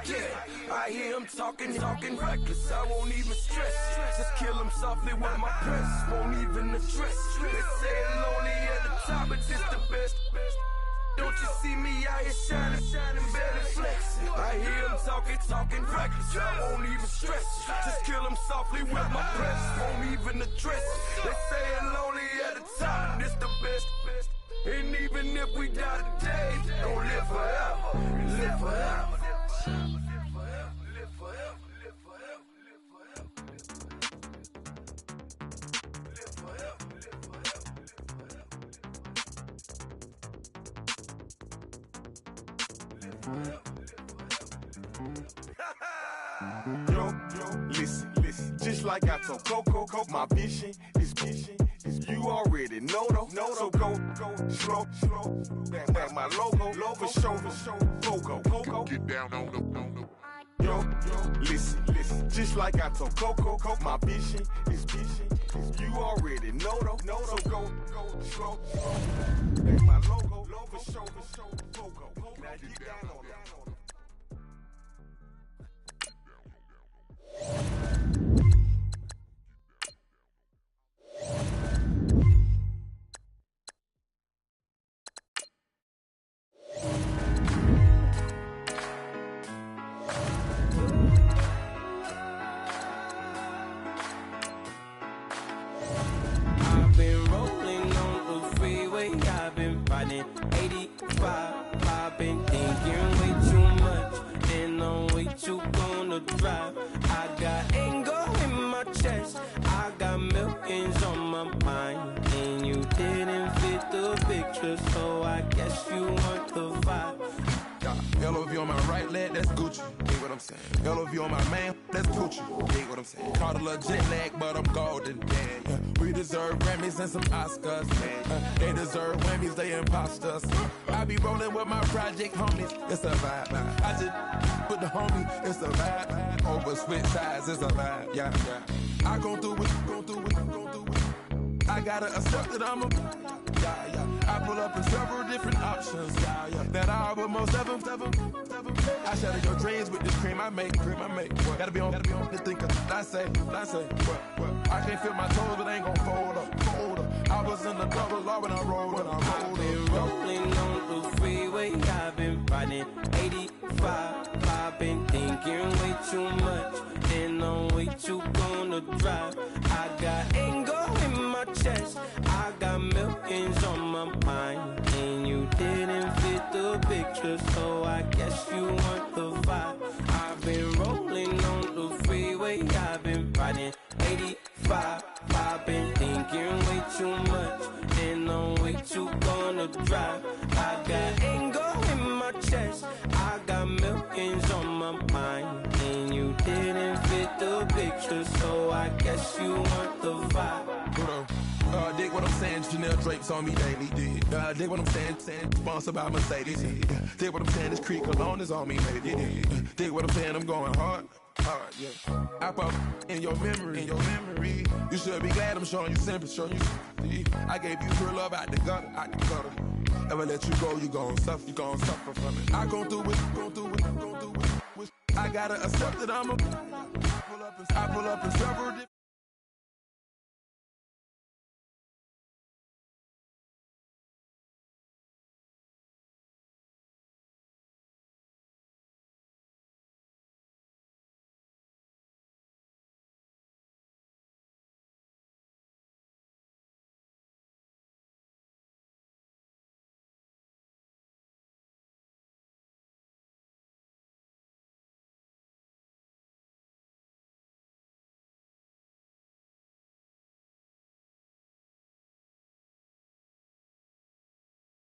Yeah, I hear him talking reckless. I won't even stress. Just kill him softly with my press. Won't even address. They say I'm lonely at the top, but this the best. Don't you see me out here shining, better flex. I hear him talking reckless. I won't even stress. Just kill him softly with my press. Won't even address. They say I'm lonely at the top, this the best. And even if we die today, don't live forever. Live forever. Yo, listen, just like I told Coco, my vision is you already know though. So go slow, back my logo, for show, Coco, get down on the. Yo, listen, just like I told Coco, my vision is you already know though. So go slow, back my logo, for show, Coco, now get down on that. I've been rolling on the freeway, I've been riding 85. I've been thinking way too much, and I'm way too gonna drive. I got anger in my chest, I got millions on my mind, and you didn't fit the picture, so I guess you want the vibe. LOV on my right leg, that's Gucci. Dig what I'm saying? LOV on my man, that's Gucci. Dig what I'm saying? Caught a little jet lag, but I'm golden. Yeah. We deserve Grammys and some Oscars. They deserve Whammies, they imposters. I be rolling with my project homies, it's a vibe. I just put the homie, it's a vibe. Over switch sides, it's a vibe. Yeah. I gon' do it. I gotta accept that I'm a. I pull up in several different options. That I will most ever. I shatter your dreams with this cream I make. Gotta be on the thinker. I say. What? I can't feel my toes, but ain't gon' fold up. I was in the double law when I rolled. I've been rolling on the freeway, I've been riding 85. I've been thinking way too much, and I'm way too gonna drive. I got anger in my chest, I got millions on my mind, and you didn't fit the picture, so I guess you want the vibe. I've been rolling on the freeway. way I've been riding. 85, I've been thinking way too much, and I'm way too gonna drive. I got anger in my chest, I got millions on my mind, and you didn't fit the picture, so I guess you want the vibe. Dig what I'm saying, Chanel drapes on me daily. Dig what I'm saying, sponsored by Mercedes. Dig what I'm saying, this Creek Cologne is on me, baby. Dig what I'm saying, I'm going hard, yeah. I pop in your memory, You should be glad I'm showing you sympathy, I gave you real love out the gutter, Ever let you go, you gon' suffer from it. I gon' do it, I gotta accept that I pull up in several different